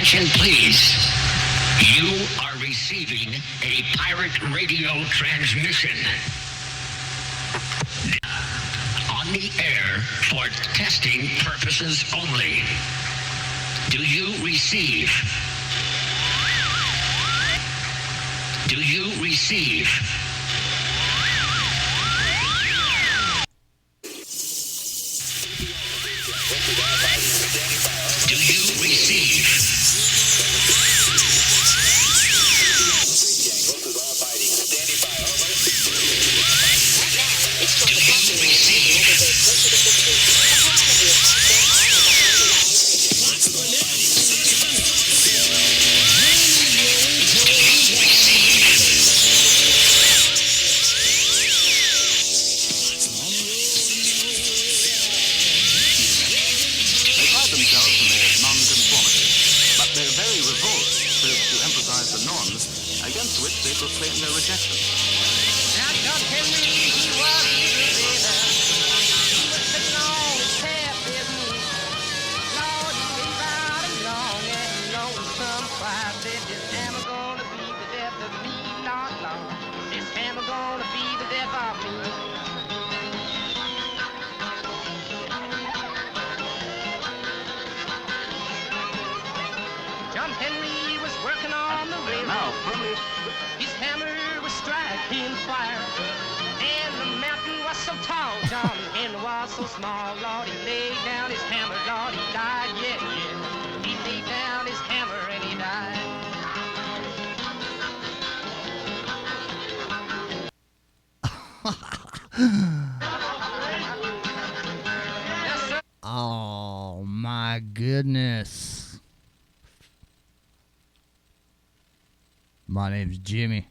Attention, please. You are receiving a pirate radio transmission. On the air for testing purposes only. Do you receive? Do you receive? Do you receive? So small, Lord, he laid down his hammer, Lord, he died, yeah, yeah. He laid down his hammer and he died. Oh my goodness. My name's Jimmy.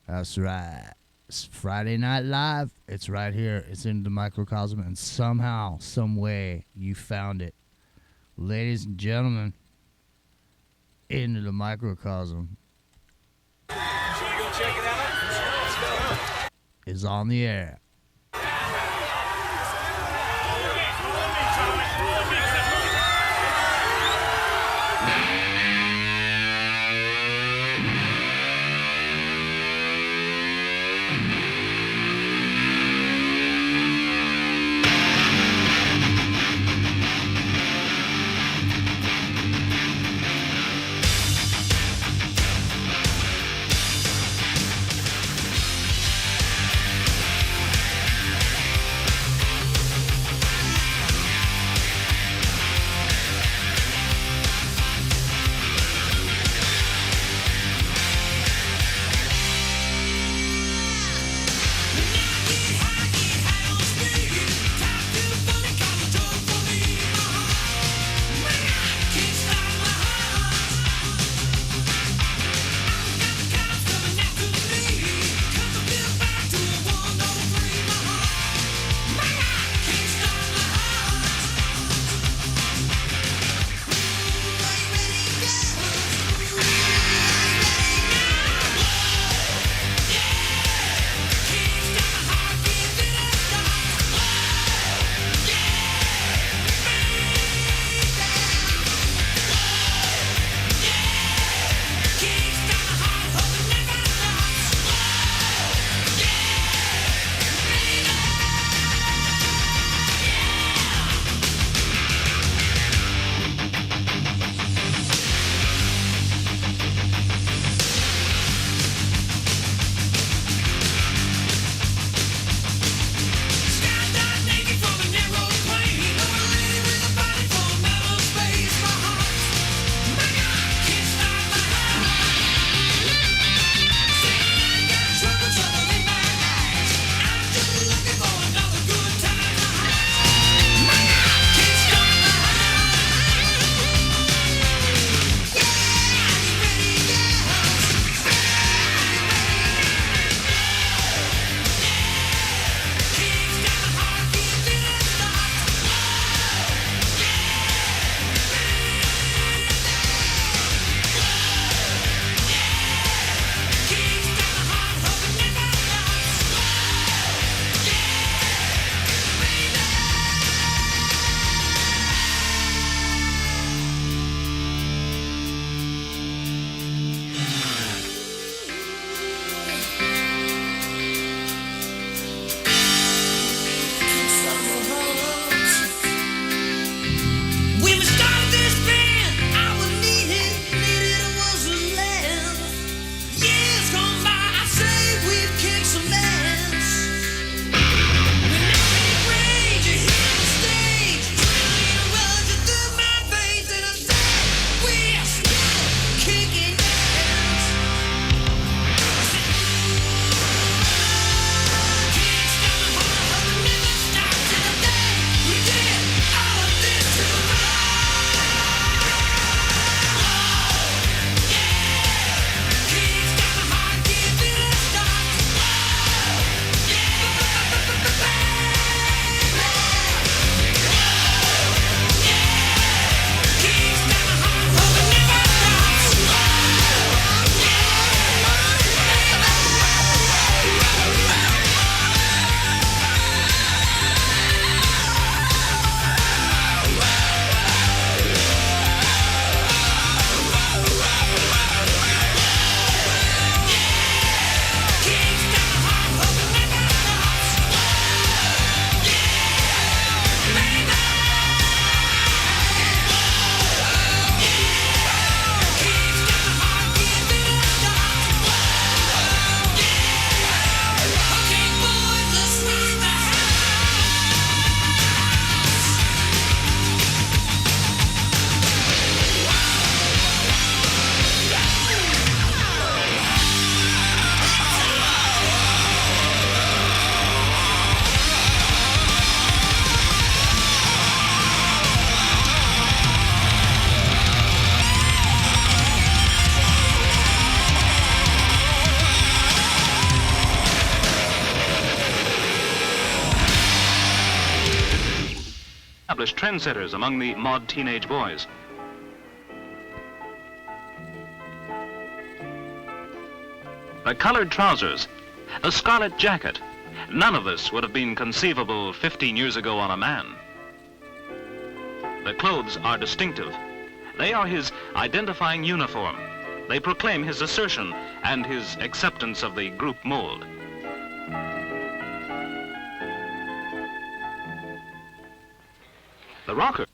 That's right. It's Friday Night Live. It's right here. It's in the microcosm, and somehow, some way, you found it. Ladies and gentlemen, into the microcosm is on the air. established trendsetters among the mod teenage boys. The colored trousers, the scarlet jacket, none of this would have been conceivable 15 years ago on a man. The clothes are distinctive. They are his identifying uniform. They proclaim his assertion and his acceptance of the group mold. The rocker.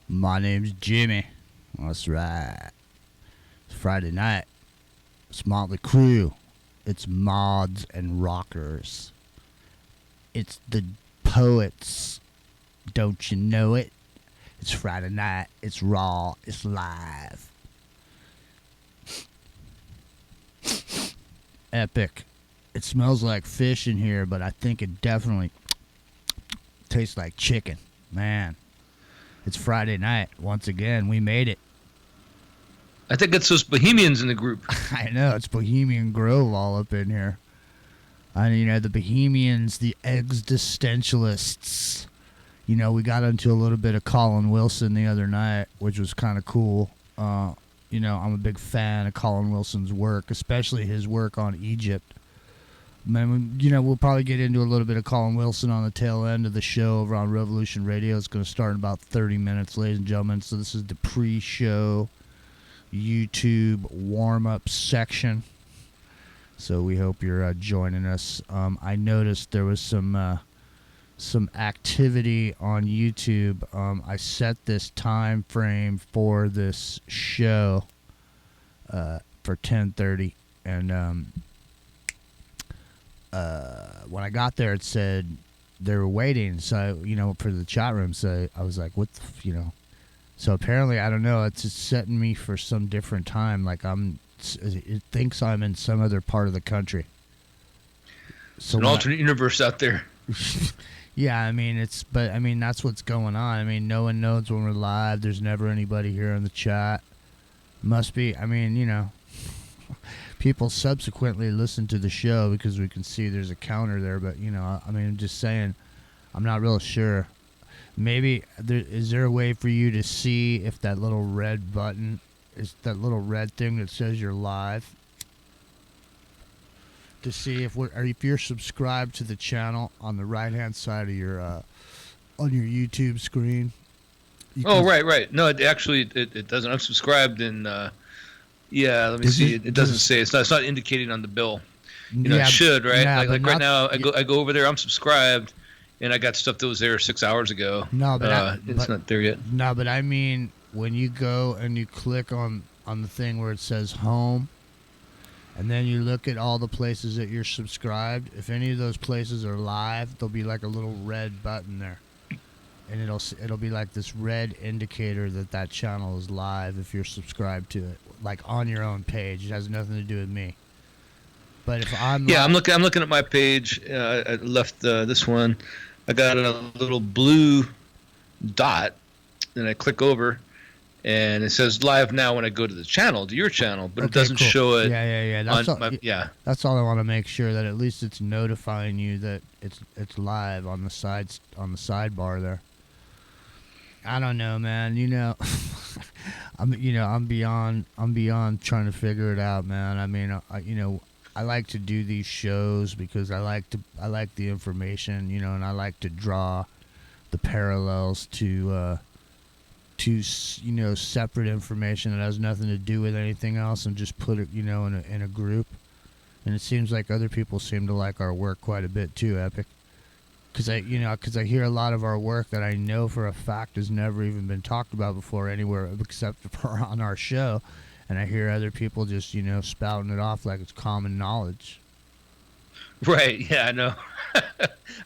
My name's Jimmy. That's right. It's Friday night. It's Motley Crue. It's mods and rockers. It's the poets. Don't you know it? It's Friday night. It's raw. It's live. Epic. It smells like fish in here, but I think it definitely tastes like chicken. Man, it's Friday night. Once again, we made it. I think it's those Bohemians in the group. I know, it's Bohemian Grove all up in here. You know, the Bohemians, the existentialists. You know, we got into a little bit of Colin Wilson the other night, which was kind of cool. You know, I'm a big fan of Colin Wilson's work, especially his work on Egypt. Man, you know, we'll probably get into a little bit of Colin Wilson on the tail end of the show over on Revolution Radio. It's going to start in about 30 minutes, ladies and gentlemen. So this is the pre-show YouTube warm-up section. So we hope you're joining us. I noticed there was some activity on YouTube. I set this time frame for this show for 10:30, and when I got there, it said they were waiting. So you know, for the chat room. So I was like, "What?" You know. So apparently, I don't know. It's just setting me for some different time. Like it thinks I'm in some other part of the country. So an alternate universe out there. Yeah, I mean that's what's going on. I mean, no one knows when we're live. There's never anybody here in the chat. Must be. I mean, you know, people subsequently listen to the show because we can see there's a counter there. But you know, I mean, I'm just saying, I'm not real sure. Maybe is there a way for you to see if that little red button is that little red thing that says you're live? To see if you're subscribed to the channel on the right hand side of your on your YouTube screen. Right. No, it actually it doesn't. I'm subscribed, and yeah. Let me see. It doesn't say. It's not indicating on the bill. You know, it should, right? Yeah, like right now, I go over there. I'm subscribed, and I got stuff that was there 6 hours ago. No, but it's not there yet. No, but I mean, when you go and you click on the thing where it says home. And then you look at all the places that you're subscribed. If any of those places are live, there'll be like a little red button there. And it'll be like this red indicator that channel is live if you're subscribed to it. Like on your own page. It has nothing to do with me. But if I'm I'm looking at my page. I left this one. I got a little blue dot, and I click over. And it says live now when I go to the channel, to your channel, but it doesn't show it. Yeah. That's all I want to make sure that at least it's notifying you that it's live on the sidebar there. I don't know, man. You know, I'm beyond trying to figure it out, man. I mean, I like to do these shows because I like the information, you know, and I like to draw the parallels to you know, separate information that has nothing to do with anything else and just put it, you know, in a group. And it seems like other people seem to like our work quite a bit too, Epic. Because I hear a lot of our work that I know for a fact has never even been talked about before anywhere except for on our show. And I hear other people just, you know, spouting it off like it's common knowledge. Right, yeah, I know.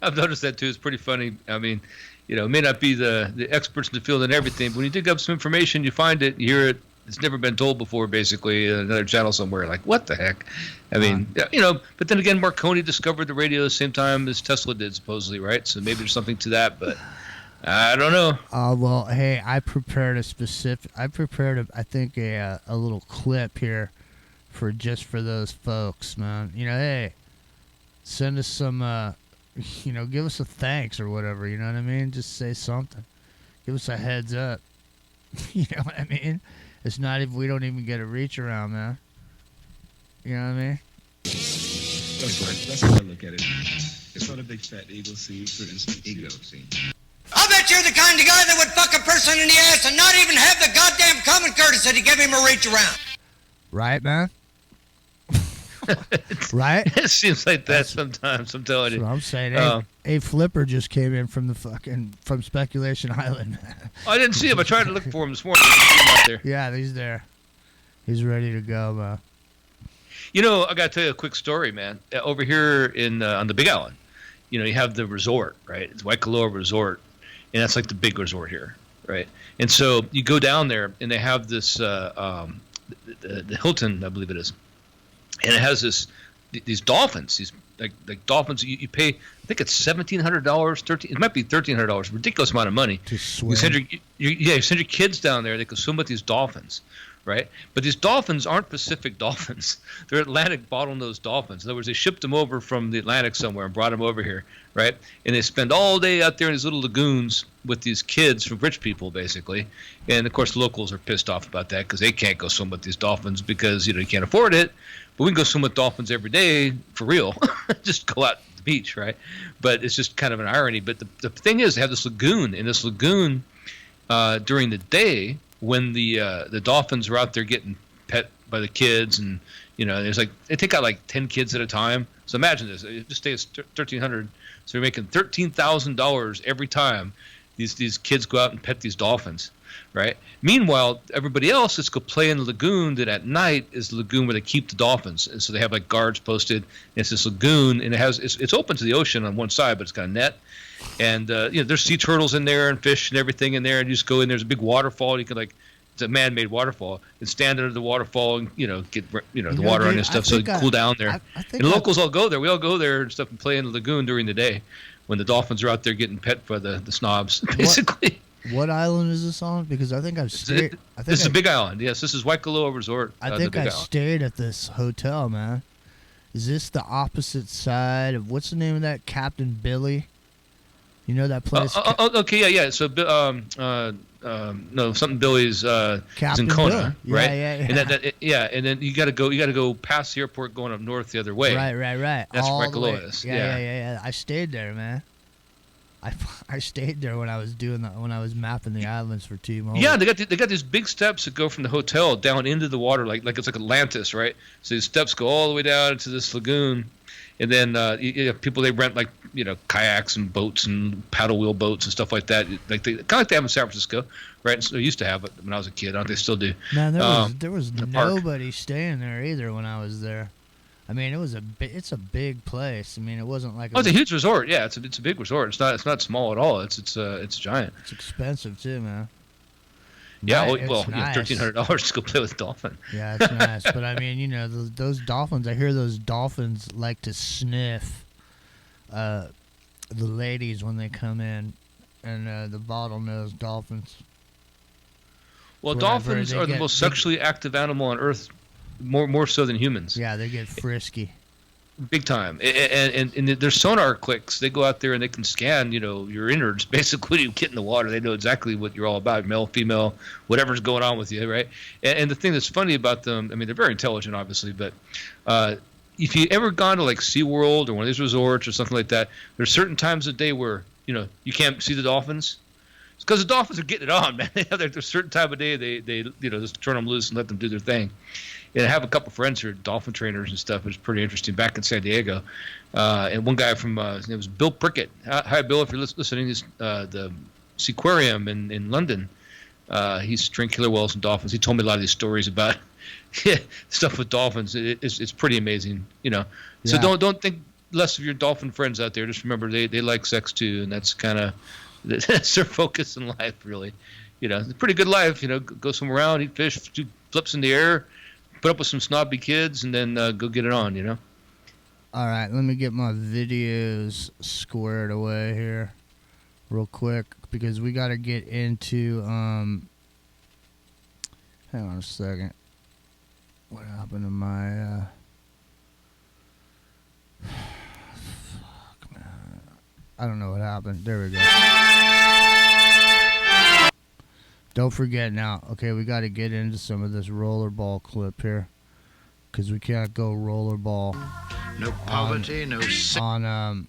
I've noticed that too. It's pretty funny. I mean, you know, it may not be the experts in the field and everything, but when you dig up some information, you find it, you hear it, it's never been told before, basically, in another channel somewhere. Like, what the heck? I mean, you know, but then again, Marconi discovered the radio at the same time as Tesla did, supposedly, right? So maybe there's something to that, but I don't know. Well, hey, I prepared I think, a little clip here for those folks, man. You know, hey, send us some give us a thanks or whatever. You know what I mean? Just say something. Give us a heads up. You know what I mean? It's not if we don't even get a reach around, man. You know what I mean? That's how I look at it. It's not a big fat ego seed, for instance. Ego seed. I'll bet you're the kind of guy that would fuck a person in the ass and not even have the goddamn common courtesy to give him a reach around. Right, man? Right? It seems like that sometimes. I'm telling That's you. what I'm saying. A Flipper just came in from from Speculation Island, man. I didn't see him. I tried to look for him this morning. I didn't see him out there. Yeah, he's there. He's ready to go, man. I got to tell you a quick story, man. Over here on the Big Island, you have the resort, right? It's Waikoloa Resort, and that's like the big resort here, right? And so you go down there, and they have this the Hilton, I believe it is, and it has these dolphins, these like dolphins. You pay, I think it's $1,700, it might be $1,300, ridiculous amount of money. To swim. You send your kids down there. They can swim with these dolphins. Right, but these dolphins aren't Pacific dolphins; they're Atlantic bottlenose dolphins. In other words, they shipped them over from the Atlantic somewhere and brought them over here, right? And they spend all day out there in these little lagoons with these kids from rich people, basically. And of course, locals are pissed off about that because they can't go swim with these dolphins because you can't afford it. But we can go swim with dolphins every day for real. Just go out to the beach, right? But it's just kind of an irony. But the thing is, they have this lagoon, and this lagoon during the day, when the dolphins are out there getting pet by the kids, and there's they take out like 10 kids at a time. So imagine this: it just stays $1,300, so you're making $13,000 every time these kids go out and pet these dolphins, right? Meanwhile, everybody else is go play in the lagoon that at night is the lagoon where they keep the dolphins, and so they have like guards posted. And it's this lagoon, and it's open to the ocean on one side, but it's got a net. And there's sea turtles in there and fish and everything in there, and you just go in. There's a big waterfall. You can it's a man-made waterfall, and stand under the waterfall and get the water on your stuff so you can cool down there. And locals all go there. We all go there and stuff and play in the lagoon during the day when the dolphins are out there getting pet by the snobs, basically. What island is this on? Because I think I've stayed. This is a Big Island. Yes, this is Waikoloa Resort. I think I stayed at this hotel, man. Is this the opposite side of what's the name of that? Captain Billy. You know that place? Okay, yeah. So, no, something Billy's is in Kona, Bill. right? Yeah. And then you got to go past the airport going up north the other way. Right. That's all where Waikoloa is. Yeah. I stayed there, man. I stayed there when I was when I was mapping the islands for T-Mobile. Yeah, they got these big steps that go from the hotel down into the water, like it's like Atlantis, right? So these steps go all the way down into this lagoon, and then people, they rent kayaks and boats and paddle wheel boats and stuff like that, kind of like they have in San Francisco, right? So they used to have it when I was a kid. I don't think they still do. Man, there was nobody staying there either when I was there. I mean, it's a big place. I mean, it wasn't like it's a huge resort. Yeah, it's a big resort. It's not small at all. It's giant. It's expensive too, man. Yeah, nice. $1,300 to go play with a dolphin. Yeah, it's nice. But I mean, those dolphins. I hear those dolphins like to sniff the ladies when they come in, and the bottlenose dolphins. Well, dolphins are the most sexually active animal on Earth. More so than humans. Yeah, they get frisky. Big time. And their sonar clicks. They go out there and they can scan, your innards. Basically, when you get in the water, they know exactly what you're all about, male, female, whatever's going on with you, right? And the thing that's funny about them, I mean, they're very intelligent, obviously, but if you ever gone to like SeaWorld or one of these resorts or something like that, there's certain times of day where, you can't see the dolphins. It's because the dolphins are getting it on, man. They have their certain time of day they just turn them loose and let them do their thing. And I have a couple friends who are dolphin trainers and stuff. It was pretty interesting back in San Diego. And one guy from his name was Bill Prickett. Hi, Bill, if you're listening. He's the Seaquarium in London. He's trained killer whales and dolphins. He told me a lot of these stories about stuff with dolphins. It's pretty amazing, So don't think less of your dolphin friends out there. Just remember they like sex too, and that's kind of that's their focus in life, really. It's a pretty good life. Go somewhere around, eat fish, do flips in the air, put up with some snobby kids, and then go get it on, All right, let me get my videos squared away here real quick because we got to get into, hang on a second. What happened to my, fuck, man. I don't know what happened. There we go. Don't forget now. Okay, we got to get into some of this rollerball clip here, because we can't go rollerball. No poverty, no sick. On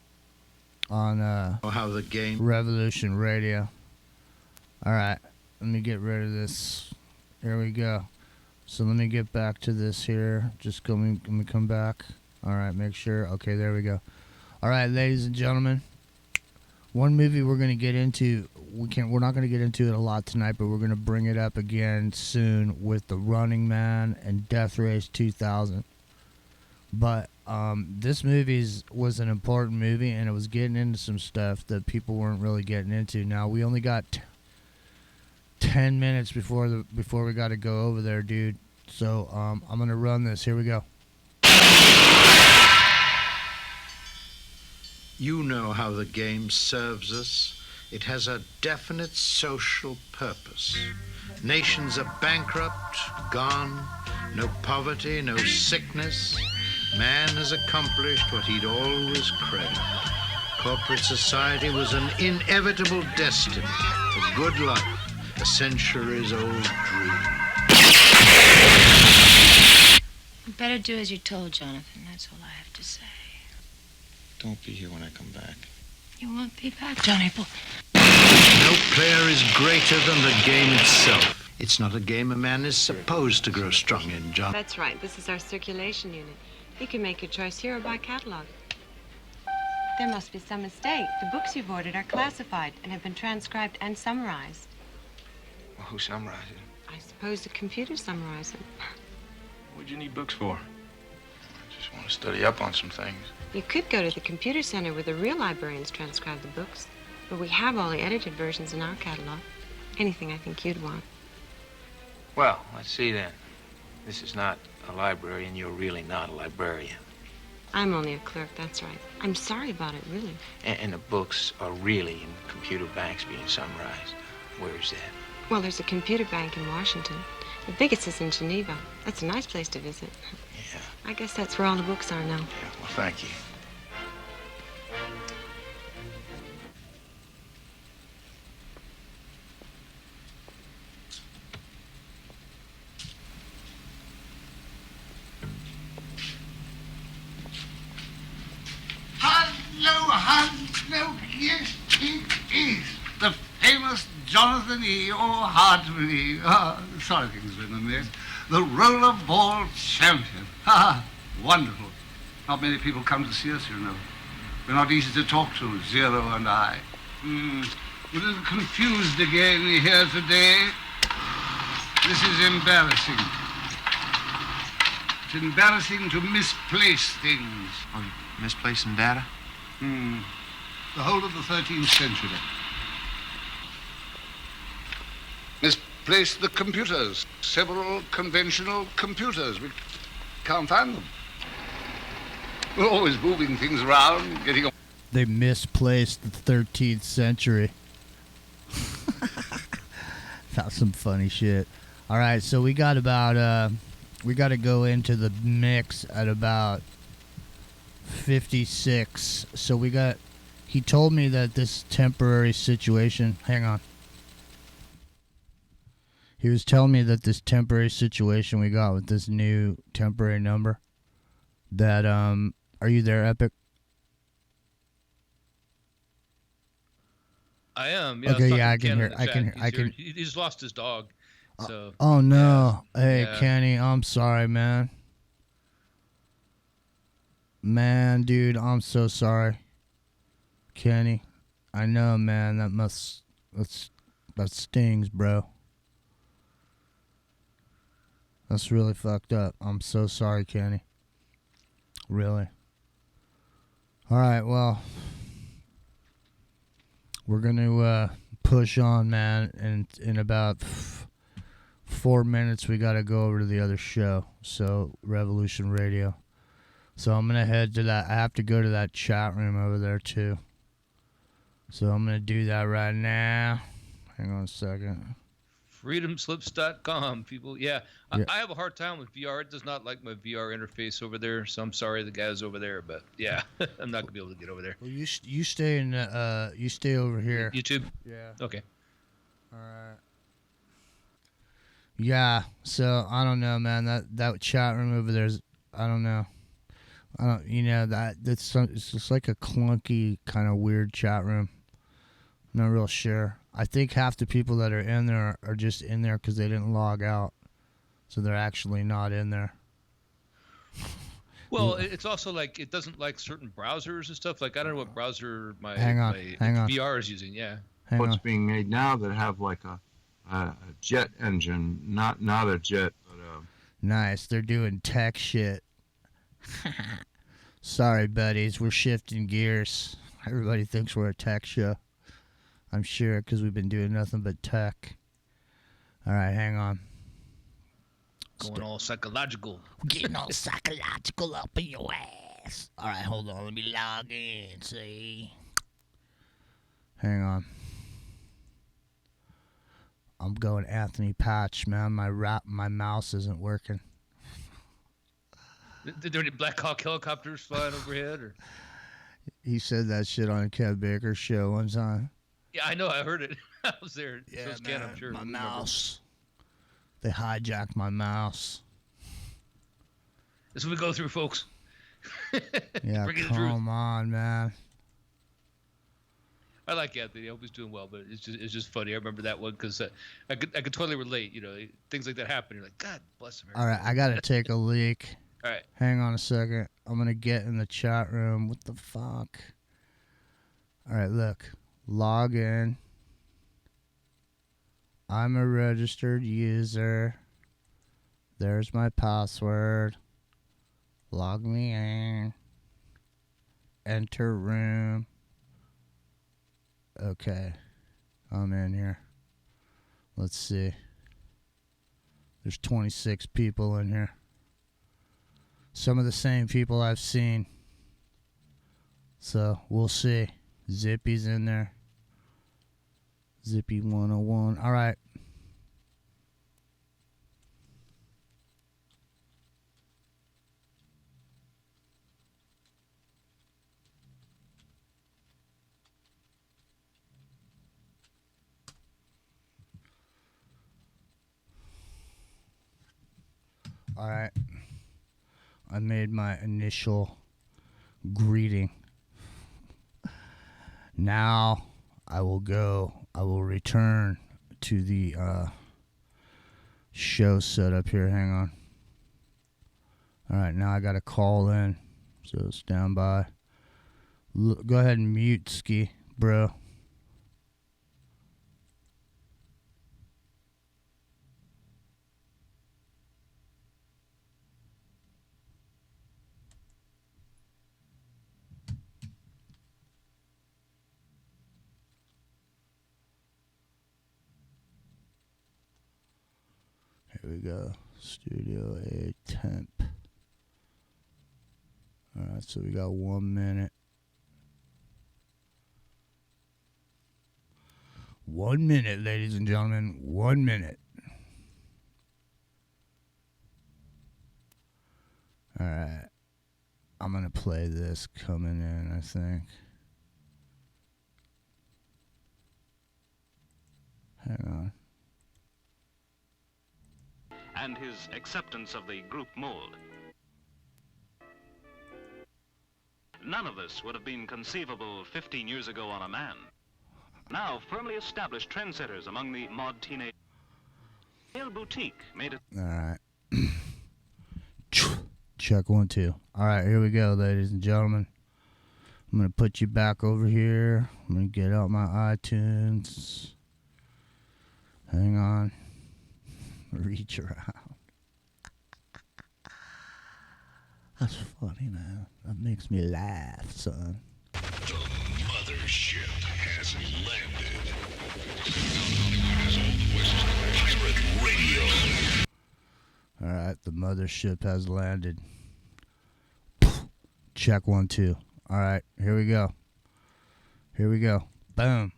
How the game. Revolution Radio. All right, let me get rid of this. Here we go. So let me get back to this here. Just let me come back. All right, make sure. Okay, there we go. All right, ladies and gentlemen. One movie we're going to get into, we're not going to get into it a lot tonight, but we're going to bring it up again soon with The Running Man and Death Race 2000. But this movie was an important movie, and it was getting into some stuff that people weren't really getting into. Now, we only got 10 minutes before we got to go over there, dude. So I'm going to run this. Here we go. You know how the game serves us. It has a definite social purpose. Nations are bankrupt, gone, no poverty, no sickness. Man has accomplished what he'd always craved. Corporate society was an inevitable destiny, a good life, a centuries-old dream. You better do as you're told, Jonathan. That's all I have to say. Don't be here when I come back. You won't be back, Johnny boy. No player is greater than the game itself. It's not a game a man is supposed to grow strong in, John. That's right. This is our circulation unit. You can make your choice here or by catalog. There must be some mistake. The books you've ordered are classified and have been transcribed and summarized. Well, who summarized it? I suppose the computer summarized them. What'd you need books for? I just want to study up on some things. You could go to the computer center where the real librarians transcribe the books. But we have all the edited versions in our catalog. Anything I think you'd want. Well, let's see then. This is not a library, and you're really not a librarian. I'm only a clerk, that's right. I'm sorry about it, really. And the books are really in computer banks being summarized. Where is that? Well, there's a computer bank in Washington. The biggest is in Geneva. That's a nice place to visit. Yeah. I guess that's where all the books are now. Yeah, well, thank you. Hello, yes, it is. The famous Jonathan E. or Hardman E. Sorry things were in the mess. The rollerball champion. Wonderful. Not many people come to see us, you know. We're not easy to talk to, Zero and I. We're a little confused again here today. This is embarrassing. It's embarrassing to misplace things. Oh, misplacing data? The whole of the 13th century. Misplaced the computers. Several conventional computers. We can't find them. We're always moving things around, getting... They misplaced the 13th century. That's some funny shit. All right, so we got about... we got to go into the mix at about 56. So we got... He told me that this temporary situation... Hang on. He was telling me that this temporary situation we got with this new temporary number, that, are you there, Epic? I am. Yeah, okay, I I can hear. I can. He just lost his dog. So. Oh no! Yeah. Hey, Yeah. Kenny, I'm sorry, man. Man, dude, I'm so sorry. Kenny, I know, man. That stings, bro. That's really fucked up. I'm so sorry, Kenny. Really. All right, well, we're going to push on, man. And in about 4 minutes, we got to go over to the other show. So, Revolution Radio. So, I'm going to head to that. I have to go to that chat room over there, too. So, I'm going to do that right now. Hang on a second. freedomslips.com, people. Yeah. I have a hard time with VR. It does not like my VR interface over there, so I'm sorry the guys over there, but yeah, I'm not gonna be able to get over there. Well, you stay in you stay over here. YouTube. Yeah. Okay. All right. Yeah. So I don't know, man. That chat room over there's I don't know. It's just like a clunky kind of weird chat room. Not real sure. I think half the people that are in there are just in there because they didn't log out, so they're actually not in there. Well, it's also like it doesn't like certain browsers and stuff. Like I don't know what browser my hang on. VR is using. Yeah. What's being made now that have like a jet engine, not a jet, but nice. They're doing tech shit. Sorry, buddies. We're shifting gears. Everybody thinks we're a tech show. I'm sure because we've been doing nothing but tech. All right, hang on. Going all psychological. Getting all psychological up in your ass. All right, hold on. Let me log in. See. Hang on. I'm going Anthony Patch, man. My mouse isn't working. Did there any Black Hawk helicopters flying overhead? Or? He said that shit on Kev Baker's show one time. Yeah, I know. I heard it. I was there. Yeah, so was Ken, I'm sure. My mouse. They hijacked my mouse. This is what we go through, folks. Yeah, come on, man. I like Anthony. I hope he's doing well, but it's just funny. I remember that one because I could totally relate. You know, things like that happen. You're like, God bless America. All right, I gotta take a leak. All right. Hang on a second. I'm gonna get in the chat room. What the fuck? All right, look. Log in. I'm a registered user. There's my password. Log me in. Enter room. Okay. I'm in here. Let's see. There's 26 people in here. Some of the same people I've seen. So, we'll see. Zippy's in there. Zippy 101. All right. All right. I made my initial greeting. Now I will return to the show setup here. Hang on. All right, now I got to call in. So stand by. Go ahead and mute, Ski, bro. Here we go. Studio A temp. Alright, so we got 1 minute. 1 minute, ladies and gentlemen. 1 minute. Alright. I'm going to play this coming in, I think. Hang on. And his acceptance of the group mold. None of this would have been conceivable 15 years ago on a man. Now firmly established trendsetters among the mod teenage male boutique made it. All right. Check 1 2. All right, here we go, ladies and gentlemen. I'm gonna put you back over here. I'm gonna get out my iTunes. Hang on. Reach around. That's funny, man. That makes me laugh, son. The mothership has landed. Pirate Radio. Alright, the mothership has landed. Check 1 2. Alright, here we go. Here we go. Boom.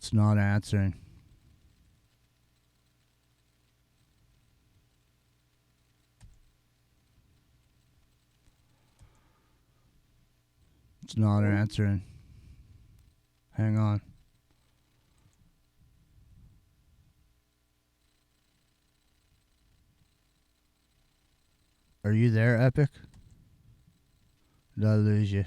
It's not answering. It's not answering. Hang on. Are you there, Epic? Did I lose you?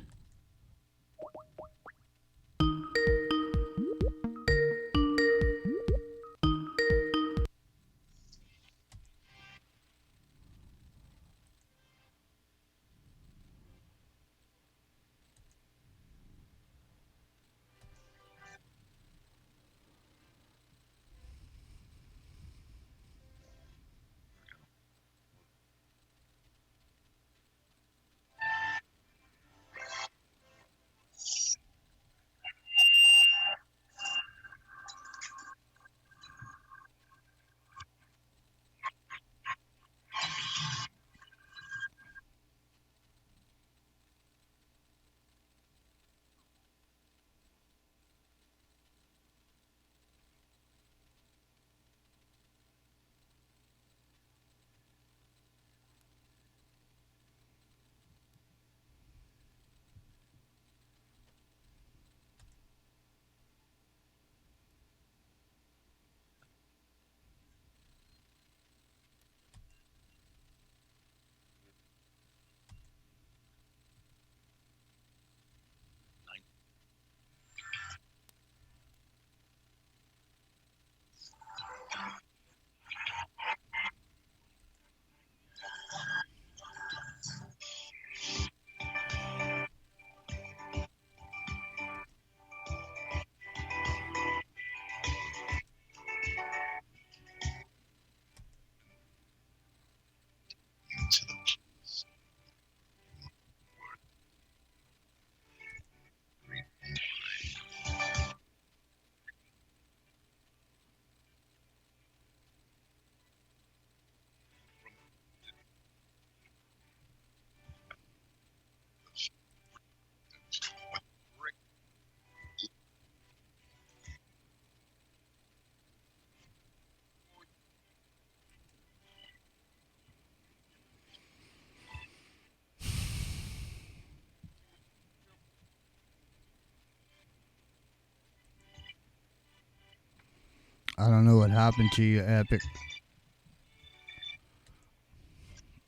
I don't know what happened to you, Epic.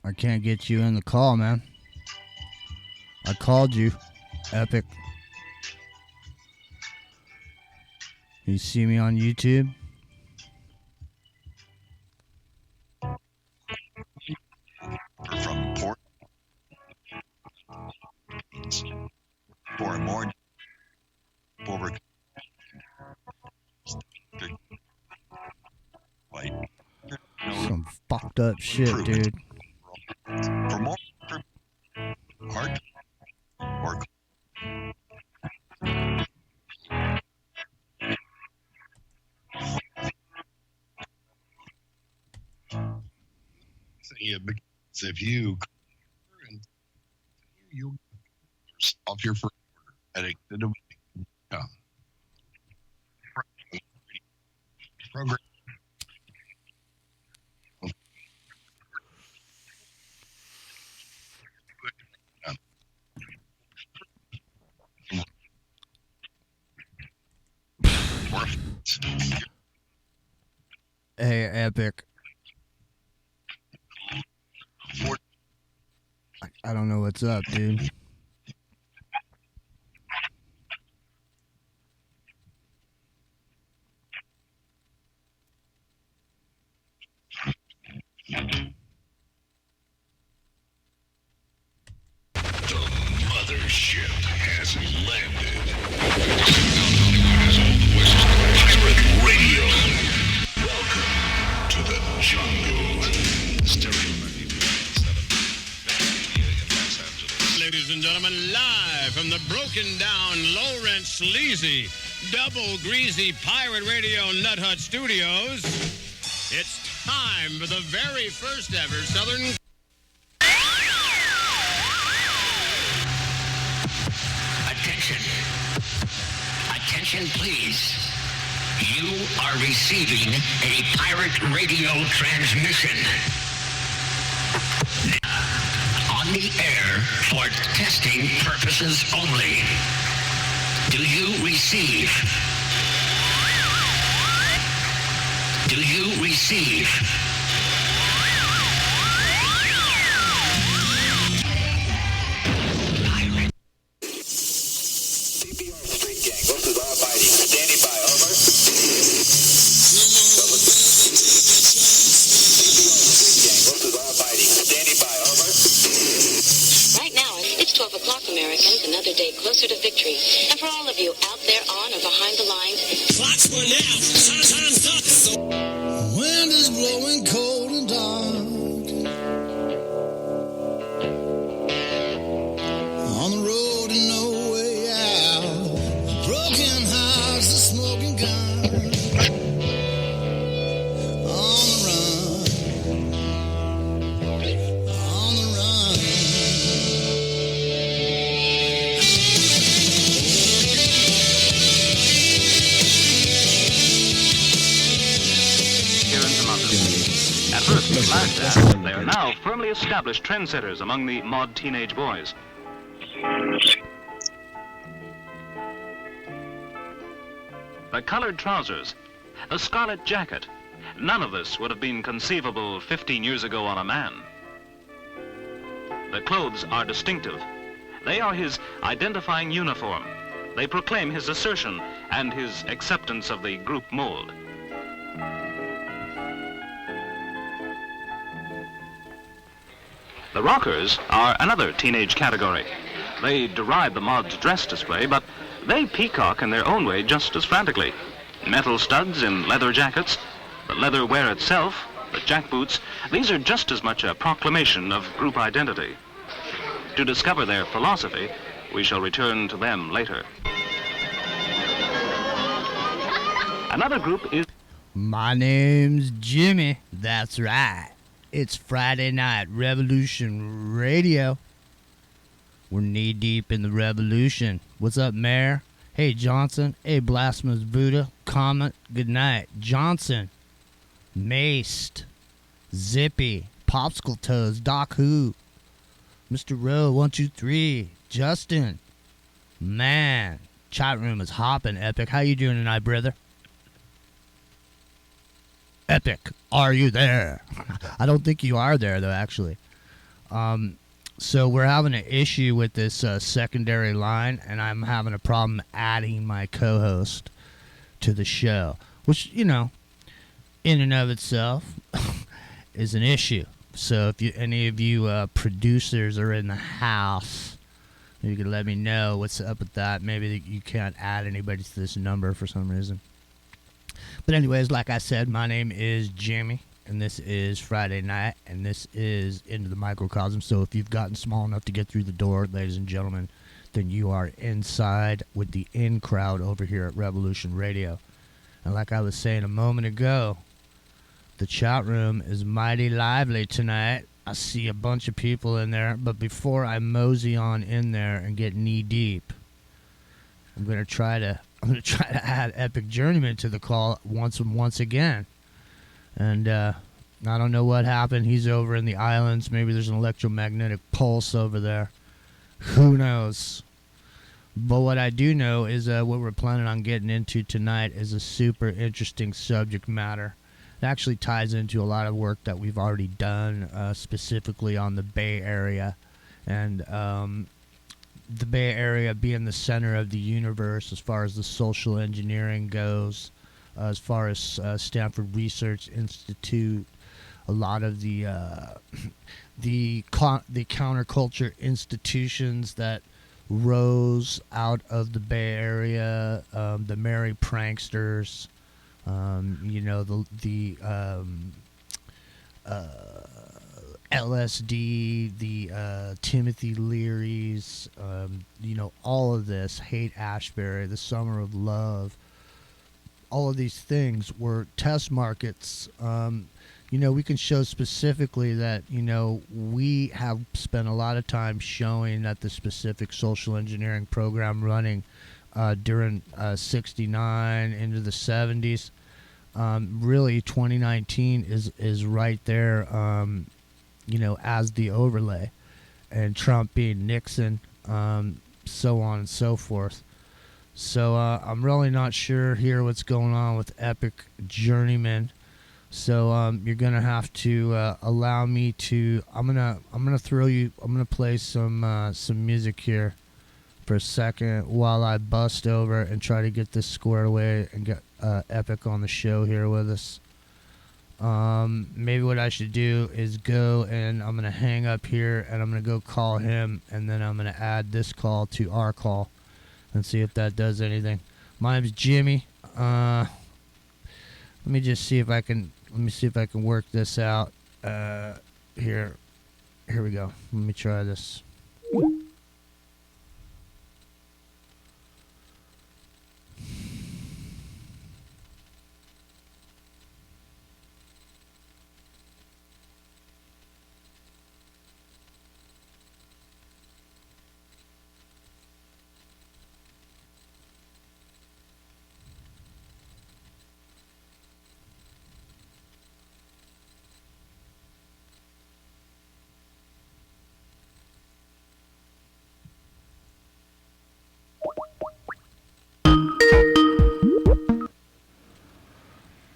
I can't get you in the call, man. I called you, Epic. You see me on YouTube? From port for more over Some fucked up shit, dude. for more hard or yeah, because if you off your first order at a program. Hey, Epic. I don't know what's up, dude. Mothership has landed. Pirate Radio. Welcome to the jungle. Ladies and gentlemen, live from the broken down, low rent, sleazy, double greasy Pirate Radio Nut Hut Studios, it's time for the very first ever Southern. Attention. Attention, please. You are receiving a pirate radio transmission. On the air for testing purposes only. Do you receive? Do you receive? Right now, it's 12 o'clock, Americans, another day closer to victory. And for all of you out there on or behind the lines, clocks run out. Time's up. Wind is blowing cold and dark. On the road and no way out. Broken hearts, a smoking gun. On the run. On the run. Here in London. At first, we laughed at, they are now firmly established trendsetters among the mod teenage boys. The colored trousers, the scarlet jacket, none of this would have been conceivable 15 years ago on a man. The clothes are distinctive. They are his identifying uniform. They proclaim his assertion and his acceptance of the group mold. The rockers are another teenage category. They deride the mod's dress display, but they peacock in their own way just as frantically. Metal studs in leather jackets, the leather wear itself, the jackboots, these are just as much a proclamation of group identity. To discover their philosophy, we shall return to them later. Another group is... My name's Jimmy. That's right. It's Friday Night Revolution Radio. We're knee-deep in the revolution. What's up, Mayor? Hey, Johnson. Hey, Blasphemous Buddha. Comet. Good night. Johnson. Maced. Zippy. Popsicle Toes. Doc Who. Mr. Rowe. 123. Justin. Man. Chat room is hopping, Epic. How you doing tonight, brother? Epic, are you there? I don't think you are there, though, actually. So we're having an issue with this secondary line, and I'm having a problem adding my co-host to the show, which, you know, in and of itself is an issue. So if any of you producers are in the house, you can let me know what's up with that. Maybe you can't add anybody to this number for some reason. But anyways, like I said, my name is Jimmy, and this is Friday Night, and this is Into the Microcosm. So if you've gotten small enough to get through the door, ladies and gentlemen, then you are inside with the in crowd over here at Revolution Radio. And like I was saying a moment ago, the chat room is mighty lively tonight. I see a bunch of people in there, but before I mosey on in there and get knee deep, I'm gonna try to add Epic Journeyman to the call once again. And I don't know what happened. He's over in the islands. Maybe there's an electromagnetic pulse over there. Who knows? But what I do know is what we're planning on getting into tonight is a super interesting subject matter. It actually ties into a lot of work that we've already done, specifically on the Bay Area. And the Bay Area being the center of the universe as far as the social engineering goes, as far as Stanford Research Institute, a lot of the counterculture institutions that rose out of the Bay Area, the Merry Pranksters, you know, the LSD, the Timothy Leary's, you know, all of this, Haight-Ashbury, the Summer of Love, all of these things were test markets. You know, we can show specifically that, you know, we have spent a lot of time showing that the specific social engineering program running during 69 into the 70s. Really, 2019 is right there, as the overlay, and Trump being Nixon, so on and so forth. So I'm really not sure here what's going on with Epic Journeyman. So you're gonna have to allow me to. I'm gonna play some music here for a second while I bust over and try to get this squared away and get Epic on the show here with us. Maybe what I should do is go and I'm gonna hang up here and I'm gonna go call him, and then I'm gonna add this call to our call and see if that does anything. My name's Jimmy. Let me just see if I can. Let me see if I can work this out. Here we go. Let me try this.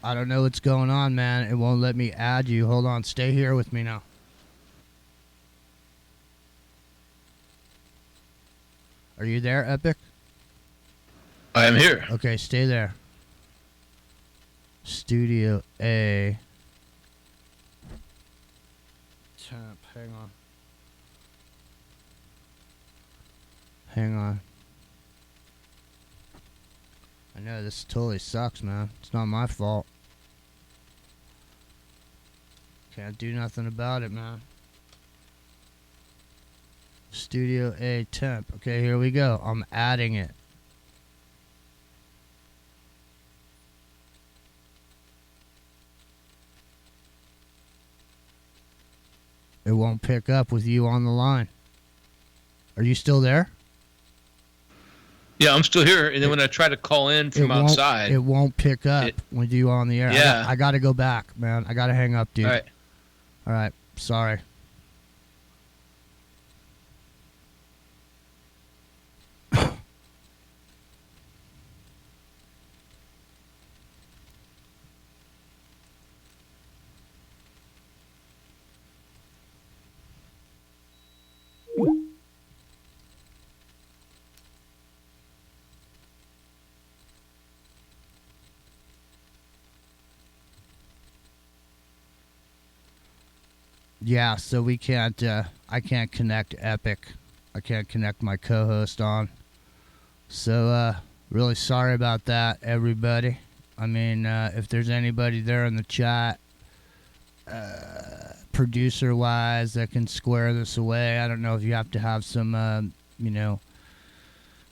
I don't know what's going on, man. It won't let me add you. Hold on. Stay here with me now. Are you there, Epic? I am here. Okay, stay there. Studio A. Temp. Hang on. Hang on. I know this totally sucks, man. It's not my fault. Can't do nothing about it, man. Studio A temp. Okay, here we go. I'm adding it. It won't pick up with you on the line. Are you still there? Yeah, I'm still here. And then when I try to call in from outside, it won't pick up with you on the air. Yeah. I got to go back, man. I got to hang up, dude. All right. All right. Sorry. Yeah, so we can't, I can't connect Epic. I can't connect my co-host on. So, really sorry about that, everybody. I mean, if there's anybody there in the chat, producer-wise, that can square this away. I don't know if you have to have some,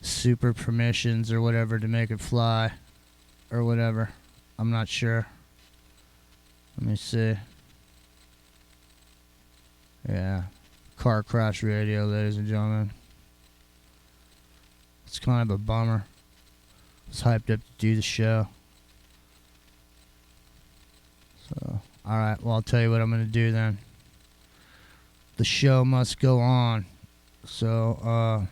super permissions or whatever to make it fly or whatever. I'm not sure. Let me see. Yeah, car crash radio, ladies and gentlemen. It's kind of a bummer. I was hyped up to do the show. So, alright, well, I'll tell you what I'm going to do then. The show must go on. So,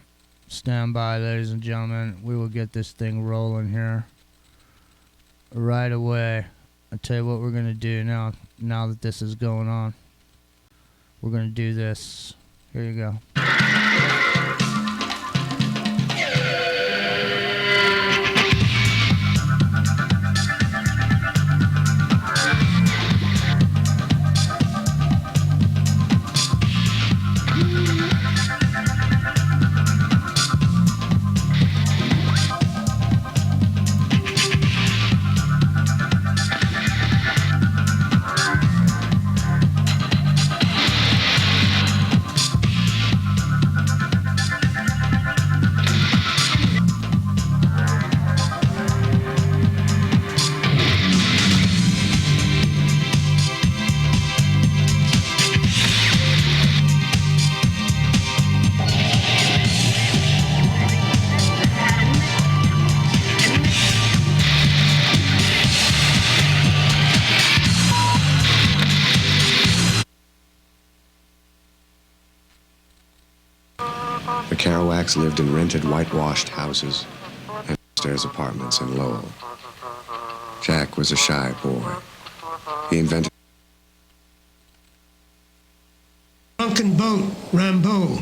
stand by, ladies and gentlemen. We will get this thing rolling here right away. I'll tell you what we're going to do now that this is going on. We're going to do this. Here you go. Kerouacs lived in rented whitewashed houses and upstairs apartments in Lowell. Jack was a shy boy. He invented Drunken boat, Rimbaud.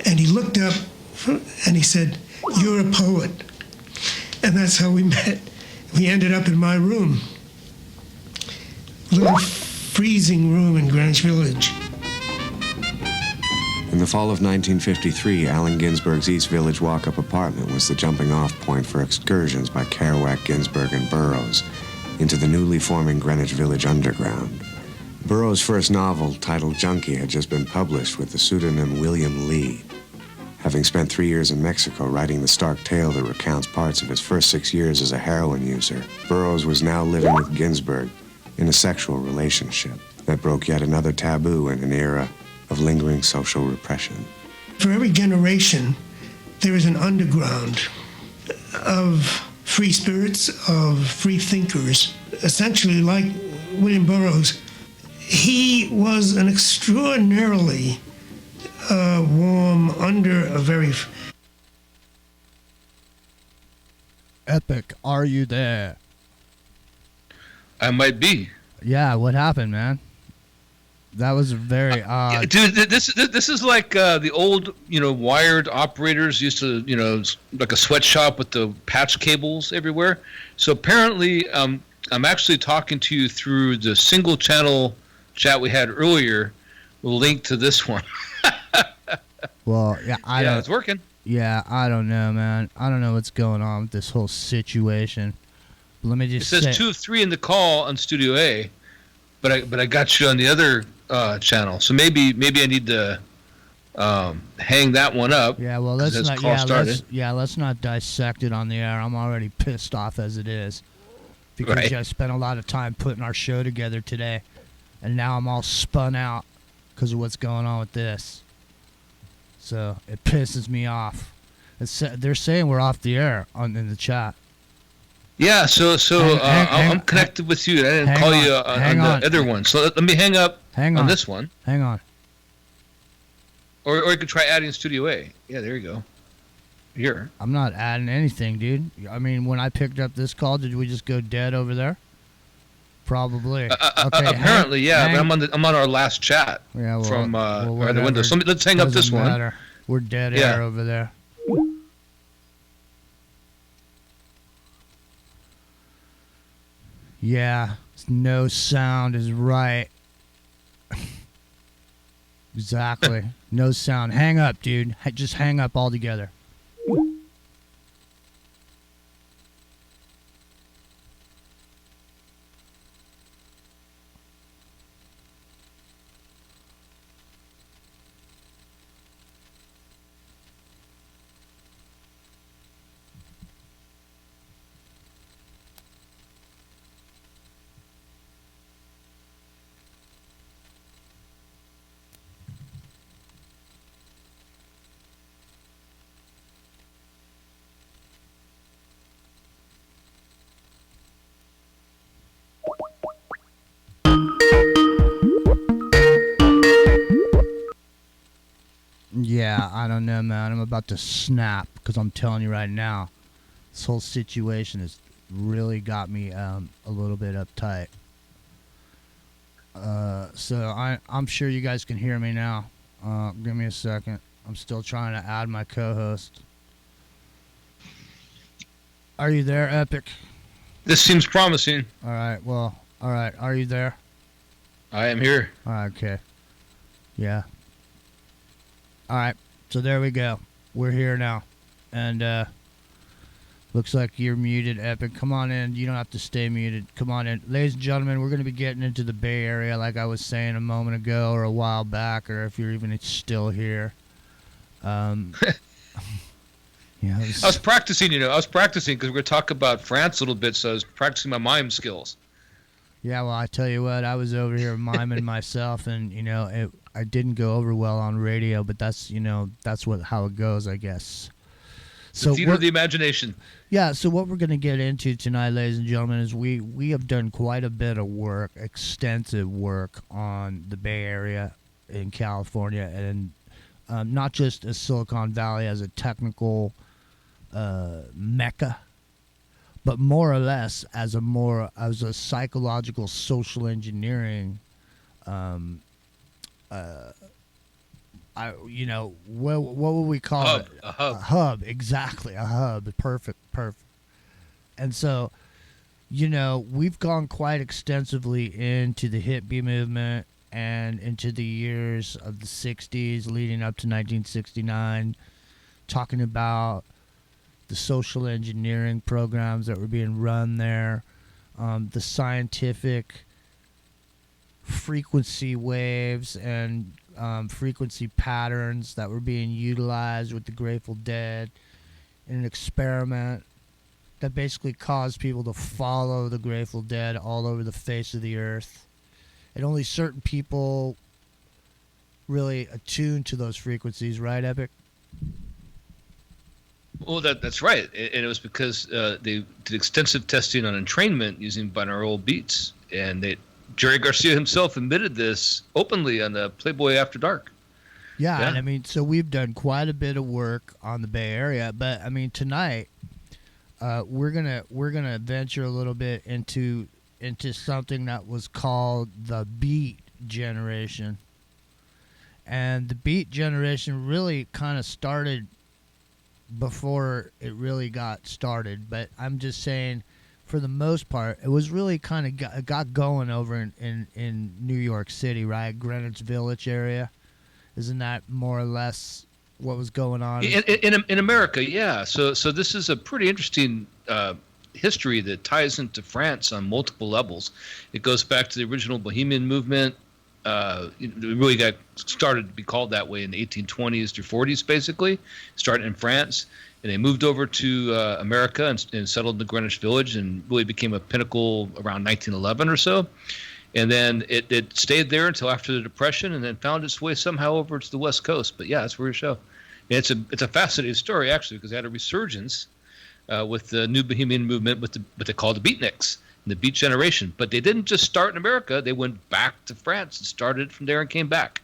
And he looked up and he said, "You're a poet." And that's how we met. We ended up in my room. Little freezing room in Greenwich Village. In the fall of 1953, Allen Ginsberg's East Village walk-up apartment was the jumping-off point for excursions by Kerouac, Ginsberg, and Burroughs into the newly forming Greenwich Village underground. Burroughs' first novel, titled Junkie, had just been published with the pseudonym William Lee. Having spent 3 years in Mexico writing the stark tale that recounts parts of his first 6 years as a heroin user, Burroughs was now living with Ginsberg in a sexual relationship that broke yet another taboo in an era of lingering social repression. For every generation, there is an underground of free spirits, of free thinkers, essentially like William Burroughs. He was an extraordinarily warm, under a very... Epic, are you there? I might be. Yeah, what happened, man? That was very odd. Dude, this is like the old, wired operators used to, like a sweatshop with the patch cables everywhere. So apparently, I'm actually talking to you through the single channel chat we had earlier, linked to this one. Well, yeah, it's working. Yeah, I don't know, man. I don't know what's going on with this whole situation. But let me just It says 2 of 3 in the call on Studio A, but I got you on the other channel. So maybe I need to hang that one up. Yeah, well, let's not dissect it on the air. I'm already pissed off as it is because I spent a lot of time putting our show together today, and now I'm all spun out because of what's going on with this. So it pisses me off. They're saying we're off the air in the chat. Yeah, so I'm connected with you. I didn't call you on the other one. So let me hang up on this one. Hang on. Or you could try adding Studio A. Yeah, there you go. Here. I'm not adding anything, dude. I mean, when I picked up this call, did we just go dead over there? Probably. Okay, apparently, but I'm on our last chat from the window. So let's hang up this one. We're dead air over there. Yeah, no sound is right. Exactly. No sound. Hang up, dude. Just hang up altogether. Yeah, I don't know, man. I'm about to snap because I'm telling you right now, this whole situation has really got me a little bit uptight. So I'm sure you guys can hear me now. Give me a second. I'm still trying to add my co-host. Are you there, Epic? This seems promising. All right. Well, all right. Are you there? I am here. All right, okay. Yeah. All right. So there we go. We're here now. And looks like you're muted, Epic. Come on in. You don't have to stay muted. Come on in. Ladies and gentlemen, we're going to be getting into the Bay Area like I was saying a moment ago or a while back, or if you're even still here. Yeah, I was practicing, I was practicing because we're going to talk about France a little bit, so I was practicing my mime skills. Yeah, well, I tell you what, I was over here miming myself, and, I didn't go over well on radio, but that's, that's how it goes, I guess. So theater of the imagination. Yeah, so what we're going to get into tonight, ladies and gentlemen, is we have done quite a bit of work, extensive work on the Bay Area in California, and not just as Silicon Valley as a technical mecca, but more or less as a psychological social engineering. What would we call it? A hub. A hub, exactly. A hub. Perfect. And so, we've gone quite extensively into the hippie movement and into the years of the 60s leading up to 1969, talking about the social engineering programs that were being run there, the scientific frequency waves and frequency patterns that were being utilized with the Grateful Dead in an experiment that basically caused people to follow the Grateful Dead all over the face of the earth. And only certain people really attuned to those frequencies, right, Epic? Well, that's right. And it was because they did extensive testing on entrainment using binaural beats. And Jerry Garcia himself admitted this openly on the Playboy After Dark. Yeah, and I mean, so we've done quite a bit of work on the Bay Area. But, I mean, tonight we're gonna venture a little bit into something that was called the Beat Generation. And the Beat Generation really kind of started before it really got started. But I'm just saying, for the most part, it was really kind of got going over in New York City, right? Greenwich Village area. Isn't that more or less what was going on? In America, yeah. So this is a pretty interesting history that ties into France on multiple levels. It goes back to the original Bohemian movement. It really got started to be called that way in the 1820s through 40s, basically. Started in France, and they moved over to America and settled in the Greenwich Village, and really became a pinnacle around 1911 or so. And then it stayed there until after the Depression, and then found its way somehow over to the West Coast. But yeah, that's where we show. And it's a fascinating story, actually, because they had a resurgence with the new Bohemian movement with what they call the Beatniks, and the Beat Generation. But they didn't just start in America. They went back to France and started from there and came back.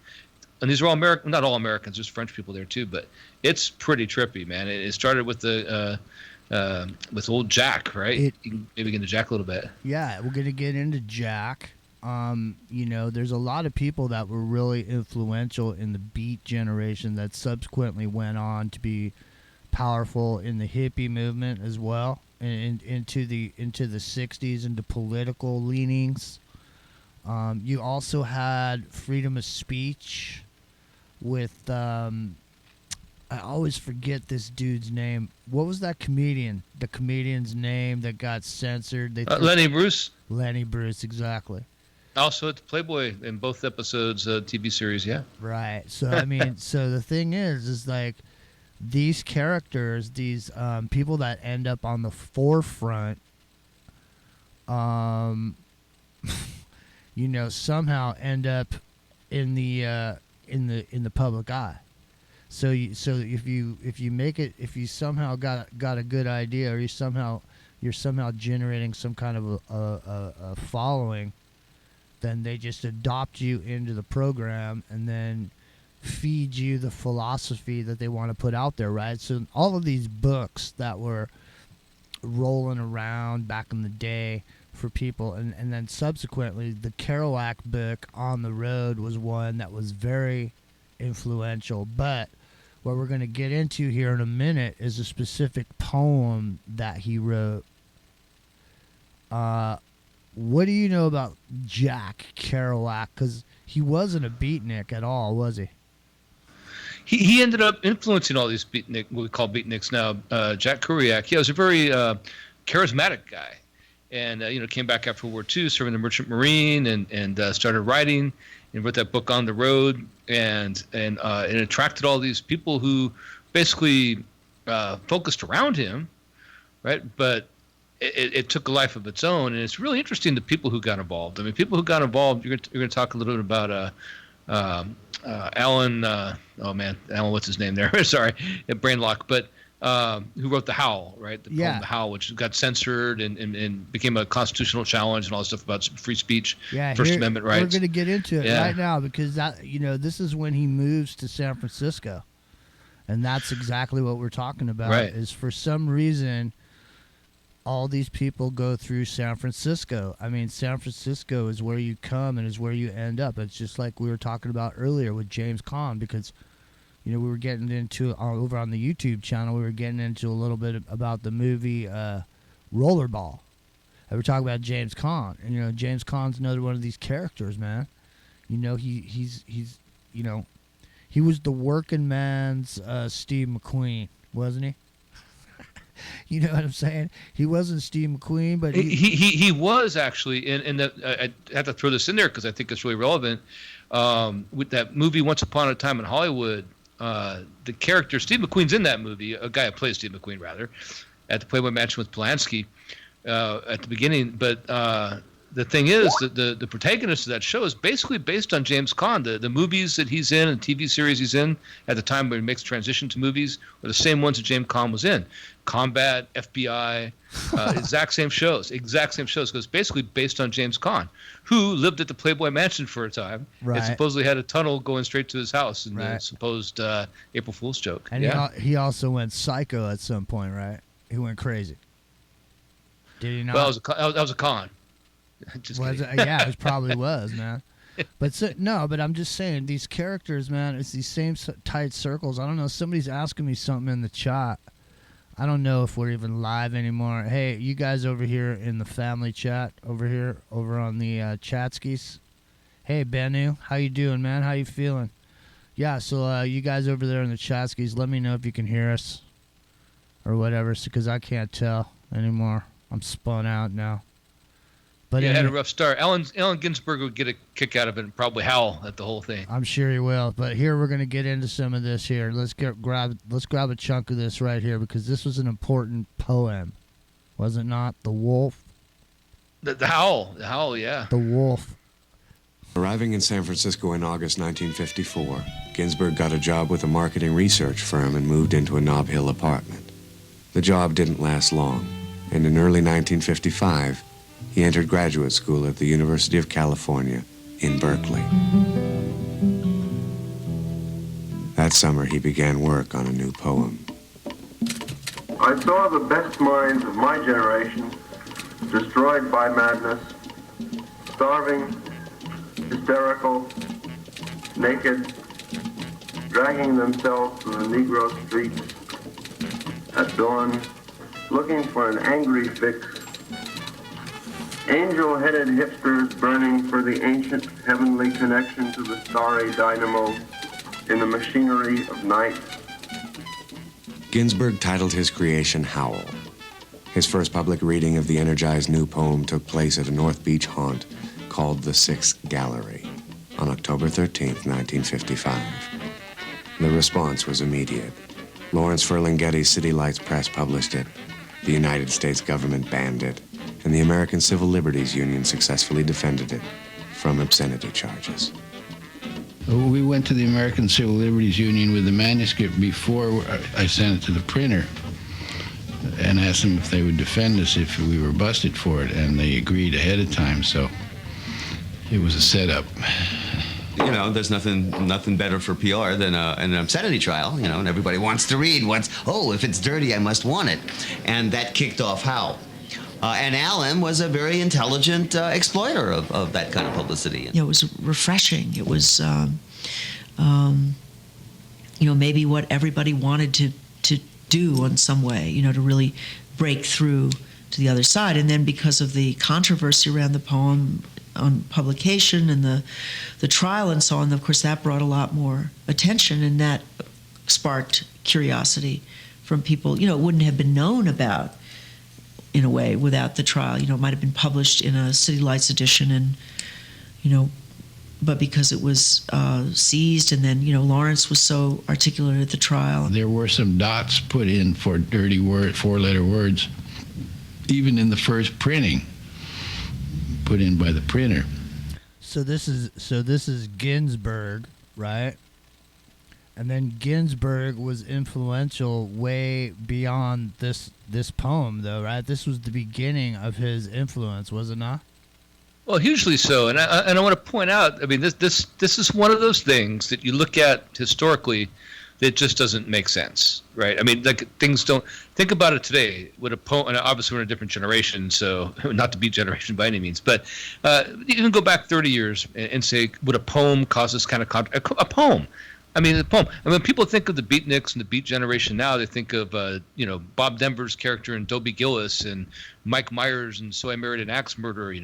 And these are all American, not all Americans. There's French people there too. But it's pretty trippy, man. It started with with old Jack, right? You can maybe get into Jack a little bit. Yeah, we're gonna get into Jack. There's a lot of people that were really influential in the Beat Generation that subsequently went on to be powerful in the hippie movement as well, and into the 60s, into political leanings. You also had freedom of speech with I always forget this dude's name. What was that comedian? The comedian's name that got censored? Lenny Bruce. Lenny Bruce, exactly. Also at the Playboy in both episodes, TV series, yeah. Right. So, I mean, so the thing is like these characters, these people that end up on the forefront, somehow end up in the public eye. So if you make it, if you somehow got a good idea, or you're somehow generating some kind of a following, then they just adopt you into the program and then feed you the philosophy that they want to put out there, right? So all of these books that were rolling around back in the day for people, and then subsequently the Kerouac book On the Road was one that was very influential. But what we're going to get into here in a minute is a specific poem that he wrote. What do you know about Jack Kerouac? Because he wasn't a beatnik at all, was he? He ended up influencing all these what we call beatniks now. Jack Kerouac, he was a very charismatic guy, and came back after World War II, serving the Merchant Marine, and started writing, and wrote that book On the Road, and it attracted all these people who basically focused around him, right? But it took a life of its own, and it's really interesting the people who got involved. I mean, people who got involved. You're going to talk a little bit about Alan. Alan, what's his name there? Sorry, brain lock. But who wrote The Howl, right? The poem The Howl, which got censored and became a constitutional challenge and all this stuff about free speech, First Amendment rights. We're going to get into it right now because this is when he moves to San Francisco, and that's exactly what we're talking about. Right. Is for some reason, all these people go through San Francisco. I mean, San Francisco is where you come and is where you end up. It's just like we were talking about earlier with James Caan because. We were getting into over on the YouTube channel. We were getting into a little bit about the movie Rollerball. And we're talking about James Caan, and James Caan's another one of these characters, man. He's he was the working man's Steve McQueen, wasn't he? You know what I'm saying? He wasn't Steve McQueen, but he was actually in the. I have to throw this in there because I think it's really relevant. With that movie Once Upon a Time in Hollywood. The character Steve McQueen's in that movie, a guy who plays Steve McQueen rather, at the Playboy Mansion with Polanski at the beginning. But the thing is that the protagonist of that show is basically based on James Caan. The movies that he's in and TV series he's in at the time when he makes transition to movies are the same ones that James Caan was in. Combat, FBI, exact same shows because it's basically based on James Caan, who lived at the Playboy Mansion for a time and supposedly had a tunnel going straight to his house in the supposed April Fool's joke. And he also went psycho at some point, right? He went crazy. Did he not? Well, that was a con. Just it probably was, man. But but I'm just saying these characters, man. It's these same tight circles. I don't know. Somebody's asking me something in the chat. I don't know if we're even live anymore. Hey, you guys over here in the family chat over on the Chatskis. Hey, Benu, how you doing, man? How you feeling? Yeah, so you guys over there in the Chatskis, let me know if you can hear us or whatever, because I can't tell anymore. I'm spun out now. But had a rough start. Allen Ginsberg would get a kick out of it and probably howl at the whole thing. I'm sure he will. But here we're gonna get into some of this here. Let's grab a chunk of this right here because this was an important poem, was it not? The Wolf. The howl, yeah. The Wolf. Arriving in San Francisco in August 1954, Ginsberg got a job with a marketing research firm and moved into a Nob Hill apartment. The job didn't last long, and in early 1955. He entered graduate school at the University of California in Berkeley. That summer, he began work on a new poem. I saw the best minds of my generation destroyed by madness, starving, hysterical, naked, dragging themselves through the Negro streets at dawn, looking for an angry fix. Angel-headed hipsters burning for the ancient heavenly connection to the starry dynamo in the machinery of night. Ginsberg titled his creation Howl. His first public reading of the energized new poem took place at a North Beach haunt called the Sixth Gallery on October 13th, 1955. The response was immediate. Lawrence Ferlinghetti's City Lights Press published it. The United States government banned it. And the American Civil Liberties Union successfully defended it from obscenity charges. We went to the American Civil Liberties Union with the manuscript before I sent it to the printer and asked them if they would defend us if we were busted for it, and they agreed ahead of time, so it was a setup. There's nothing better for PR than an obscenity trial, and everybody wants to read if it's dirty, I must want it. And that kicked off Howl. And Allen was a very intelligent exploiter of that kind of publicity. It was refreshing. It was, maybe what everybody wanted to do in some way, to really break through to the other side. And then because of the controversy around the poem on publication and the trial and so on, of course, that brought a lot more attention, and that sparked curiosity from people. It wouldn't have been known about in a way without the trial. It might have been published in a City Lights edition, and but because it was seized, and then Lawrence was so articulate at the trial. There were some dots put in for dirty four-letter words, even in the first printing, put in by the printer. So this is Ginsberg, right? And then Ginsberg was influential way beyond this poem, though, right? This was the beginning of his influence, was it not? Well, hugely so, and I want to point out. I mean, this is one of those things that you look at historically that just doesn't make sense, right? I mean, like things don't. Think about it today with a poem. And obviously, we're in a different generation, so not the beat generation by any means. But you can go back 30 years and say, would a poem cause this kind of a poem? I mean, the poem. I mean, people think of the beatniks and the beat generation now. They think of Bob Denver's character in Dobie Gillis and Mike Myers and So I Married an Axe Murderer.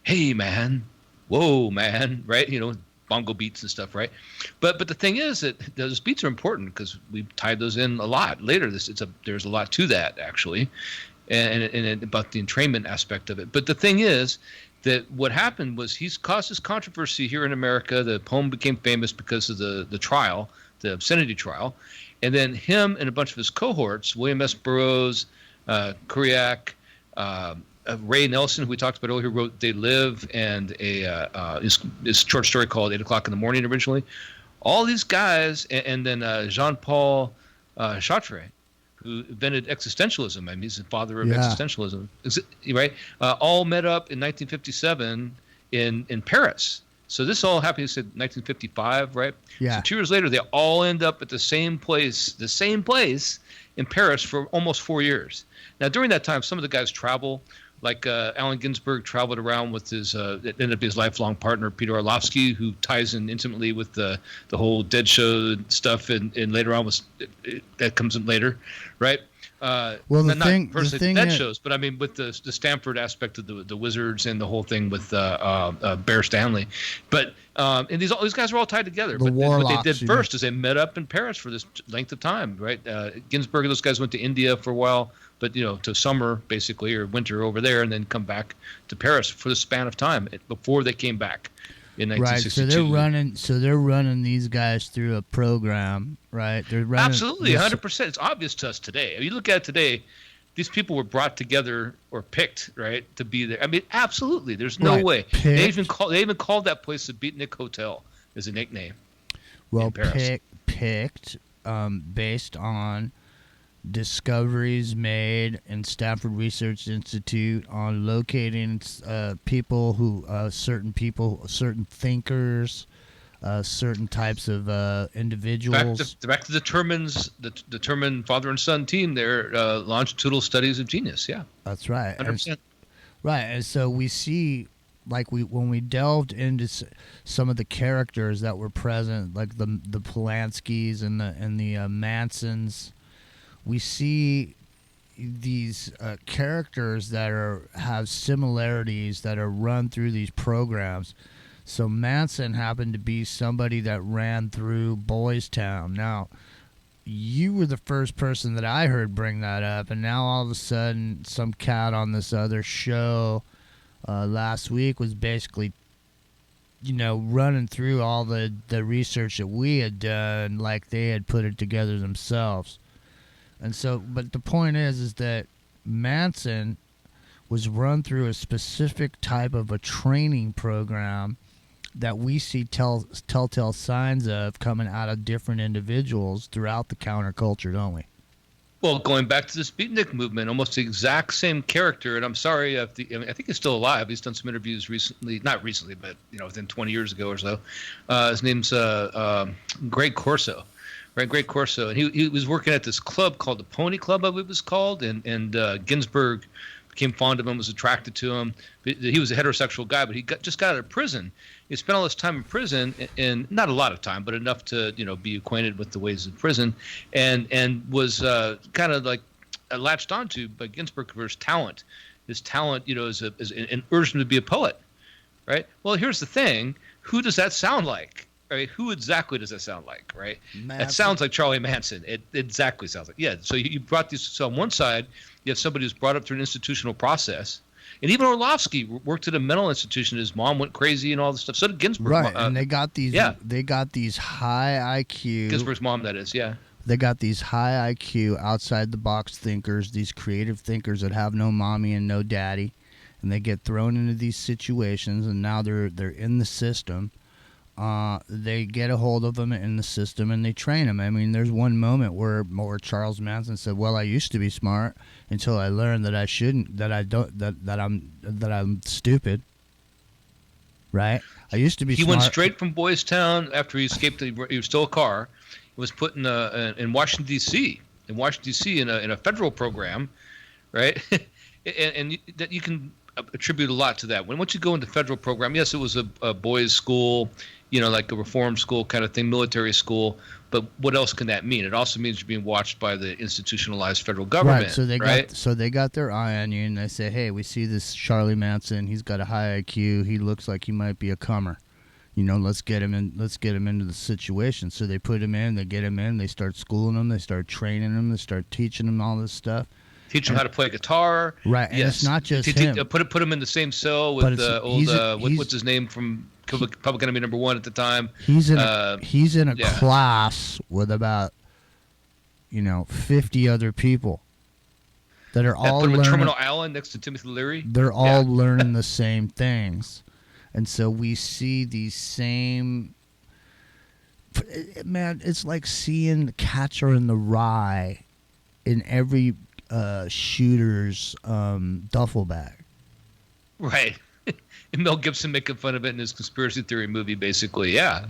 Hey man, whoa man, right? Bongo beats and stuff, right? But the thing is that those beats are important because we've tied those in a lot later. There's a lot to that actually, and about the entrainment aspect of it. But the thing is that what happened was he's caused this controversy here in America. The poem became famous because of the trial, the obscenity trial, and then him and a bunch of his cohorts, William S. Burroughs, Kuriak, Ray Nelson, who we talked about earlier, who wrote "They Live" and his short story called 8 o'clock in the morning originally. All these guys, and then Jean-Paul Sartre, who invented existentialism. I mean, he's the father of existentialism, right? All met up in 1957 in Paris. So this all happened, you said 1955, right? Yeah. So 2 years later, they all end up at the same place in Paris for almost 4 years. Now, during that time, some of the guys travel. Like Allen Ginsberg traveled around with his it ended up his lifelong partner Peter Orlovsky, who ties in intimately with the whole Dead Show stuff, and later on that comes in later, right? Well, not personally Dead Shows, but I mean with the Stanford aspect of the Wizards and the whole thing with Bear Stanley, but and these guys are all tied together. But what they did first is they met up in Paris for this length of time, right? Ginsberg and those guys went to India for a while. But to summer basically or winter over there, and then come back to Paris for the span of time before they came back in 1962. Right. So they're running these guys through a program, right? They're running absolutely 100%. It's obvious to us today. If you look at it today, these people were brought together or picked, right, to be there. I mean, absolutely. There's no way. They even called that place the Beatnik Hotel as a nickname. Well, picked based on discoveries made in Stanford Research Institute on locating people who certain thinkers, certain types of individuals. Back to determined father and son team there, longitudinal studies of genius. Yeah, that's right. 100%. Right, and so we see, like when we delved into some of the characters that were present, like the Polanskis and the Mansons. We see these characters that have similarities that are run through these programs. So Manson happened to be somebody that ran through Boys Town. Now, you were the first person that I heard bring that up, and now all of a sudden some cat on this other show last week was basically running through all the research that we had done like they had put it together themselves. And so, but the point is that Manson was run through a specific type of a training program that we see telltale signs of coming out of different individuals throughout the counterculture, don't we? Well, going back to this beatnik movement, almost the exact same character. And I'm sorry, I think he's still alive. He's done some interviews recently, not recently, but within 20 years ago or so. His name's Greg Corso. Right, Greg Corso, and he was working at this club called the Pony Club, I believe it was called, and Ginsberg became fond of him, was attracted to him. He was a heterosexual guy, but he just got out of prison. He spent all this time in prison, and not a lot of time, but enough to be acquainted with the ways of prison, and was kind of like latched onto by Ginsberg for his talent. His talent, and urged him to be a poet. Right. Well, here's the thing: who does that sound like? Right, who exactly does that sound like, right? That sounds like Charlie Manson. It exactly sounds like, yeah. So you brought these, so on one side, you have somebody who's brought up through an institutional process. And even Orlovsky worked at a mental institution. His mom went crazy and all this stuff. So did Ginsberg. Right, and they got these high IQ. Ginsberg's mom, that is, yeah. They got these high IQ, outside-the-box thinkers, these creative thinkers that have no mommy and no daddy. And they get thrown into these situations, and now they're in the system. they get a hold of them in the system and they train them. I mean, there's one moment where Charles Manson said, "Well, I used to be smart until I learned that I shouldn't, that I'm stupid." Right? I used to be. He smart. went straight from Boys Town after he escaped. He stole a car. He was put in Washington D.C. In Washington D.C. in a federal program, right? and that you can attribute a lot to that. Once you go into federal program, yes, it was a boys' school, like a reform school kind of thing, military school. But what else can that mean? It also means you're being watched by the institutionalized federal government. Right. So they got their eye on you, and they say, "Hey, we see this Charlie Manson. He's got a high IQ. He looks like he might be a comer. Let's get him in. Let's get him into the situation." So they put him in. They get him in. They start schooling him. They start training him. They start teaching him all this stuff. Teach him how to play guitar. Right, and it's not just him. Put him in the same cell with the old what's his name from Public Enemy #1 at the time. He's in a class with about 50 other people that are all put him in learning. Terminal Island next to Timothy Leary. They're all learning the same things, and so we see these same. Man, it's like seeing the Catcher in the Rye in every shooter's duffel bag. Right. And Mel Gibson making fun of it in his conspiracy theory movie, basically. Yeah.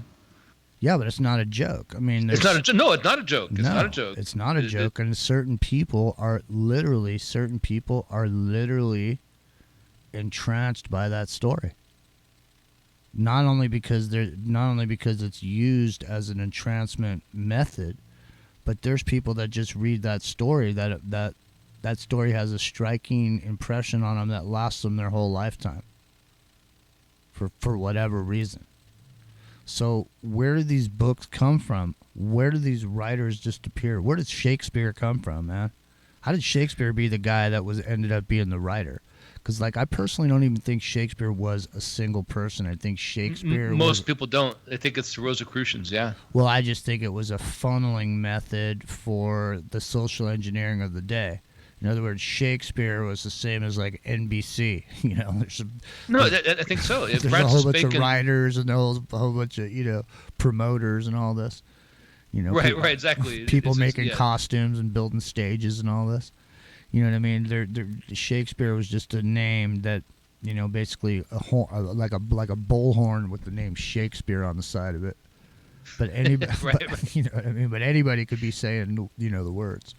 Yeah, but it's not a joke. I mean, it's not a joke. No, it's not a joke. It's not a joke. It's not a joke. And certain people are literally entranced by that story. Not only because it's used as an entrancement method, but there's people that just read that story that story has a striking impression on them that lasts them their whole lifetime. For whatever reason. So where do these books come from? Where do these writers just appear? Where did Shakespeare come from, man? How did Shakespeare be the guy that ended up being the writer? Because I personally don't even think Shakespeare was a single person. I think Shakespeare. Most people don't. I think it's the Rosicrucians. Yeah. Well, I just think it was a funneling method for the social engineering of the day. In other words, Shakespeare was the same as NBC. I think so. There's a whole bunch of writers and a whole bunch of promoters and all this. Right, exactly. People making costumes and building stages and all this. You know what I mean? Shakespeare was just a name that, basically like a bullhorn with the name Shakespeare on the side of it. But anybody, right. You know what I mean? But anybody could be saying, the words.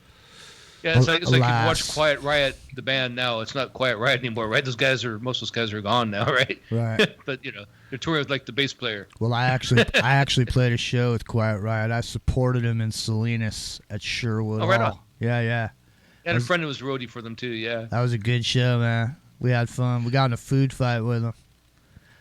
Yeah, it's like if you watch Quiet Riot, the band now. It's not Quiet Riot anymore, right? Most of those guys are gone now, right? Right. But they're touring with the bass player. Well, I actually played a show with Quiet Riot. I supported him in Salinas at Sherwood. Oh, right Hall. on. Yeah. And a friend who was roadie for them too. Yeah. That was a good show, man. We had fun. We got in a food fight with them.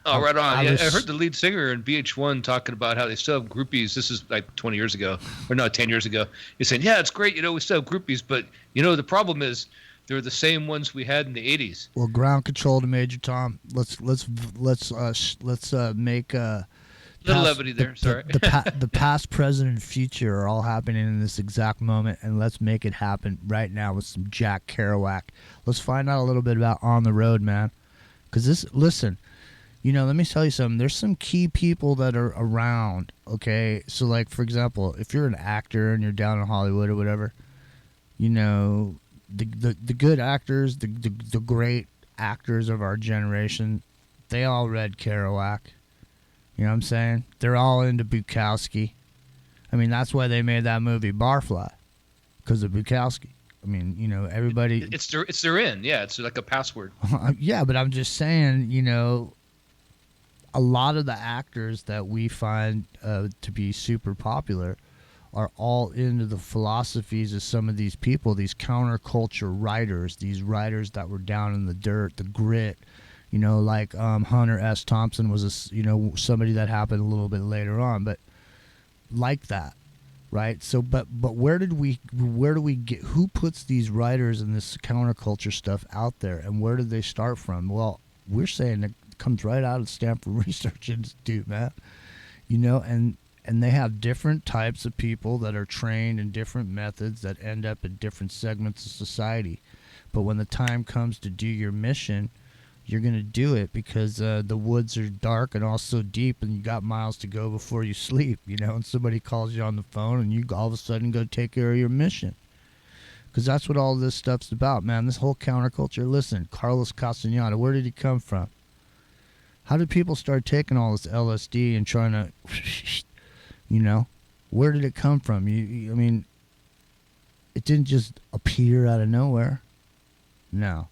Oh, right on. I heard the lead singer in VH1 talking about how they still have groupies. This is 20 years ago, or no, 10 years ago. He's saying, "Yeah, it's great. We still have groupies, but the problem is they're the same ones we had in the '80s." Well, ground control to Major Tom. Let's make little levity there. Sorry. The past, present, and future are all happening in this exact moment, and let's make it happen right now with some Jack Kerouac. Let's find out a little bit about On the Road, man. Because listen. Let me tell you something. There's some key people that are around, okay? So, for example, if you're an actor and you're down in Hollywood or whatever, the good actors, the great actors of our generation, they all read Kerouac. You know what I'm saying? They're all into Bukowski. I mean, that's why they made that movie Barfly, because of Bukowski. I mean, everybody... It's their in, yeah. It's like a password. Yeah, but I'm just saying, a lot of the actors that we find to be super popular are all into the philosophies of some of these people, these counterculture writers, these writers that were down in the dirt, the grit. Hunter S. Thompson was somebody that happened a little bit later on, but like that, right? So, but where do we get? Who puts these writers and this counterculture stuff out there, and where did they start from? Well, we're saying that comes right out of Stanford Research Institute, man. And they have different types of people that are trained in different methods that end up in different segments of society. But when the time comes to do your mission, you're going to do it because the woods are dark and also deep, and you got miles to go before you sleep, you know, and somebody calls you on the phone and you all of a sudden go take care of your mission. Because that's what all this stuff's about, man. This whole counterculture. Listen, Carlos Castañeda, where did he come from? How did people start taking all this LSD and trying to, you know, where did it come from? I mean, it didn't just appear out of nowhere. No.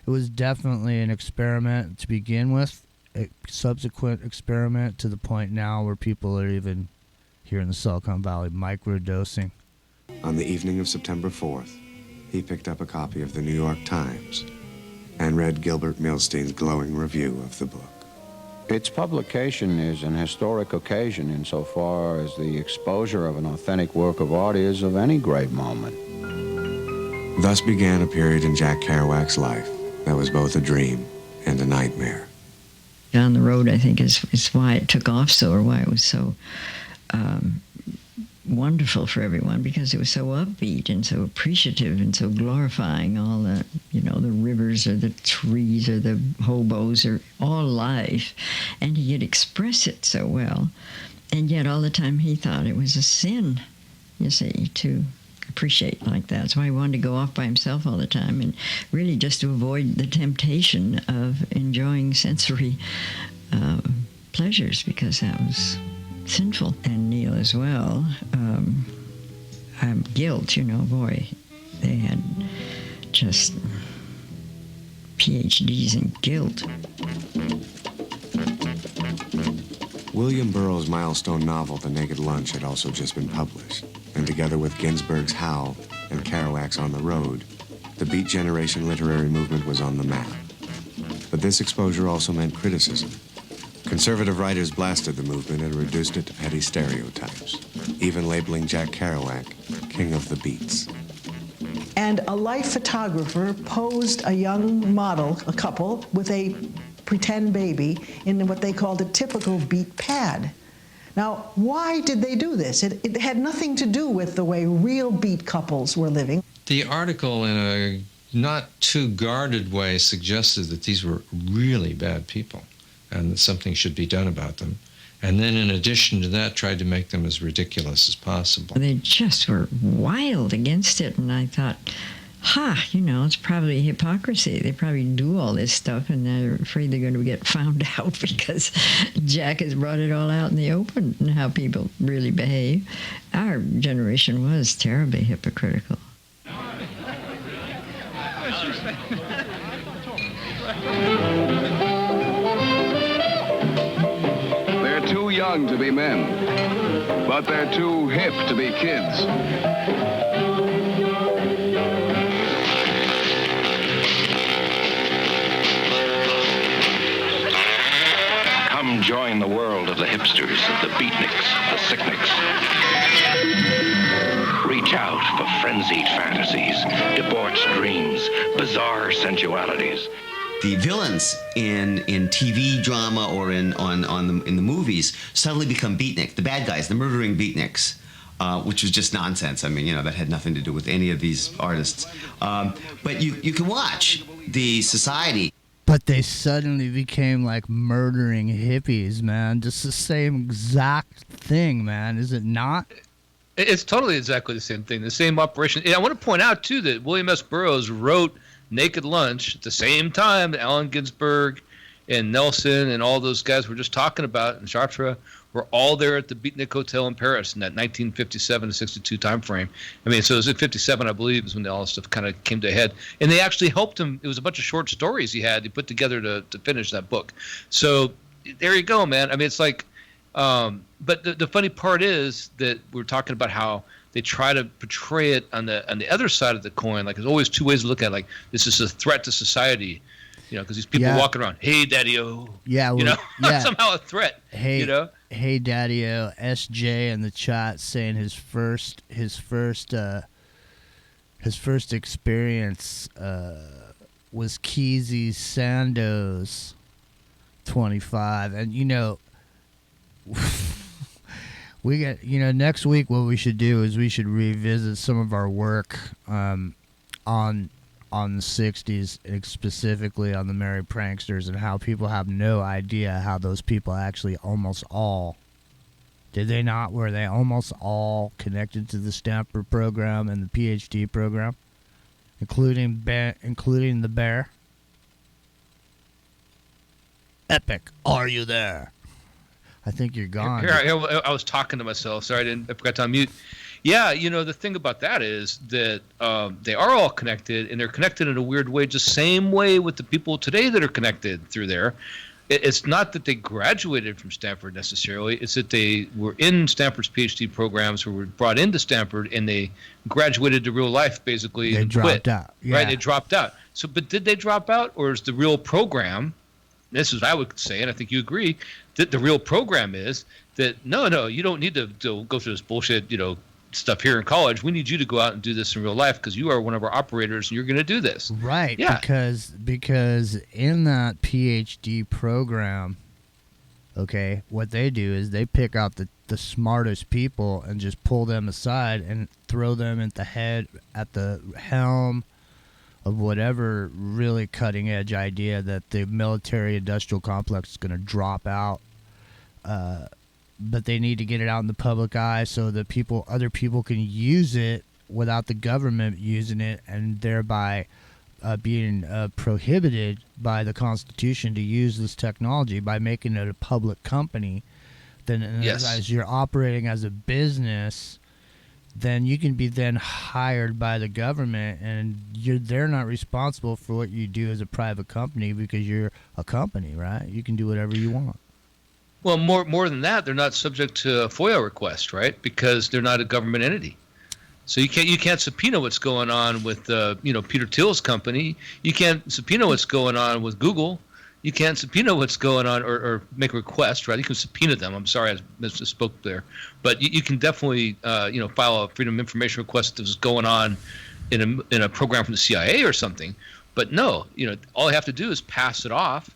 It was definitely an experiment to begin with, a subsequent experiment to the point now where people are even, here in the Silicon Valley, microdosing. On the evening of September 4th, he picked up a copy of the New York Times and read Gilbert Milstein's glowing review of the book. Its publication is an historic occasion insofar as the exposure of an authentic work of art is of any great moment. Thus began a period in Jack Kerouac's life that was both a dream and a nightmare. Down the road, I think, is why it took off so, or why it was so wonderful for everyone, because it was so upbeat and so appreciative and so glorifying all the, you know, the rivers or the trees or the hobos or all life, and he could express it so well, and yet all the time he thought it was a sin, you see, to appreciate like that. That's why he wanted to go off by himself all the time, and really just to avoid the temptation of enjoying sensory pleasures, because that was sinful. And Neil as well. Guilt, you know, boy, they had just PhDs in guilt. William Burroughs' milestone novel, The Naked Lunch, had also just been published, and together with Ginsberg's Howl and Kerouac's On the Road, the Beat Generation literary movement was on the map. But this exposure also meant criticism. Conservative writers blasted the movement and reduced it to petty stereotypes, even labeling Jack Kerouac king of the beats. And a life photographer posed a young model, a couple, with a pretend baby in what they called a typical beat pad. Now, why did they do this? It had nothing to do with the way real beat couples were living. The article, in a not too guarded way, suggested that these were really bad people and that something should be done about them. And then in addition to that, tried to make them as ridiculous as possible. They just were wild against it, and I thought, you know, it's probably hypocrisy. They probably do all this stuff, and they're afraid they're going to get found out because Jack has brought it all out in the open and how people really behave. Our generation was terribly hypocritical. They're too young to be men, but they're too hip to be kids. Come join the world of the hipsters, the beatniks, the sickniks. Reach out for frenzied fantasies, debauched dreams, bizarre sensualities. The villains in TV drama or in the movies suddenly become beatnik. The bad guys, the murdering beatniks, which was just nonsense. I mean, you know, that had nothing to do with any of these artists. But you can watch the society. But they suddenly became like murdering hippies, man. Just the same exact thing, man. Is it not? It's totally exactly the same thing, the same operation. And I want to point out, too, that William S. Burroughs wrote Naked Lunch at the same time that Allen Ginsberg and Nelson and all those guys were just talking about, and Chartres were all there at the Beatnik Hotel in Paris in that 1957 to 62 time frame. I mean, so it was at 57, I believe, is when all this stuff kind of came to a head. And they actually helped him. It was a bunch of short stories he put together to finish that book. So there you go, man. I mean, it's like, but the funny part is that we're talking about how they try to portray it on the other side of the coin. Like, there's always two ways to look at it. Like, this is a threat to society. You know, because these people walking around, hey, Daddy-O. Yeah, well, you know, somehow a threat. Hey, you know, hey, Daddy-O. SJ in the chat saying his first experience was Keezy Sandoz 25, and you know, we got, you know, next week what we should do is we should revisit some of our work on on the 60s, and specifically on the Merry Pranksters, and how people have no idea how those people actually almost all, did they not, were they almost all connected to the Stanford program and the PhD program, including the bear? Epic, are you there? I think you're gone. Here, I was talking to myself. Sorry, I forgot to unmute. Yeah, the thing about that is that they are all connected, and they're connected in a weird way, just same way with the people today that are connected through there. It's not that they graduated from Stanford necessarily. It's that they were in Stanford's PhD programs, or were brought into Stanford, and they graduated to real life, basically, They and dropped quit. out. Yeah. Right? They dropped out. So, but did they drop out, or is the real program? This is what I would say, and I think you agree, that the real program is that no, you don't need to go through this bullshit, stuff here in college. We need you to go out and do this in real life, because you are one of our operators and you're going to do this. Right. Yeah. Because in that PhD program, okay, what they do is they pick out the smartest people and just pull them aside and throw them at the helm of whatever really cutting edge idea that the military industrial complex is going to drop out. But they need to get it out in the public eye so that other people can use it without the government using it, and thereby being prohibited by the Constitution to use this technology by making it a public company. Then Yes. as you're operating as a business, then you can be then hired by the government, and they're not responsible for what you do as a private company, because you're a company, right? You can do whatever you want. Well, more than that, they're not subject to a FOIA request, right? Because they're not a government entity. So you can't subpoena what's going on with Peter Thiel's company. You can't subpoena what's going on with Google. You can't subpoena what's going on, or make a request, right? You can subpoena them. I'm sorry, I misspoke there, but you can definitely file a Freedom of Information request if this is going on in a program from the CIA or something. But no, all I have to do is pass it off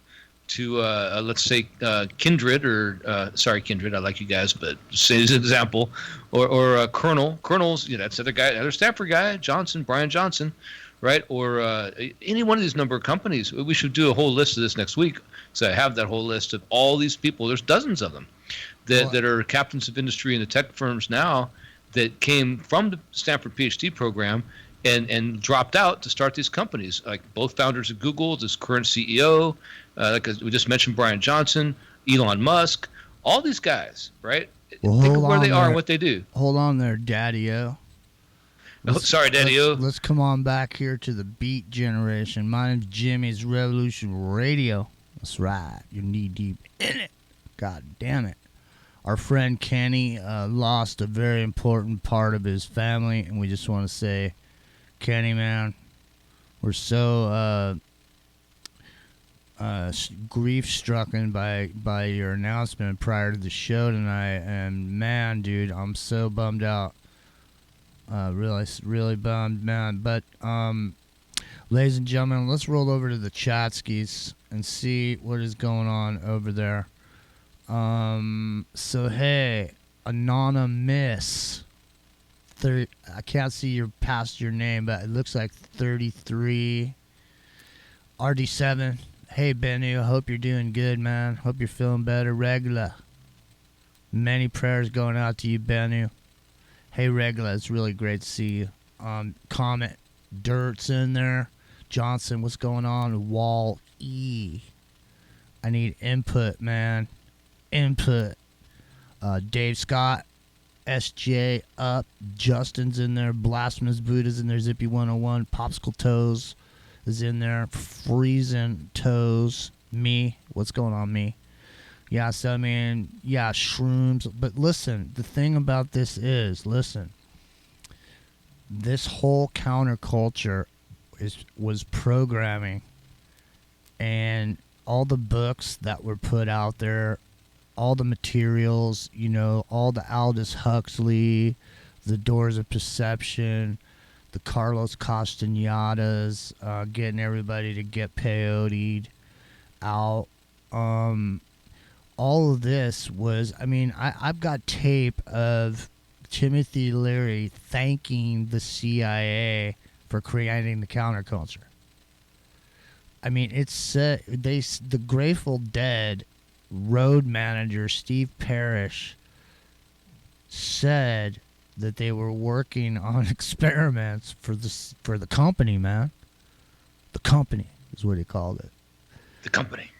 to let's say Kindred, or sorry Kindred, I like you guys, but say as an example, or Colonel's, that's the other guy, other Stanford guy, Brian Johnson, right? Or any one of these number of companies. We should do a whole list of this next week. So I have that whole list of all these people. There's dozens of them that are captains of industry in the tech firms now that came from the Stanford PhD program and dropped out to start these companies, like both founders of Google, this current CEO, like we just mentioned, Brian Johnson, Elon Musk, all these guys, right? Well, think of where they are and what they do. Hold on there, Daddy-O. Sorry, Daddy-O. Let's come on back here to the Beat Generation. My name's Jimmy's Revolution Radio. That's right. You're knee-deep in it. God damn it. Our friend Kenny lost a very important part of his family, and we just want to say, Kenny, man, we're so grief-stricken by your announcement prior to the show tonight, and man, dude, I'm so bummed out. Really bummed, man. But ladies and gentlemen, let's roll over to the Chatskis and see what is going on over there. So hey, Anonymous. I can't see past your name, but it looks like 33. RD7. Hey, Benny, I hope you're doing good, man. Hope you're feeling better. Regula. Many prayers going out to you, Benny. Hey, Regula, it's really great to see you. Comet Dirt's in there. Johnson, what's going on? Wall E. I need input, man. Input. Dave Scott. SJ up. Justin's in there. Blasphemous Buddha's in there. Zippy 101. Popsicle Toes is in there. Freezing Toes. Me. What's going on, me? Yeah, so I mean, yeah, shrooms. But listen, the thing about this is, this whole counterculture was programming, and all the books that were put out there, all the materials, all the Aldous Huxley, the Doors of Perception, the Carlos Castaneda's, getting everybody to get peyote out. All of this was, I've got tape of Timothy Leary thanking the CIA for creating the counterculture. I mean, it's the Grateful Dead road manager Steve Parrish said that they were working on experiments for the company, man. The company is what he called it. The company.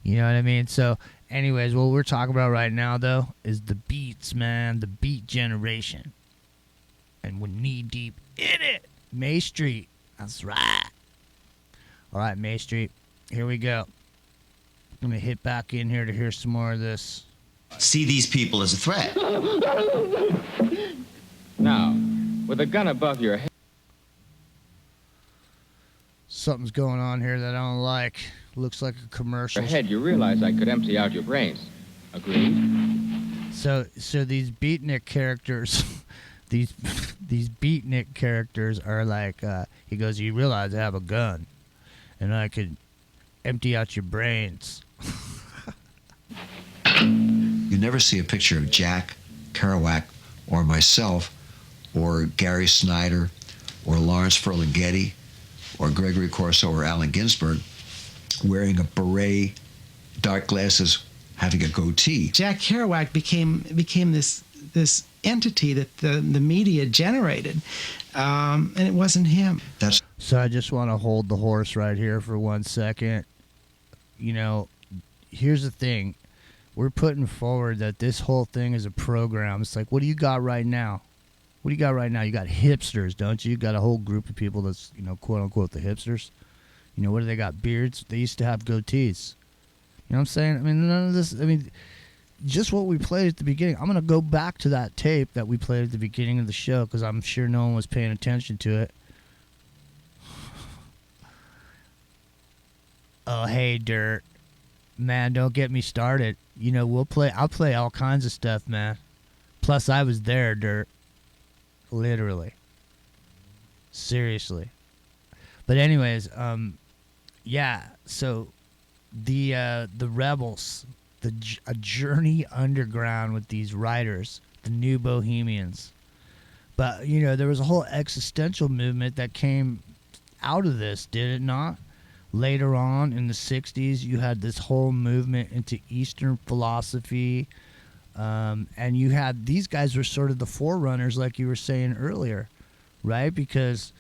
You know what I mean? So, anyways, what we're talking about right now, though, is the beats, man. The beat generation. And we're knee-deep in it. May Street. That's right. All right, May Street. Here we go. I'm going to hit back in here to hear some more of this. See these people as a threat. Now, with a gun above your head. Something's going on here that I don't like. Looks like a commercial. Your head, you realize I could empty out your brains. Agreed? So these beatnik characters, these beatnik characters are like, he goes, you realize I have a gun, and I could empty out your brains. You never see a picture of Jack Kerouac or myself or Gary Snyder or Lawrence Ferlinghetti or Gregory Corso or Allen Ginsberg wearing a beret, dark glasses, having a goatee. Jack Kerouac became this entity that the media generated, and it wasn't him. So I just want to hold the horse right here for 1 second. You know, here's the thing. We're putting forward that this whole thing is a program. It's like, what do you got right now? What do you got right now? You got hipsters, don't you? You got a whole group of people that's, you know, quote unquote the hipsters. You know, what do they got? Beards? They used to have goatees. You know what I'm saying? I mean, none of this, I mean, just what we played at the beginning. I'm going to go back to that tape that we played at the beginning of the show because I'm sure no one was paying attention to it. Oh, hey, Dirt. Man, don't get me started. You know, I'll play all kinds of stuff, man. Plus, I was there, Dirt. Literally. Seriously. But anyways, yeah, so the Rebels, a journey underground with these writers, the New Bohemians. But, you know, there was a whole existential movement that came out of this, did it not? Later on in the 60s, you had this whole movement into Eastern philosophy. And you had, these guys were sort of the forerunners, like you were saying earlier, right? Because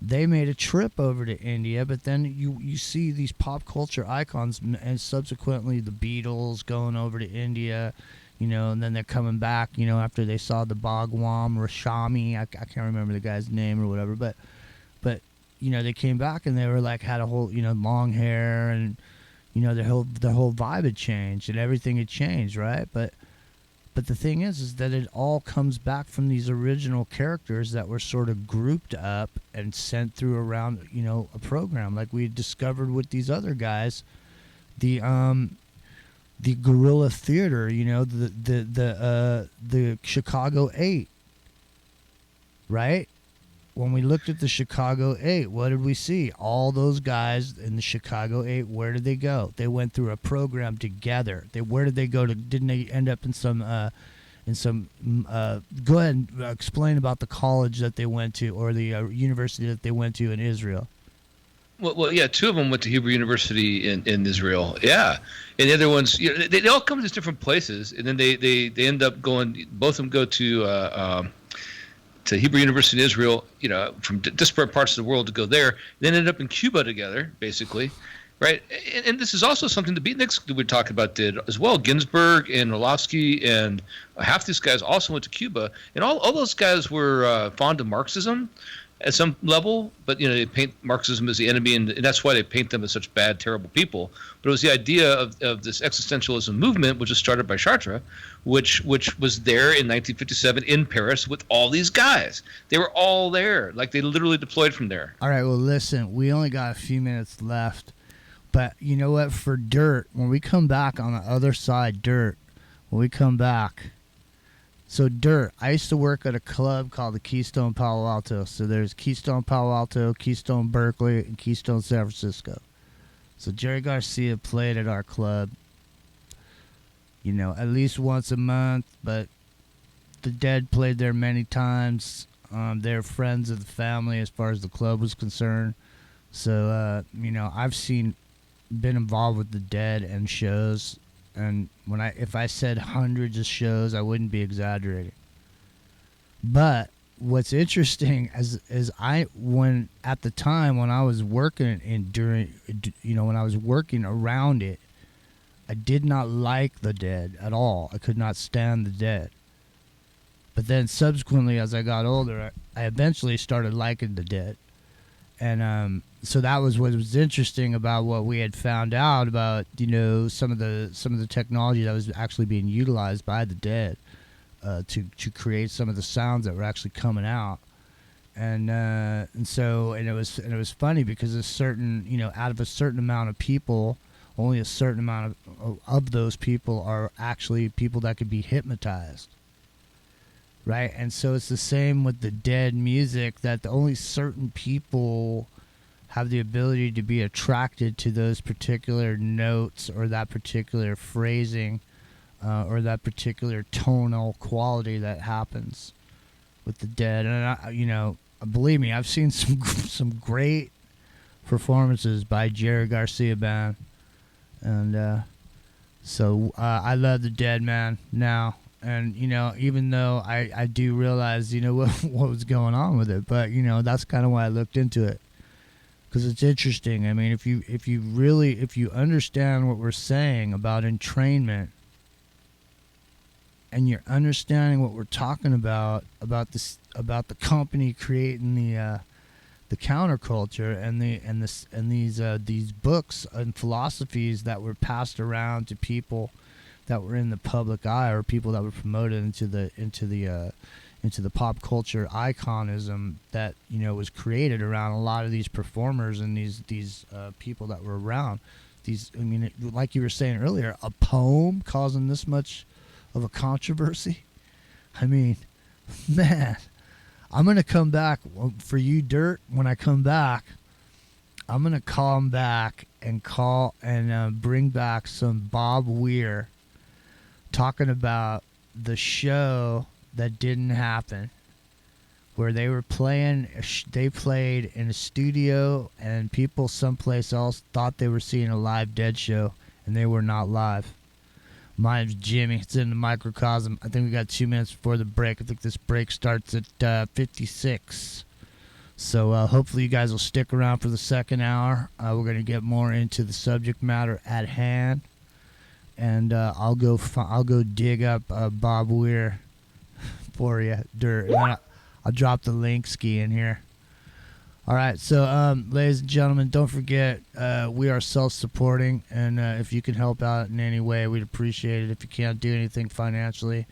they made a trip over to India, but then you see these pop culture icons, and subsequently the Beatles going over to India, you know, and then they're coming back, you know, after they saw the Bhagwan Rashami, I can't remember the guy's name or whatever, but you know, they came back and they were like, had a whole, you know, long hair, and, you know, their whole vibe had changed and everything had changed, right? But the thing is that it all comes back from these original characters that were sort of grouped up and sent through around, you know, a program like we discovered with these other guys, the guerrilla theater, you know, the Chicago 8, right? When we looked at the Chicago 8, what did we see? All those guys in the Chicago 8, where did they go? They went through a program together. Where did they go to? Didn't they end up in some go ahead and explain about the college that they went to, or the university that they went to in Israel. Well, yeah, two of them went to Hebrew University in Israel. Yeah, and the other ones, you know, they all come to different places, and then they end up going. Both of them go to Hebrew University in Israel, you know, from disparate parts of the world to go there. Then ended up in Cuba together, basically, right? And this is also something the Beatniks that we talked about did as well. Ginsberg and Orlovsky and half these guys also went to Cuba, and all those guys were fond of Marxism at some level, but, you know, they paint Marxism as the enemy, and that's why they paint them as such bad, terrible people. But it was the idea of this existentialism movement, which was started by Sartre, which was there in 1957 in Paris with all these guys. They were all there. Like, they literally deployed from there. All right, well, listen, we only got a few minutes left. But you know what? For Dirt, when we come back on the other side, Dirt, when we come back. So, Dirt, I used to work at a club called the Keystone Palo Alto. So there's Keystone Palo Alto, Keystone Berkeley, and Keystone San Francisco. So Jerry Garcia played at our club, you know, at least once a month, but the Dead played there many times. They're friends of the family as far as the club was concerned. So, I've been involved with the Dead and shows, and if I said hundreds of shows, I wouldn't be exaggerating. But what's interesting is when at the time when I was working when I was working around it, I did not like the Dead at all. I could not stand the Dead. But then subsequently, as I got older, I eventually started liking the Dead. And so that was what was interesting about what we had found out about, some of the technology that was actually being utilized by the Dead to create some of the sounds that were actually coming out. And it was funny because a certain, out of a certain amount of people, only a certain amount of those people are actually people that could be hypnotized. Right? And so it's the same with the Dead music, that only certain people have the ability to be attracted to those particular notes or that particular phrasing or that particular tonal quality that happens with the Dead. And, believe me, I've seen some great performances by Jerry Garcia Band. And so I love the Dead, man, now. And, even though I do realize, what was going on with it, but, that's kind of why I looked into it. Because it's interesting. I mean, if you understand what we're saying about entrainment, and you're understanding what we're talking about the company creating the counterculture and these books and philosophies that were passed around to people that were in the public eye, or people that were promoted into the pop culture iconism that was created around a lot of these performers and these people that were around. Like you were saying earlier, a poem causing this much of a controversy. I mean, man, I'm gonna come back for you, Dirt. When I come back, I'm gonna come back and bring back some Bob Weir talking about the show that didn't happen, where they were they played in a studio and people someplace else thought they were seeing a live Dead show, and they were not live. My name's Jimmy. It's in the microcosm. I think we got 2 minutes before the break. I think this break starts at 56. So hopefully you guys will stick around for the second hour. We're going to get more into the subject matter at hand. And I'll go dig up Bob Weir for you, Dirt. And I'll drop the link ski in here. All right, so ladies and gentlemen, don't forget we are self-supporting, and if you can help out in any way, we'd appreciate it. If you can't do anything financially,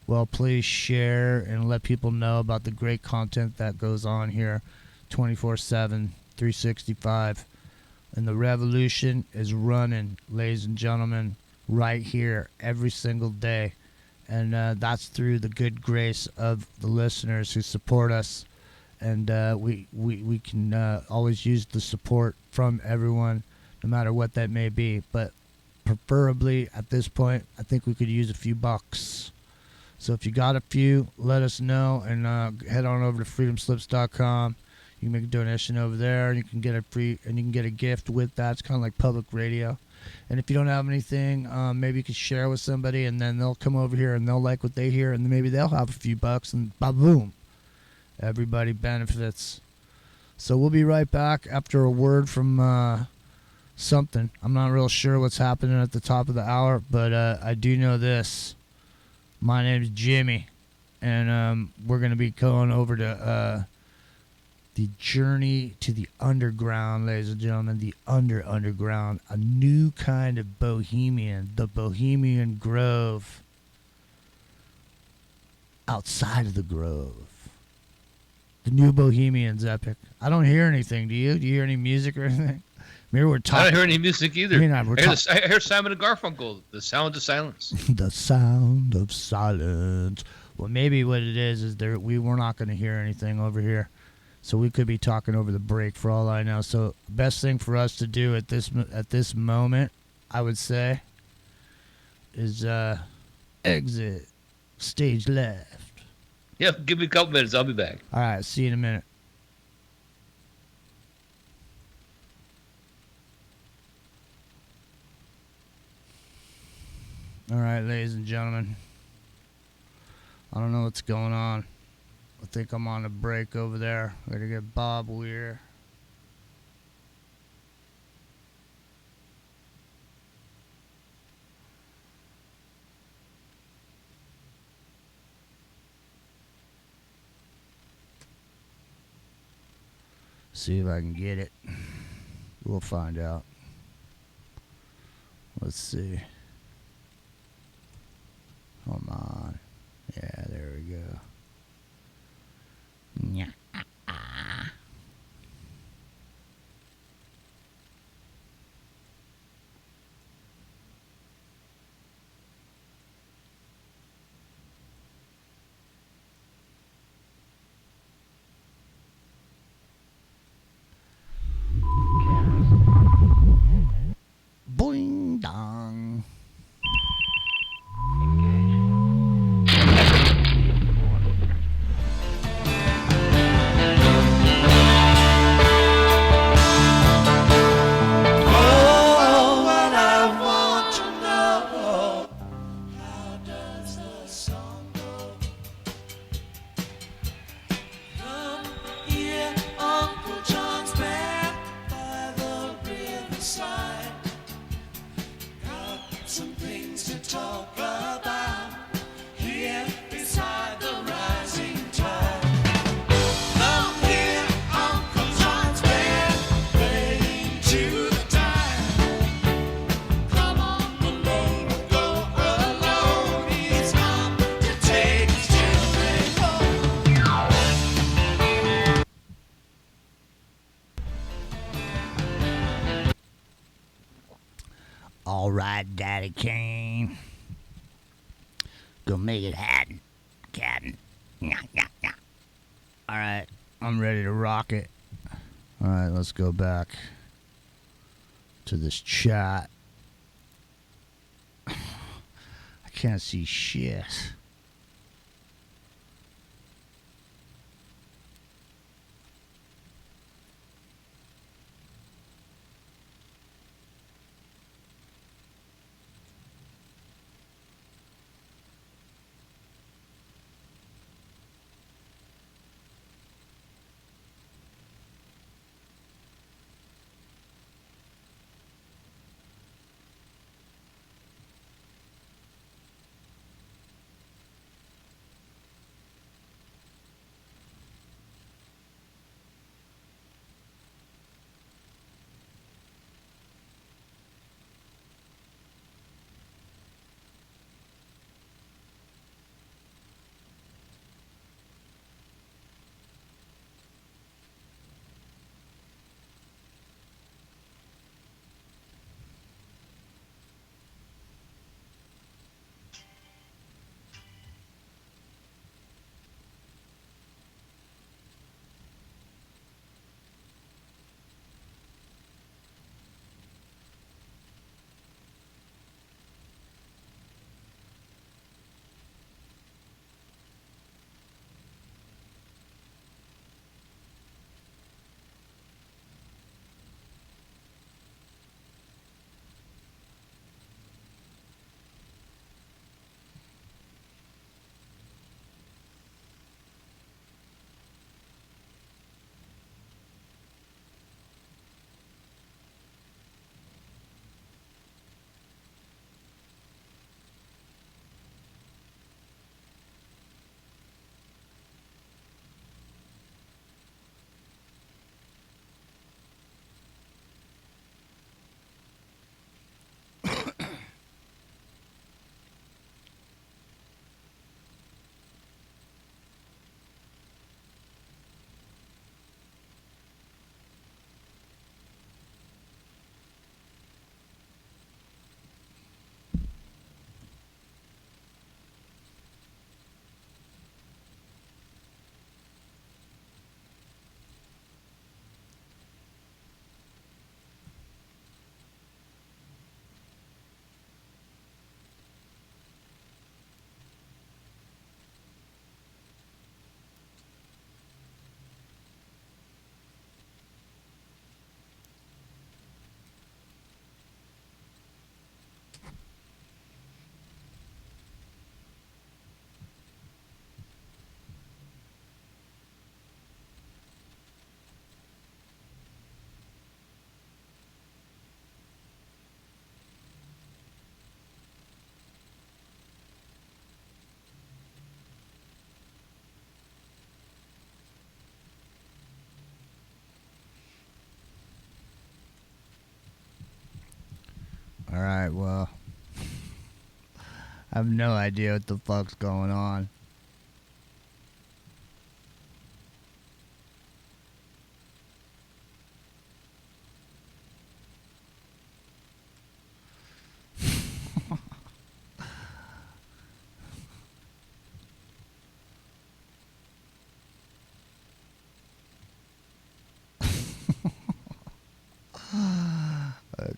well, please share and let people know about the great content that goes on here 24/7, 365. And the revolution is running, ladies and gentlemen, right here every single day. And that's through the good grace of the listeners who support us. And we can always use the support from everyone, no matter what that may be. But preferably at this point, I think we could use a few bucks. So if you got a few, let us know, and head on over to freedomslips.com. You can make a donation over there, and you can get a gift with that. It's kind of like public radio. And if you don't have anything, maybe you could share with somebody, and then they'll come over here and they'll like what they hear, and maybe they'll have a few bucks, and ba-boom. Everybody benefits. So we'll be right back after a word from something. I'm not real sure what's happening at the top of the hour, but I do know this. My name's Jimmy, and we're going to be going over to the journey to the underground, ladies and gentlemen, the underground, a new kind of bohemian, the Bohemian Grove, outside of the Grove. The new Bohemian's epic. I don't hear anything. Do you? Do you hear any music or anything? Maybe we're talking. I don't hear any music either. I hear Simon and Garfunkel, The Sound of Silence. The Sound of Silence. Well, maybe what it is we're not going to hear anything over here. So we could be talking over the break for all I know. So best thing for us to do at this moment, I would say, is exit stage left. Yep, give me a couple minutes. I'll be back. All right, see you in a minute. All right, ladies and gentlemen. I don't know what's going on. I think I'm on a break over there. Gotta get Bob Weir. See if I can get it. We'll find out. Let's see. Come on. Yeah, there we go. Yeah. Boing dong. Oh, what I want to know. How does the song go? Come here, Uncle John's band by the riverside. Got some things to talk about here beside the rising tide. Come here, Uncle John's band, playing to the tide. Come on, alone, go alone. He's come to take his children home. All right, Daddy Kane. Go make it happen, Captain. Nyah, nyah, nyah. All right, I'm ready to rock it. All right, let's go back to this chat. I can't see shit. All right, well, I have no idea what the fuck's going on.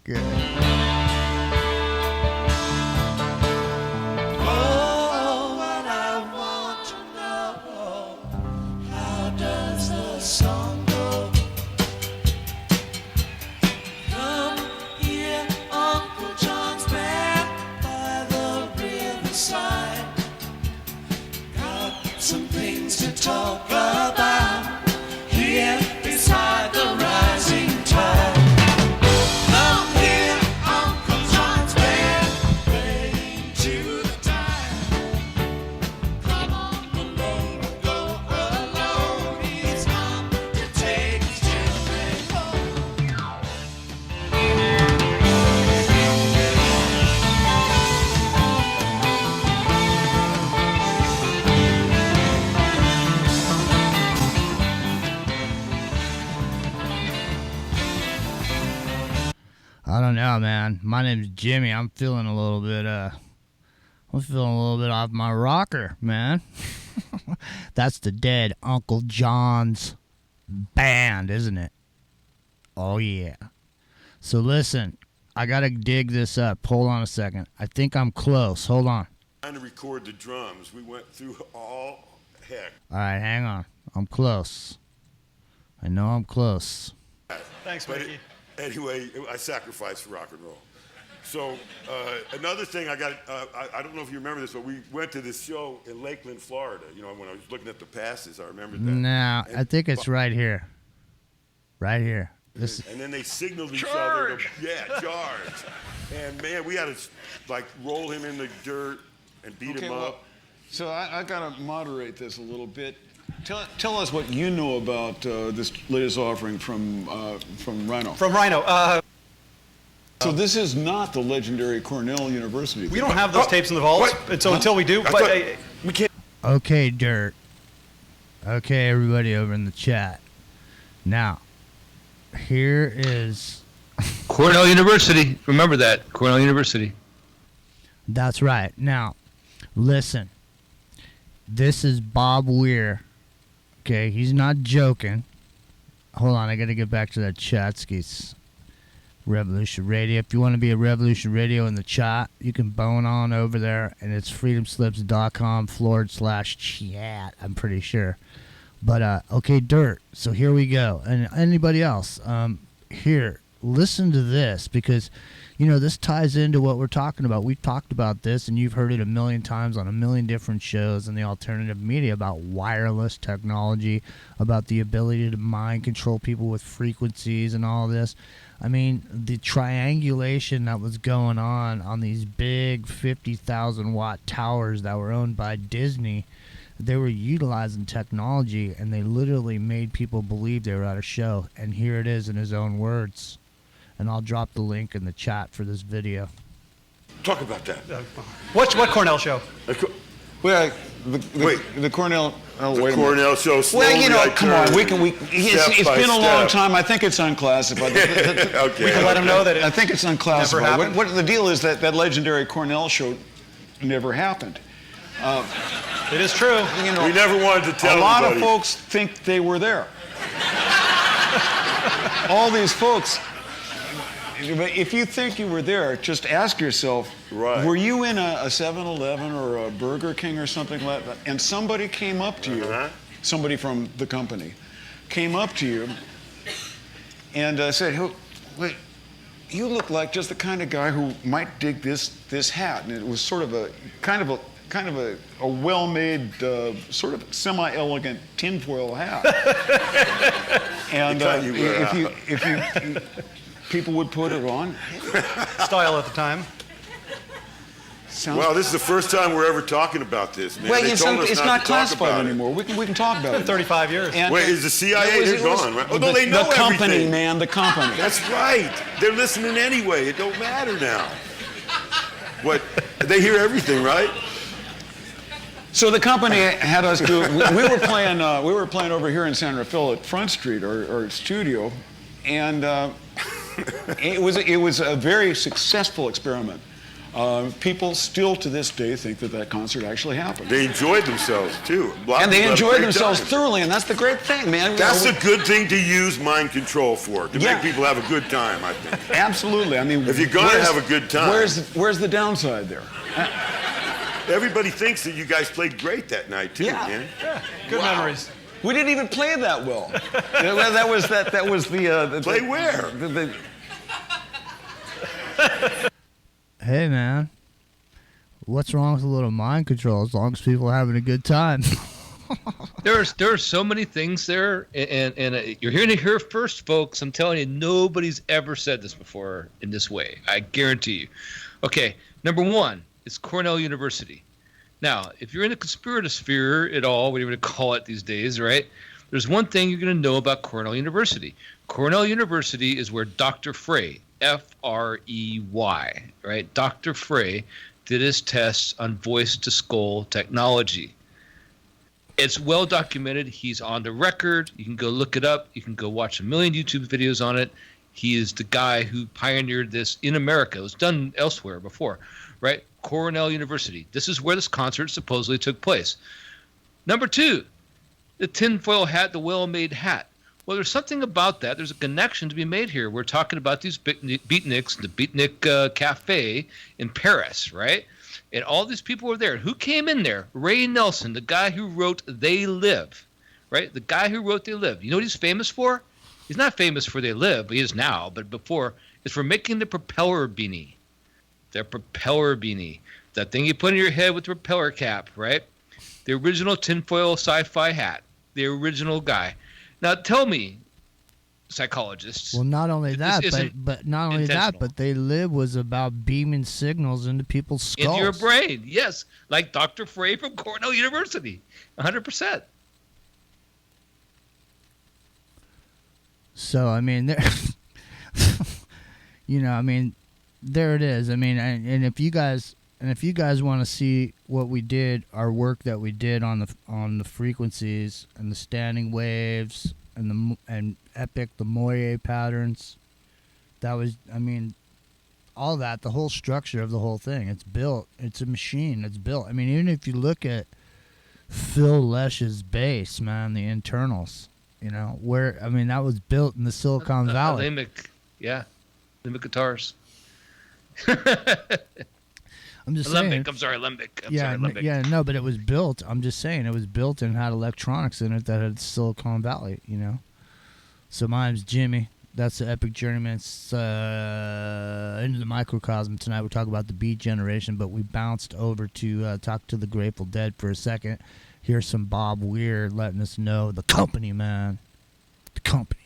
Okay. Oh, what I want to know, how does the song go? Come here, Uncle John's band by the riverside. Got some things to talk about here beside the rising tide. I don't know, man. My name's Jimmy. I'm feeling a little bit off my rocker, man. That's the dead Uncle John's band, isn't it? Oh, yeah. So listen, I gotta dig this up. Hold on a second. I think I'm close. Hold on. Trying to record the drums. We went through all heck. All right, hang on. I'm close. I know I'm close. Thanks, Mikey. Anyway, I sacrificed for rock and roll. So another thing I don't know if you remember this, but we went to this show in Lakeland, Florida. You know, when I was looking at the passes, I remembered that. No, I think it's right here. Right here. This. And then they signaled each other. Charge. And man, we had to like roll him in the dirt and beat him up. So I got to moderate this a little bit. Tell us what you know about this latest offering from Rhino. From Rhino. So this is not the legendary Cornell University. We don't have those tapes in the vaults, and so until we do, we can't. Okay, Dirt. Okay, everybody over in the chat. Now, here is Cornell University. Remember that, Cornell University. That's right. Now, listen. This is Bob Weir. Okay, he's not joking. Hold on, I got to get back to that Chatskis. Revolution Radio. If you want to be a Revolution Radio in the chat, you can bone on over there, and it's freedomslips.com/chat, I'm pretty sure. But, okay, Dirt. So here we go. And anybody else, here, listen to this, because, you know, this ties into what we're talking about. We've talked about this, and you've heard it a million times on a million different shows in the alternative media about wireless technology, about the ability to mind control people with frequencies and all this. I mean, the triangulation that was going on these big 50,000 watt towers that were owned by Disney, they were utilizing technology, and they literally made people believe they were at a show. And here it is in his own words. And I'll drop the link in the chat for this video. Talk about that. What Cornell show? Well, the Cornell. Oh, the Cornell show. Well, you know, come on. It's been a long time. I think it's unclassified. Okay. We can let him know that I think it's unclassified. Never happened. What the deal is that legendary Cornell show never happened. It is true. You know, we never wanted to tell a lot anybody. of folks think they were there. All these folks. If you think you were there, just ask yourself, were you in a 7-Eleven or a Burger King or something like that, and somebody came up to you, somebody from the company, came up to you and said, hey, wait, you look like just the kind of guy who might dig this hat. And it was sort of a kind of a well-made, sort of semi-elegant tinfoil hat. And if you people would put it on. Style at the time. Well, this is the first time we're ever talking about this, man. Well, They told us it's not not to talk classified about it. anymore. We can talk about It's it. been 35 years. And- Wait, is the CIA? It They're was- gone, right? Oh, no, they know the company, everything. man, the company. That's right. They're listening anyway. It don't matter now. What? They hear everything, right? So the company had us do. We were playing. We were playing over here in San Rafael at Front Street, our studio, and it was a very successful experiment. People still to this day think that concert actually happened. They enjoyed themselves too. And they enjoyed themselves time. thoroughly, and that's the great thing, man. That's a good thing to use mind control for, to Yeah. make people have a good time, I think. Absolutely. I mean, if you're going to have a good time. Where's the downside there? Everybody thinks that you guys played great that night too, Yeah. man. Yeah, good memories. We didn't even play that well. that was the play where? Hey, man. What's wrong with a little mind control as long as people are having a good time? There are so many things there, and you're hearing it here first, folks. I'm telling you, nobody's ever said this before in this way. I guarantee you. Okay, number one, it's Cornell University. Now, if you're in the conspiracy at all, whatever you call it these days, right? There's one thing you're going to know about Cornell University. Cornell University is where Dr. Frey, F-R-E-Y, right? Dr. Frey did his tests on voice-to-skull technology. It's well documented. He's on the record. You can go look it up. You can go watch a million YouTube videos on it. He is the guy who pioneered this in America. It was done elsewhere before, right? Cornell University. This is where this concert supposedly took place. Number two, the tinfoil hat, the well-made hat. Well, there's something about that. There's a connection to be made here. We're talking about these beatniks, the Beatnik Cafe in Paris, right? And all these people were there. Who came in there? Ray Nelson, the guy who wrote They Live, right? The guy who wrote They Live. You know what he's famous for? He's not famous for They Live. He is now, but before, it's for making the propeller beanie. The propeller beanie. That thing you put in your head with the propeller cap, right? The original tinfoil sci-fi hat. The original guy. Now tell me, psychologists. Well, not only that, isn't but not only that, intentional. but They Live was about beaming signals into people's skulls. In your brain, yes. Like Dr. Frey from Cornell University. 100%. So, I mean, there, you know, I mean, there it is. I mean, and if you guys want to see what we did, our work that we did on the frequencies and the standing waves and Epic, the Moyer patterns, that was, I mean, all that, the whole structure of the whole thing, it's built. It's a machine. It's built. I mean, even if you look at Phil Lesh's bass, man, the internals, you know, where, I mean, that was built in the Silicon Valley. Limbic, yeah. Limbic guitars. I'm just saying. Limbic, I'm sorry, Limbic. Limbic. Yeah, no, but it was built. I'm just saying, it was built and had electronics in it that had Silicon Valley, you know. So my name's Jimmy. That's the Epic Journeyman. Into the microcosm tonight. We're talking about the Beat Generation, but we bounced over to talk to the Grateful Dead for a second. Here's some Bob Weir letting us know the company, man. The company.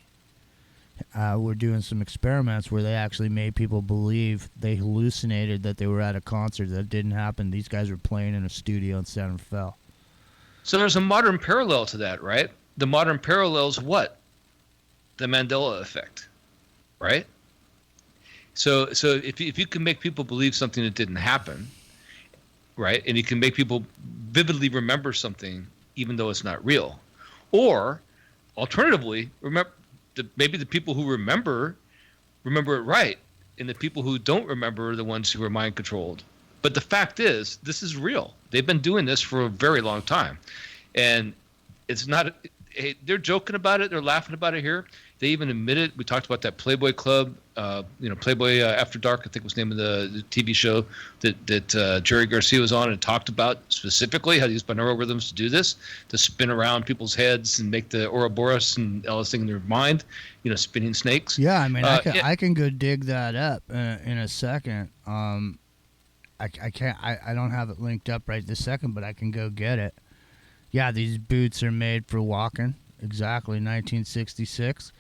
We're doing some experiments where they actually made people believe they hallucinated that they were at a concert. That didn't happen. These guys were playing in a studio in San Rafael. So there's a modern parallel to that, right? The modern parallel is what? The Mandela effect, right? So if you can make people believe something that didn't happen, right, and you can make people vividly remember something even though it's not real, or alternatively, maybe the people who remember it right, and the people who don't remember are the ones who are mind controlled. But the fact is, this is real. They've been doing this for a very long time, and it's not. They're joking about it. They're laughing about it here. They even admitted. We talked about that Playboy Club, Playboy After Dark, I think was the name of the TV show that Jerry Garcia was on and talked about specifically how to use binaural rhythms to do this, to spin around people's heads and make the Ouroboros and all this thing in their mind, spinning snakes. Yeah, I mean, I can go dig that up in a second. I can't. I don't have it linked up right this second, but I can go get it. Yeah, these boots are made for walking. Exactly, 1966.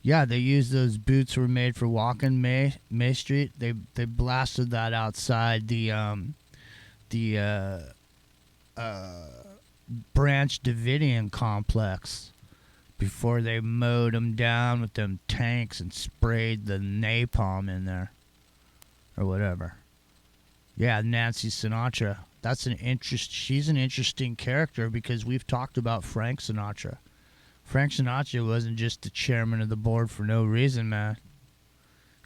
Yeah, they used those boots were made for walking May Street. They blasted that outside the the Branch Davidian complex before they mowed them down with them tanks and sprayed the napalm in there or whatever. Yeah, Nancy Sinatra. She's an interesting character because we've talked about Frank Sinatra. Frank Sinatra wasn't just the chairman of the board for no reason, man.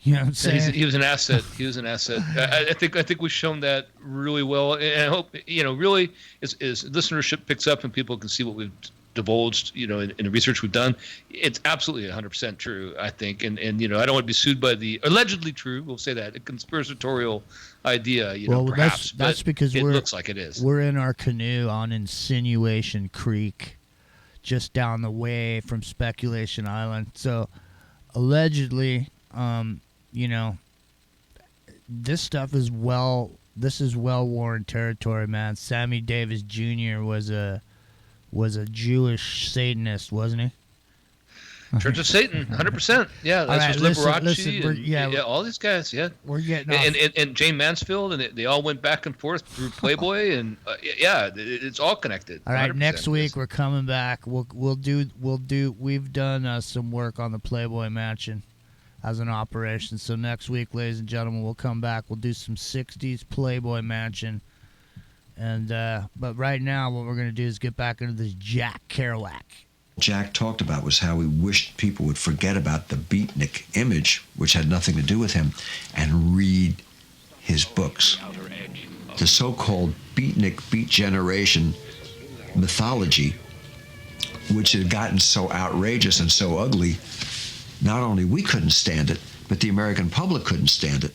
You know what I'm saying? He was an asset. He was an asset. I think we've shown that really well, and I hope really as listenership picks up and people can see what we've divulged, in the research we've done. It's absolutely 100% true, I think, and I don't want to be sued by the allegedly true. We'll say that a conspiratorial idea, perhaps. That's but because it looks like it is. We're in our canoe on Insinuation Creek, just down the way from Speculation Island. So, allegedly, this stuff is well-worn territory, man. Sammy Davis Jr. was a Jewish Satanist, wasn't he? Church of Satan, 100%. Yeah, that's what Liberace. All these guys. Yeah, we're getting and Jane Mansfield, and they all went back and forth through Playboy, and it's all connected. All right, next week we're coming back. We'll do. We've done some work on the Playboy Mansion as an operation. So next week, ladies and gentlemen, we'll come back. We'll do some '60s Playboy Mansion, and but right now, what we're gonna do is get back into this Jack Kerouac. Jack talked about was how he wished people would forget about the beatnik image, which had nothing to do with him, and read his books. The so-called beatnik Beat Generation mythology, which had gotten so outrageous and so ugly, not only we couldn't stand it, but the American public couldn't stand it.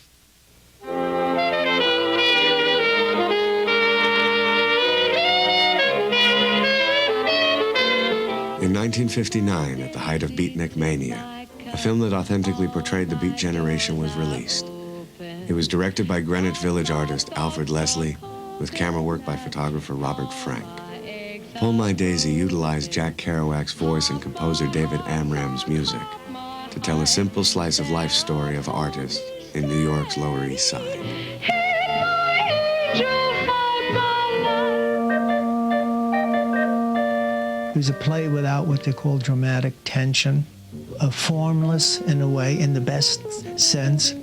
In 1959, at the height of beatnik mania, a film that authentically portrayed the Beat Generation was released. It was directed by Greenwich Village artist Alfred Leslie, with camera work by photographer Robert Frank. Pull My Daisy utilized Jack Kerouac's voice and composer David Amram's music to tell a simple slice of life story of artists in New York's Lower East Side. It was a play without what they call dramatic tension, formless in a way, in the best sense.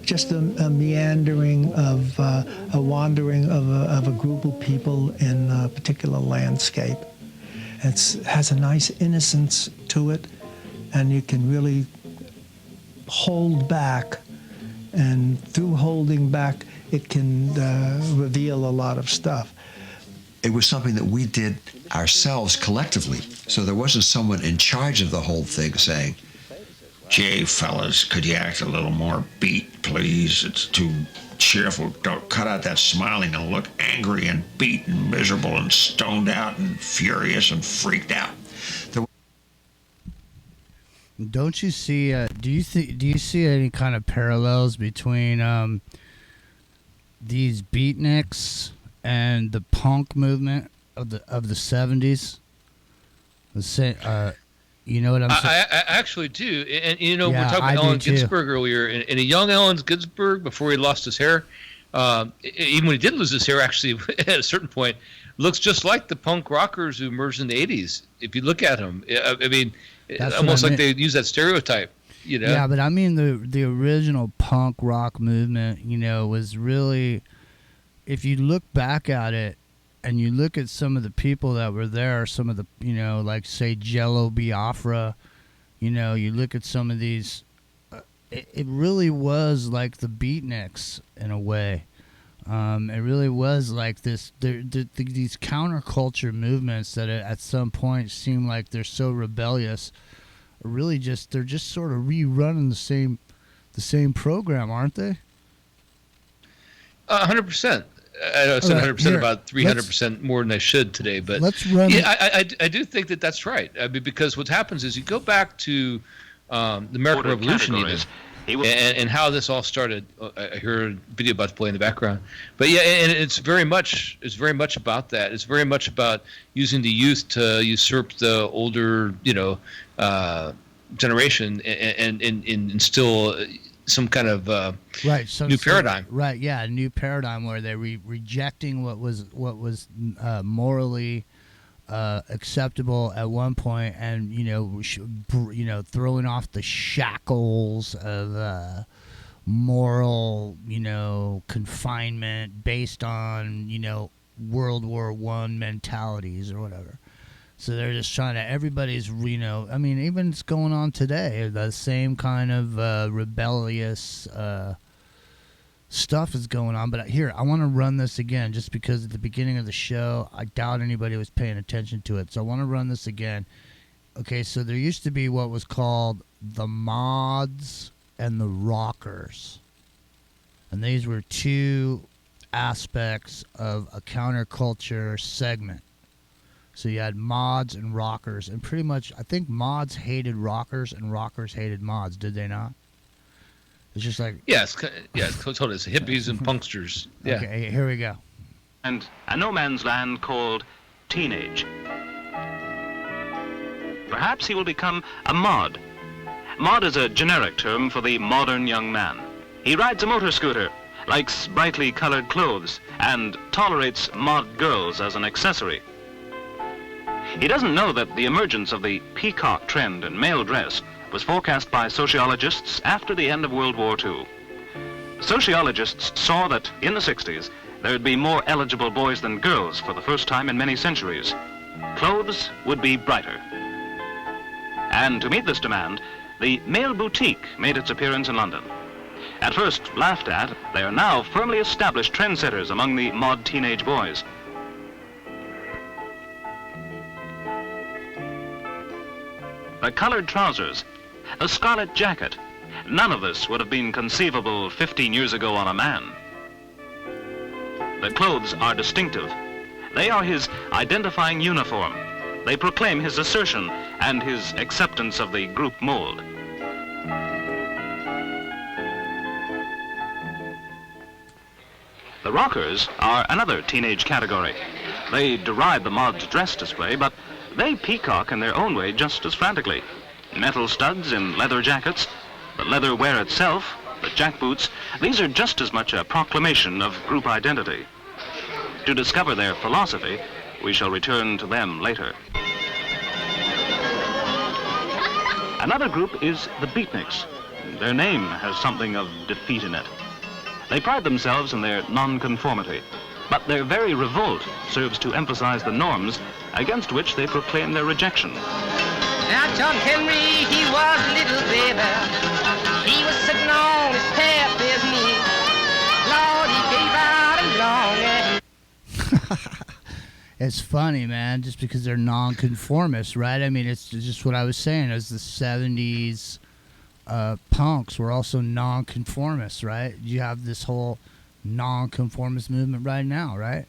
Just a meandering of a wandering of a group of people in a particular landscape. It has a nice innocence to it, and you can really hold back, and through holding back, it can reveal a lot of stuff. It was something that we did ourselves collectively. So there wasn't someone in charge of the whole thing saying, "Gee, fellas, could you act a little more beat, please? It's too cheerful. Don't cut out that smiling and look angry and beat and miserable and stoned out and furious and freaked out." Don't you see? Do you see any kind of parallels between these beatniks and the punk movement of the 70s? You know what I'm saying? I actually do, and we're talking about Allen Ginsberg earlier, and a young Allen Ginsberg before he lost his hair, even when he did lose his hair, actually at a certain point, looks just like the punk rockers who emerged in the '80s. If you look at him, I mean, almost like they use that stereotype. Yeah, but I mean the original punk rock movement, was really, if you look back at it and you look at some of the people that were there, some of the, like say Jello Biafra, you look at some of these, it really was like the beatniks in a way. It really was like this, these counterculture movements that at some point seem like they're so rebellious, really they're just sort of rerunning the same program, aren't they? 100%. I said 100% about 300% more than I should today, but I do think that that's right. I mean, because what happens is you go back to the American Revolution even, and how this all started. I heard a video about to play in the background, but yeah, and it's very much about that. It's very much about using the youth to usurp the older, generation and instill some kind of right, so, new paradigm. Right, yeah, a new paradigm where they're rejecting what was morally acceptable at one point, and throwing off the shackles of moral confinement based on World War I mentalities or whatever. So they're just trying to, everybody's, even it's going on today. The same kind of rebellious stuff is going on. But here, I want to run this again just because at the beginning of the show, I doubt anybody was paying attention to it. So I want to run this again. Okay, so there used to be what was called the mods and the rockers. And these were two aspects of a counterculture segment. So you had mods and rockers, and pretty much I think mods hated rockers and rockers hated mods, did they not? It's just like... Yes, totally. It's hippies and punksters. Yeah. Okay, here we go. And a no man's land called teenage. Perhaps he will become a mod. Mod is a generic term for the modern young man. He rides a motor scooter, likes brightly colored clothes, and tolerates mod girls as an accessory. He doesn't know that the emergence of the peacock trend in male dress was forecast by sociologists after the end of World War II. Sociologists saw that in the 60s there would be more eligible boys than girls for the first time in many centuries. Clothes would be brighter. And to meet this demand, the male boutique made its appearance in London. At first laughed at, they are now firmly established trendsetters among the mod teenage boys. The colored trousers, the scarlet jacket, none of this would have been conceivable 15 years ago on a man. The clothes are distinctive. They are his identifying uniform. They proclaim his assertion and his acceptance of the group mold. The rockers are another teenage category. They deride the mod's dress display, but they peacock in their own way just as frantically. Metal studs in leather jackets, the leather wear itself, the jackboots, these are just as much a proclamation of group identity. To discover their philosophy, we shall return to them later. Another group is the beatniks. Their name has something of defeat in it. They pride themselves in their nonconformity, but their very revolt serves to emphasize the norms against which they proclaim their rejection. Now John Henry, he was a little baby. He was sitting on his papa's knee. Lord, he gave out a long... It's funny, man, just because they're nonconformists, right? I mean, it's just what I was saying. As the 70s punks were also nonconformists, right? You have this whole nonconformist movement right now, right?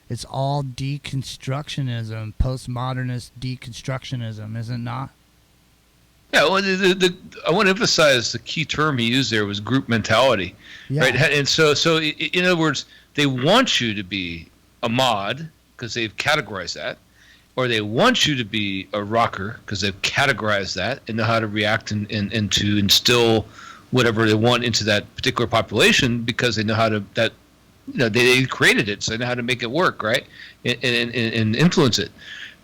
It's all deconstructionism, postmodernist deconstructionism, is it not? Yeah, well, I want to emphasize the key term he used there was group mentality, right? And so in other words, they want you to be a mod because they've categorized that, or they want you to be a rocker because they've categorized that and know how to react and to instill whatever they want into that particular population because they know how to they created it, so they know how to make it work, right, and influence it.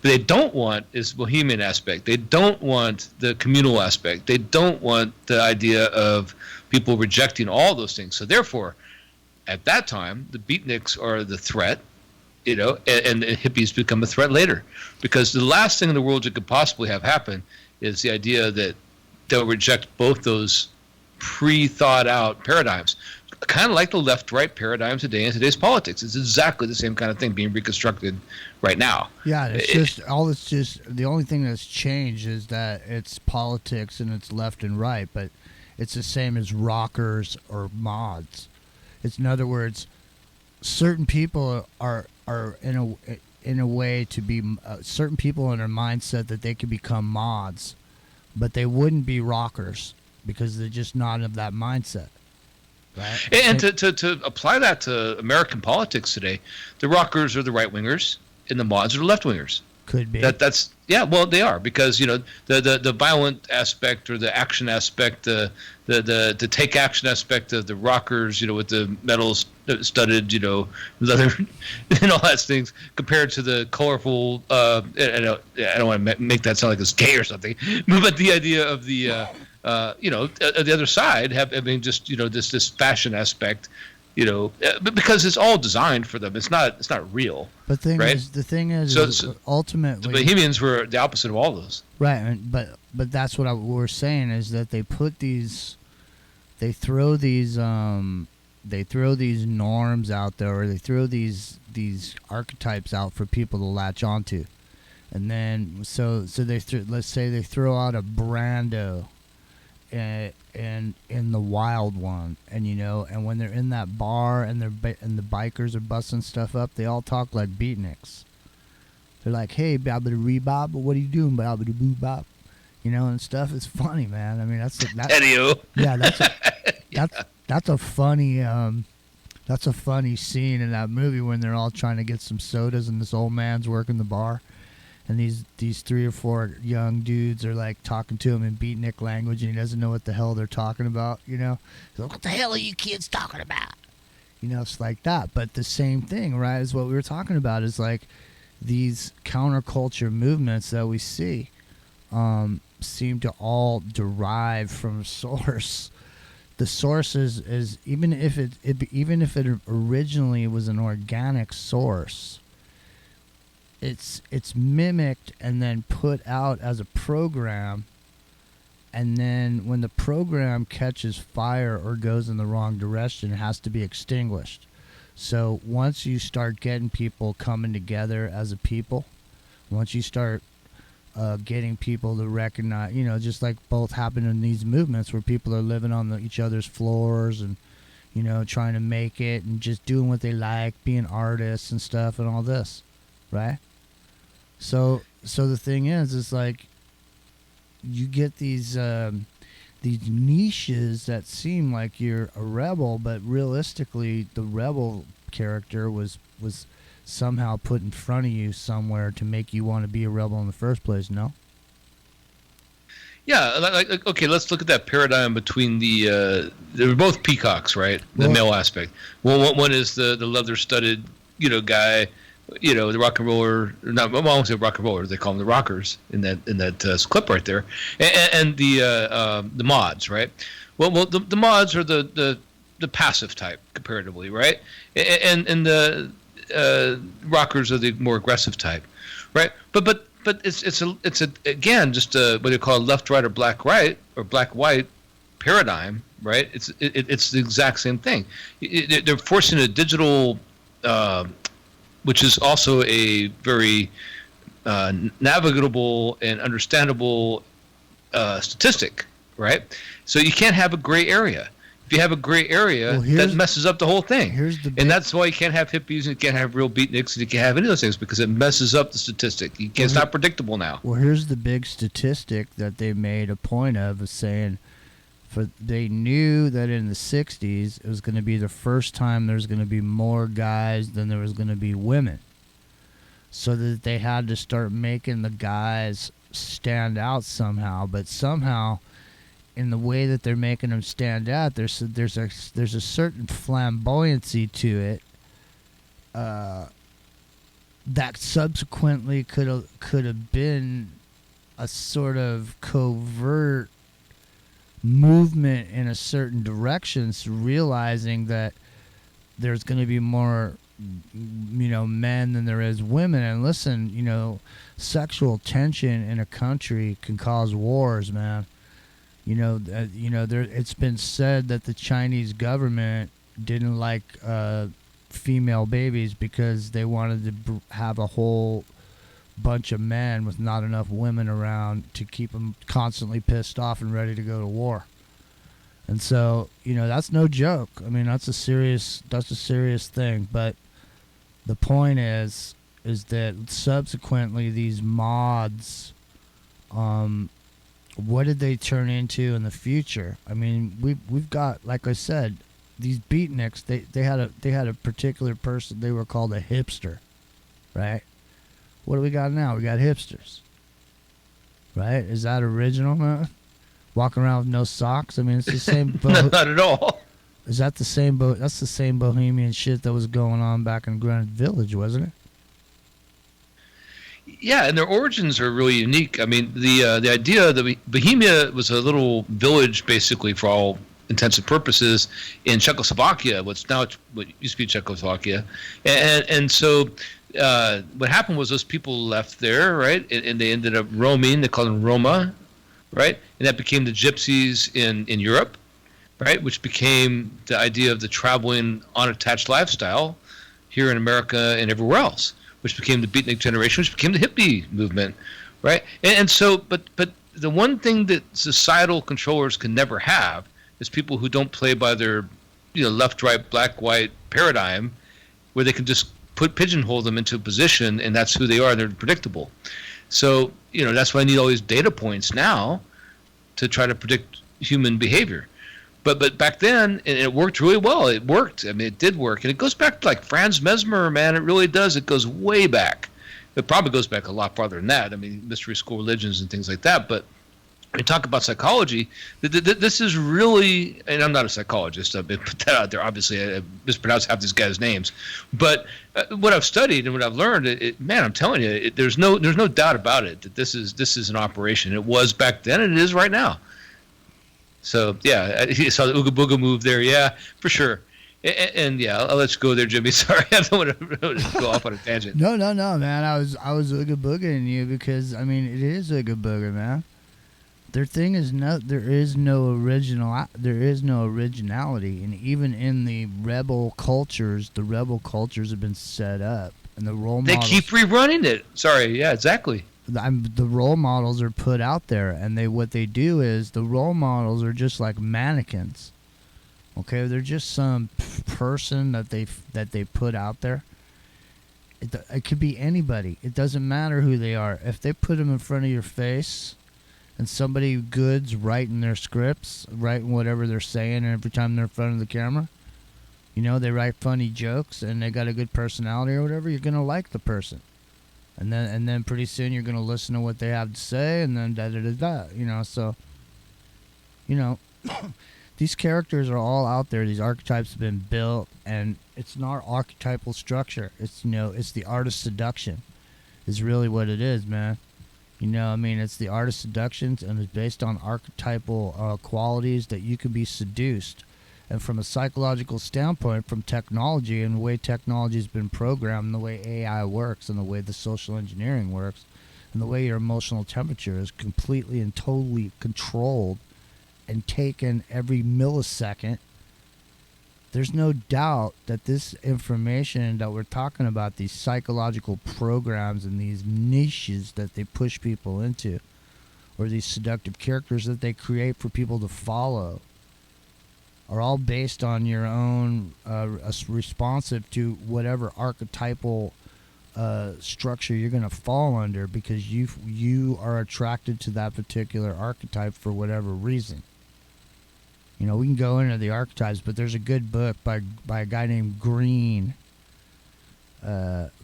But they don't want is bohemian aspect. They don't want the communal aspect. They don't want the idea of people rejecting all those things. So therefore, at that time, the beatniks are the threat, and hippies become a threat later, because the last thing in the world you could possibly have happen is the idea that they'll reject both those pre-thought out paradigms. Kind of like the left-right paradigm today in today's politics. It's exactly the same kind of thing being reconstructed right now. Yeah, it's just the only thing that's changed is that it's politics and it's left and right, but it's the same as rockers or mods. It's, in other words, certain people are in a way to be certain people in their mindset that they could become mods, but they wouldn't be rockers because they're just not of that mindset. Right. And to apply that to American politics today, the rockers are the right-wingers and the mods are the left-wingers. Could be. That's yeah. Well, they are, because the violent aspect or the action aspect, the take action aspect of the rockers, with the metal studded, leather and all that things, compared to the colorful. I don't want to make that sound like it's gay or something, but the idea of the the other side just this fashion aspect. But because it's all designed for them, it's not real. But the thing is, ultimately, the Bohemians were the opposite of all those. Right, but that's what we're saying, is that they throw these norms out there, or they throw these archetypes out for people to latch onto, and then so let's say they throw out a Brando. And in the Wild One, and when they're in that bar and the bikers are busting stuff up, they all talk like beatniks. They're like, "Hey, babba bob, what are you doing, babba boo bob?" And stuff. It's funny, man. I mean, that's a funny that's a funny scene in that movie when they're all trying to get some sodas and this old man's working the bar. And these 3 or 4 young dudes are like talking to him in beatnik language, and he doesn't know what the hell they're talking about. He's like, "What the hell are you kids talking about?" It's like that. But the same thing, right, is what we were talking about, is like these counterculture movements that we see seem to all derive from a source. The source is even if it originally was an organic source. It's mimicked and then put out as a program, and then when the program catches fire or goes in the wrong direction, it has to be extinguished. So once you start getting people coming together as a people, once you start getting people to recognize, just like both happen in these movements where people are living on each other's floors and trying to make it and just doing what they like, being artists and stuff and all this, right? So the thing is like you get these niches that seem like you're a rebel, but realistically the rebel character was somehow put in front of you somewhere to make you want to be a rebel in the first place, no? Yeah, like okay, let's look at that paradigm between they're both peacocks, right? The male aspect. Well, one is the leather studded, guy. The rock and roller, I won't say rock and roller, they call them the rockers in that clip right there, and the mods, right? Well, the mods are the passive type comparatively, right? And the rockers are the more aggressive type, right? But it's again just what they call left right or black white paradigm, right? It's the exact same thing. They're forcing a digital. Which is also a very navigable and understandable statistic, right? So you can't have a gray area. If you have a gray area, that messes up the whole thing. And that's why you can't have hippies, and you can't have real beatniks, and you can't have any of those things, because it messes up the statistic. It's not predictable now. Well, here's the big statistic that they made a point of saying, they knew that in the 60s it was going to be the first time there's going to be more guys than there was going to be women. So that they had to start making the guys stand out somehow. But somehow, in the way that they're making them stand out, there's a certain flamboyancy to it that subsequently could have been a sort of covert movement in a certain direction, realizing that there's going to be more men than there is women. And listen, sexual tension in a country can cause wars, man. It's been said that the Chinese government didn't like female babies because they wanted to have a whole bunch of men with not enough women around to keep them constantly pissed off and ready to go to war. And so, that's no joke. I mean, that's a serious thing. But the point is that subsequently these mods, what did they turn into in the future? I mean, we've got, like I said, these beatniks. They had a particular person. They were called a hipster, right? What do we got now? We got hipsters. Right? Is that original, man? Walking around with no socks? I mean, it's the same. Not at all. Is that the same? That's the same bohemian shit that was going on back in Greenwich Village, wasn't it? Yeah, and their origins are really unique. I mean, the idea that Bohemia was a little village, basically, for all intents and purposes, in Czechoslovakia, what used to be Czechoslovakia, and so what happened was those people left there, right, and they ended up roaming. They called them Roma, right, and that became the gypsies in Europe, right, which became the idea of the traveling unattached lifestyle here in America and everywhere else, which became the beatnik generation, which became the hippie movement, right? And so, but the one thing that societal controllers can never have is people who don't play by their, left, right, black, white paradigm, where they can just pigeonhole them into a position, and that's who they are. They're predictable. So, that's why I need all these data points now to try to predict human behavior. But back then, and it worked really well. It worked. I mean, it did work. And it goes back to like Franz Mesmer, man. It really does. It goes way back. It probably goes back a lot farther than that. I mean, mystery school religions and things like that. But when you talk about psychology, this is really, and I'm not a psychologist. I've put that out there. Obviously, I mispronounced half these guys' names. But what I've studied and what I've learned, man, I'm telling you, there's no doubt about it that this is an operation. It was back then, and it is right now. So, yeah, you saw the Ooga Booga move there. Yeah, for sure. And yeah, I'll let you go there, Jimmy. Sorry, I don't want to go off on a tangent. No, man. I was Ooga Booging you because, I mean, it is Ooga Booga, man. There is no originality. And even in the rebel cultures have been set up. And the role models, they keep rerunning it. Sorry, yeah, exactly. The role models are put out there, and what they do is the role models are just like mannequins. Okay, they're just some person that they put out there. It could be anybody. It doesn't matter who they are. If they put them in front of your face, and somebody good's writing their scripts, writing whatever they're saying, and every time they're in front of the camera, they write funny jokes, and they got a good personality or whatever, you're gonna like the person. And then pretty soon you're going to listen to what they have to say, and then da-da-da-da, so, these characters are all out there. These archetypes have been built, and it's not archetypal structure. It's, it's the art of seduction is really what it is, man. It's the art of seduction, and it's based on archetypal qualities that you can be seduced. And from a psychological standpoint, from technology and the way technology has been programmed, and the way AI works, and the way the social engineering works, and the way your emotional temperature is completely and totally controlled and taken every millisecond, there's no doubt that this information that we're talking about, these psychological programs and these niches that they push people into, or these seductive characters that they create for people to follow, are all based on your own, responsive to whatever archetypal structure you're going to fall under, because you are attracted to that particular archetype for whatever reason. We can go into the archetypes, but there's a good book by a guy named Green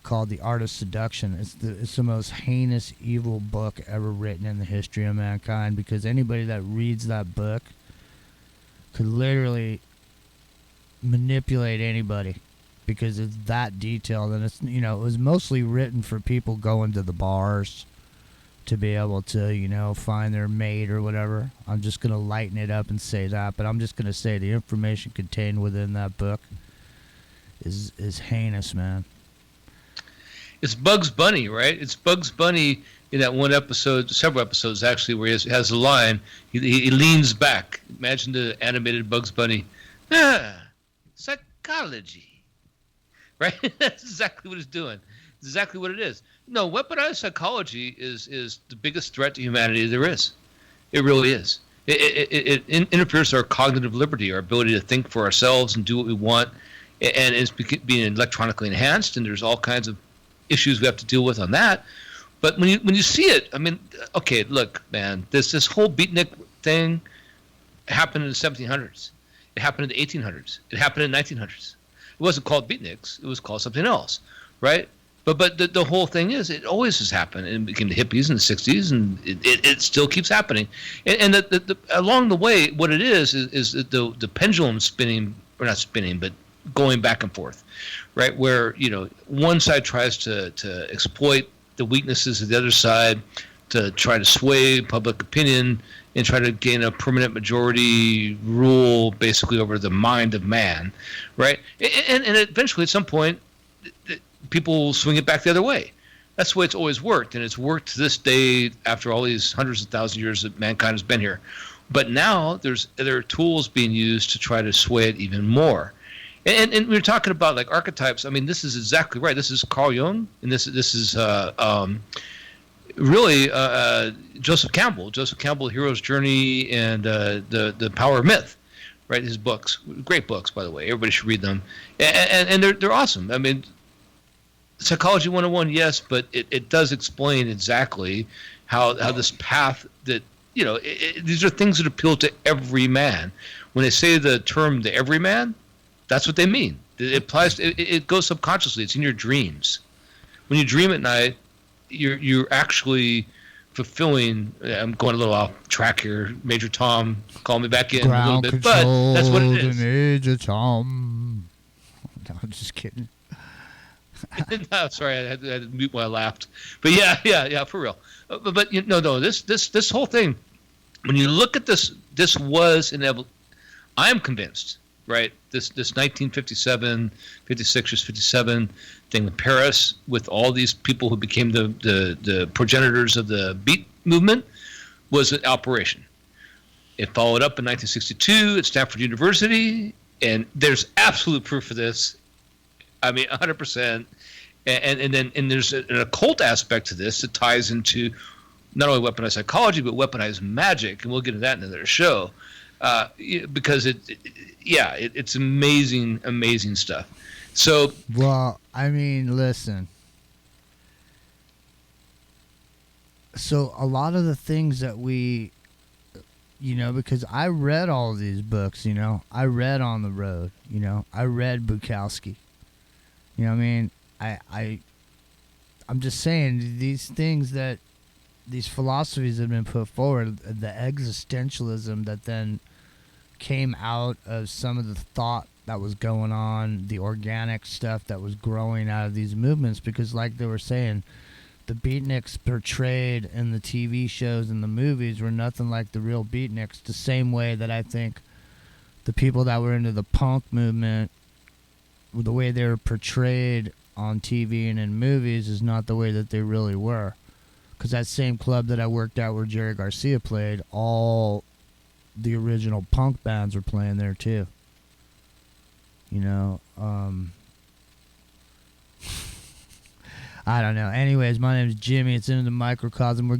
called The Art of Seduction. It's the most heinous, evil book ever written in the history of mankind, because anybody that reads that book could literally manipulate anybody, because it's that detailed. And it's, it was mostly written for people going to the bars to be able to, find their mate or whatever. I'm just going to lighten it up and say that, but I'm just going to say the information contained within that book is heinous, man. It's Bugs Bunny, right? It's Bugs Bunny in that one episode, several episodes actually, where he has a line. He leans back. Imagine the animated Bugs Bunny. Psychology. Right? That's exactly what it's doing. It's exactly what it is. No, weaponized psychology is the biggest threat to humanity there is. It really is. It interferes with our cognitive liberty, our ability to think for ourselves and do what we want. And it's being electronically enhanced, and there's all kinds of issues we have to deal with on that. But when you see it, I mean, okay, look, man, this whole beatnik thing happened in the 1700s. It happened in the 1800s. It happened in the 1900s. It wasn't called beatniks. It was called something else, right? But the whole thing is, it always has happened. And it became the hippies in the 60s, and it still keeps happening. And along the way, what it is the pendulum spinning, or not spinning, but going back and forth, right? Where, one side tries to exploit the weaknesses of the other side to try to sway public opinion and try to gain a permanent majority rule basically over the mind of man, right? And eventually, at some point, people will swing it back the other way. That's the way it's always worked, and it's worked to this day after all these hundreds of thousands of years that mankind has been here. But now there are tools being used to try to sway it even more. And we're talking about like archetypes. I mean, this is exactly right. This is Carl Jung, and this is really Joseph Campbell. Joseph Campbell, Hero's Journey, and the Power of Myth. Right, his books, great books, by the way. Everybody should read them, and they're awesome. I mean, Psychology 101, yes, but it does explain exactly how this path that, these are things that appeal to every man. When they say the term the everyman, that's what they mean. It applies. It goes subconsciously. It's in your dreams. When you dream at night, you're actually fulfilling. I'm going a little off track here. Major Tom, call me back in a little bit, but that's what it is. Major Tom. No, I'm just kidding. No, sorry, I had to mute when I laughed. But yeah, for real. But this whole thing, when you look at this was inevitable. I am convinced, right? This 1957, 56 or 57 thing in Paris with all these people who became the progenitors of the beat movement was an operation. It followed up in 1962 at Stanford University, and there's absolute proof of this. I mean, 100%. And then there's an occult aspect to this that ties into not only weaponized psychology, but weaponized magic. And we'll get into that in another show. Because it's amazing, amazing stuff. So. Well, I mean, listen. So a lot of the things that we, because I read all of these books, I read On the Road, I read Bukowski. You know what I mean? I'm just saying these things these philosophies have been put forward, the existentialism that then came out of some of the thought that was going on, the organic stuff that was growing out of these movements, because like they were saying, the beatniks portrayed in the TV shows and the movies were nothing like the real beatniks, the same way that I think the people that were into the punk movement, the way they were portrayed on TV and in movies is not the way that they really were. Because that same club that I worked at where Jerry Garcia played, all the original punk bands were playing there too. I don't know. Anyways, my name is Jimmy. It's Into the Microcosm. We're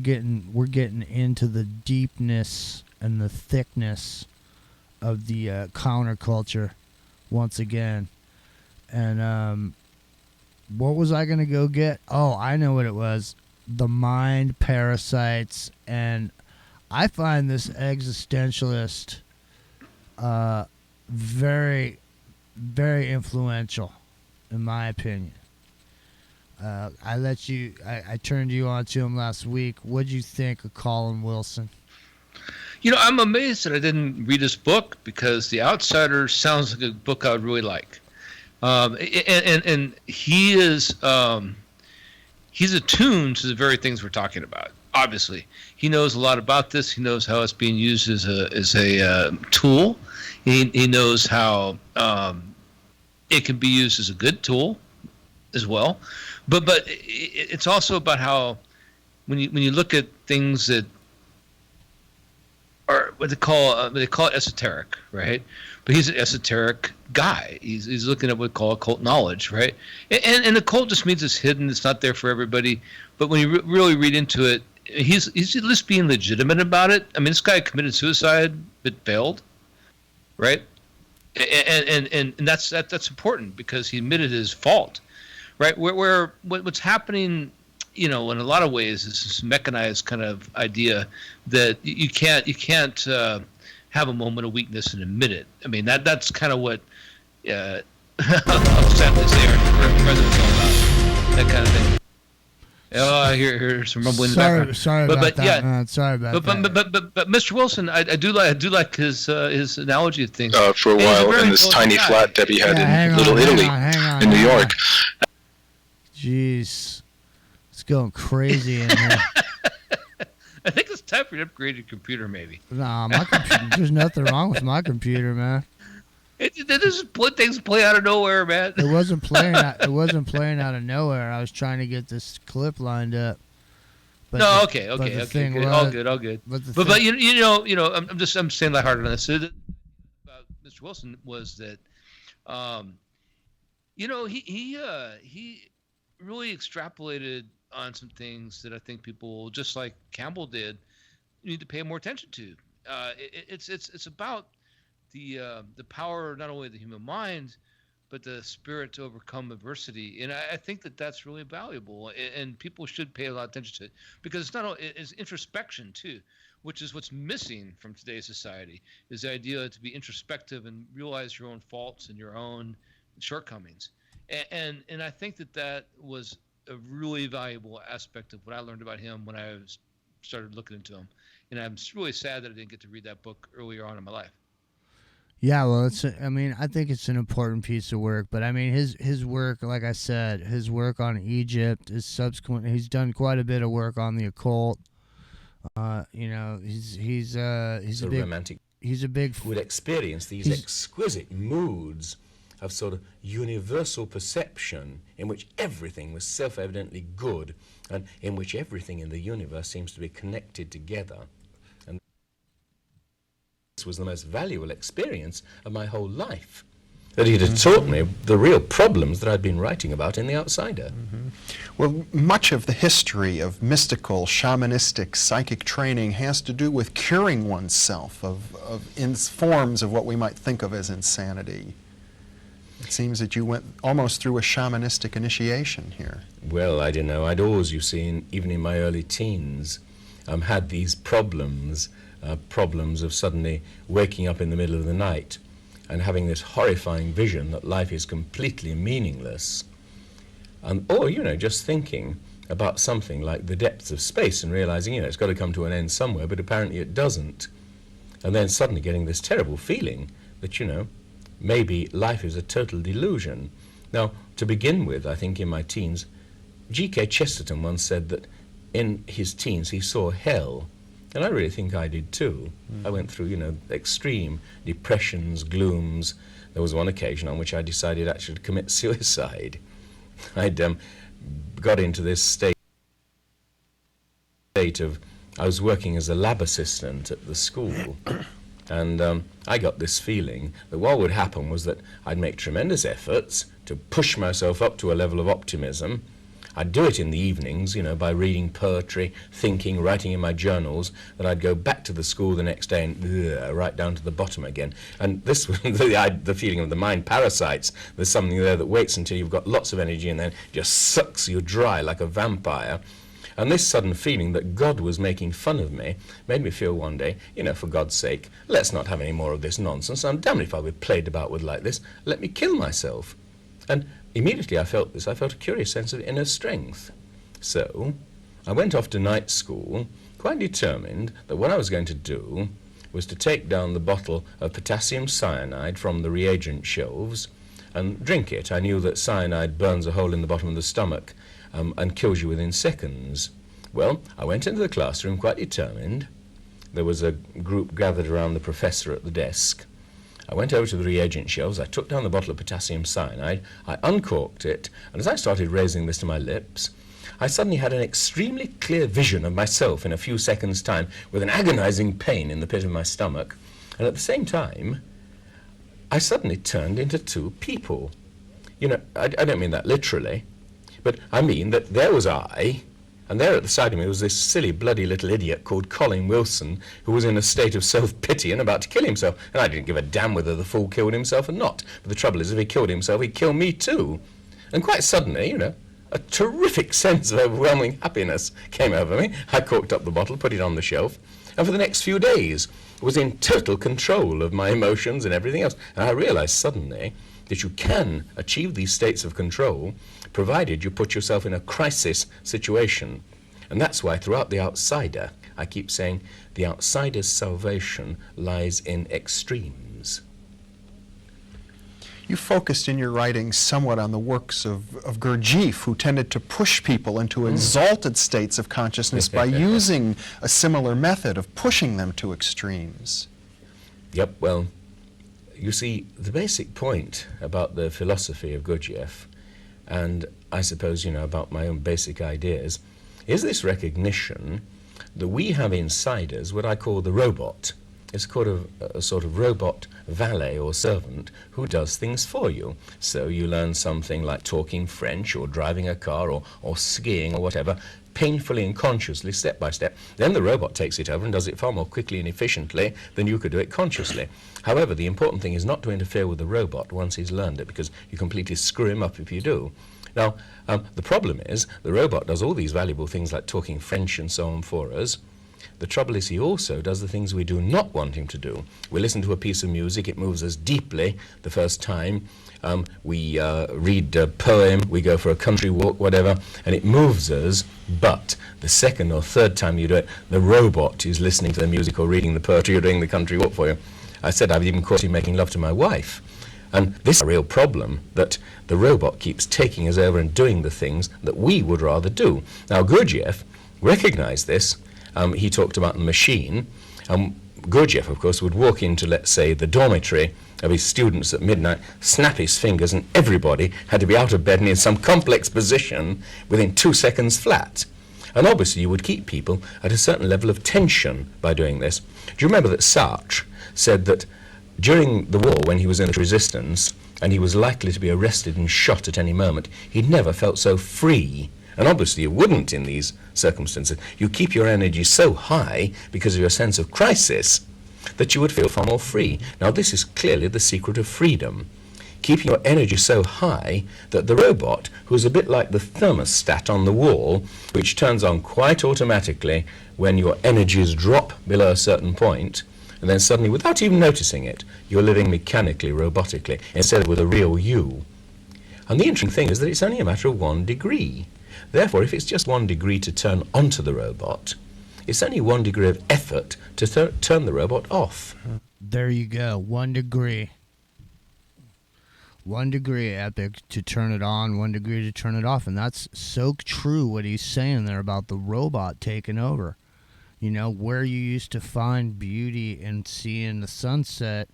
getting into the deepness and the thickness of the counterculture once again. And what was I going to go get? Oh, I know what it was. The mind parasites. And I find this existentialist very, very influential, in my opinion. I turned you on to him last week. What'd you think of Colin Wilson? I'm amazed that I didn't read his book, because The Outsider sounds like a book I would really like. And he is he's attuned to the very things we're talking about. Obviously, he knows a lot about this. He knows how it's being used as a tool. He knows how it can be used as a good tool as well. But it's also about how when you look at things that are what they call it esoteric, right? But he's an esoteric guy. He's looking at what we call occult knowledge, right? And occult just means it's hidden. It's not there for everybody. But when you really read into it, he's at least being legitimate about it. I mean, this guy committed suicide but failed, right? And that's important, because he admitted his fault, right? Where what's happening, in a lot of ways, is this mechanized kind of idea that you can't have a moment of weakness and admit it. I mean, that's kind of what Sadly, say our president's all about that kind of thing. Oh, I hear some rumbling in the background. Sorry about that, man. Sorry about that. But Mr. Wilson, I do like his analogy of things. For a while in this tiny flat Debbie had in Little Italy in New York. Jeez, it's going crazy in here. I think it's time for you to upgrade your computer, maybe. Nah, my computer. There's nothing wrong with my computer, man. Things play out of nowhere, man. It wasn't playing. It wasn't playing out of nowhere. I was trying to get this clip lined up. But okay. All good. But you know, I'm saying lighthearted on this. So about Mr. Wilson was that, he really extrapolated on some things that I think people, just like Campbell did, need to pay more attention to. It's about the power not only of the human mind, but the spirit to overcome adversity. And I think that that's really valuable, and people should pay a lot of attention to it, because it's not only, it's introspection too, which is what's missing from today's society, is the idea to be introspective and realize your own faults and your own shortcomings. And I think that was a really valuable aspect of what I learned about him when I started looking into him. And I'm really sad that I didn't get to read that book earlier on in my life. Yeah, well, I think it's an important piece of work, but I mean, his work, like I said, his work on Egypt is subsequent. He's done quite a bit of work on the occult. He's a big romantic. He's a big would experience these exquisite moods of sort of universal perception in which everything was self-evidently good, and in which everything in the universe seems to be connected together. Was the most valuable experience of my whole life, that he had taught me the real problems that I'd been writing about in The Outsider. Well, much of the history of mystical, shamanistic, psychic training has to do with curing oneself of forms of what we might think of as insanity. It seems that you went almost through a shamanistic initiation here. Well, I don't know. I'd always, you see, even in my early teens, had these problems of suddenly waking up in the middle of the night and having this horrifying vision that life is completely meaningless, or just thinking about something like the depths of space and realizing it's got to come to an end somewhere, but apparently it doesn't, and then suddenly getting this terrible feeling that maybe life is a total delusion. Now, to begin with, I think in my teens, G.K. Chesterton once said that in his teens he saw hell. And I really think I did too. I went through, extreme depressions, glooms. There was one occasion on which I decided actually to commit suicide. I'd got into this state of, I was working as a lab assistant at the school, and I got this feeling that what would happen was that I'd make tremendous efforts to push myself up to a level of optimism. I'd do it in the evenings, by reading poetry, thinking, writing in my journals, that I'd go back to the school the next day and right down to the bottom again. And this was the feeling of the mind parasites. There's something there that waits until you've got lots of energy and then just sucks you dry like a vampire. And this sudden feeling that God was making fun of me made me feel one day, for God's sake, let's not have any more of this nonsense. I'm damned if I'll be played about with like this. Let me kill myself. And immediately I felt this. I felt a curious sense of inner strength. So I went off to night school, quite determined that what I was going to do was to take down the bottle of potassium cyanide from the reagent shelves and drink it. I knew that cyanide burns a hole in the bottom of the stomach and kills you within seconds. Well, I went into the classroom quite determined. There was a group gathered around the professor at the desk. I went over to the reagent shelves, I took down the bottle of potassium cyanide, I uncorked it, and as I started raising this to my lips, I suddenly had an extremely clear vision of myself in a few seconds' time with an agonizing pain in the pit of my stomach, and at the same time, I suddenly turned into two people. I don't mean that literally, but I mean that there was I, and there at the side of me was this silly, bloody little idiot called Colin Wilson, who was in a state of self-pity and about to kill himself. And I didn't give a damn whether the fool killed himself or not. But the trouble is, if he killed himself, he'd kill me too. And quite suddenly, a terrific sense of overwhelming happiness came over me. I corked up the bottle, put it on the shelf, and for the next few days was in total control of my emotions and everything else. And I realized suddenly that you can achieve these states of control, provided you put yourself in a crisis situation. And that's why throughout The Outsider, I keep saying the outsider's salvation lies in extremes. You focused in your writing somewhat on the works of Gurdjieff, who tended to push people into exalted states of consciousness by using a similar method of pushing them to extremes. Yep, well, you see, the basic point about the philosophy of Gurdjieff, and I suppose, about my own basic ideas, is this recognition that we have inside us what I call the robot. It's called a sort of robot valet or servant who does things for you. So you learn something like talking French or driving a car or skiing or whatever, painfully and consciously, step by step. Then the robot takes it over and does it far more quickly and efficiently than you could do it consciously. However, the important thing is not to interfere with the robot once he's learned it, because you completely screw him up if you do. Now, the problem is the robot does all these valuable things like talking French and so on for us. The trouble is he also does the things we do not want him to do. We listen to a piece of music, it moves us deeply the first time. We read a poem, we go for a country walk, whatever, and it moves us. But the second or third time you do it, the robot is listening to the music or reading the poetry or doing the country walk for you. I said I've even caught him making love to my wife. And this is a real problem, that the robot keeps taking us over and doing the things that we would rather do. Now, Gurdjieff recognized this. He talked about the machine. Gurdjieff, of course, would walk into, let's say, the dormitory of his students at midnight, snap his fingers, and everybody had to be out of bed and in some complex position within 2 seconds flat. And obviously you would keep people at a certain level of tension by doing this. Do you remember that Sartre said that during the war, when he was in the resistance, and he was likely to be arrested and shot at any moment, he'd never felt so free. And obviously you wouldn't in these circumstances. You keep your energy so high because of your sense of crisis that you would feel far more free. Now, this is clearly the secret of freedom. Keeping your energy so high that the robot, who's a bit like the thermostat on the wall, which turns on quite automatically when your energies drop below a certain point, and then suddenly, without even noticing it, you're living mechanically, robotically, instead of with a real you. And the interesting thing is that it's only a matter of 1 degree. Therefore, if it's just 1 degree to turn onto the robot, it's only 1 degree of effort to turn the robot off. There you go, 1 degree. 1 degree, Epic, to turn it on, 1 degree to turn it off. And that's so true what he's saying there about the robot taking over. You know, where you used to find beauty in seeing the sunset,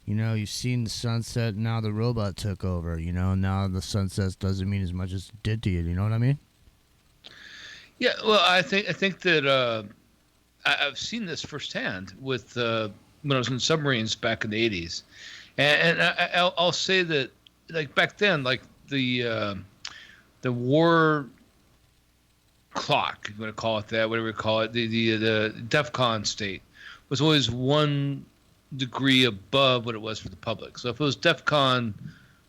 you've seen the sunset, now the robot took over, now the sunset doesn't mean as much as it did to you, you know what I mean? Yeah, well, I think that I've seen this firsthand with when I was in submarines back in the 80s. And I'll say that, like, back then, like, the war clock, if you want to call it that, whatever you call it, the DEFCON state was always 1 degree above what it was for the public. So if it was DEFCON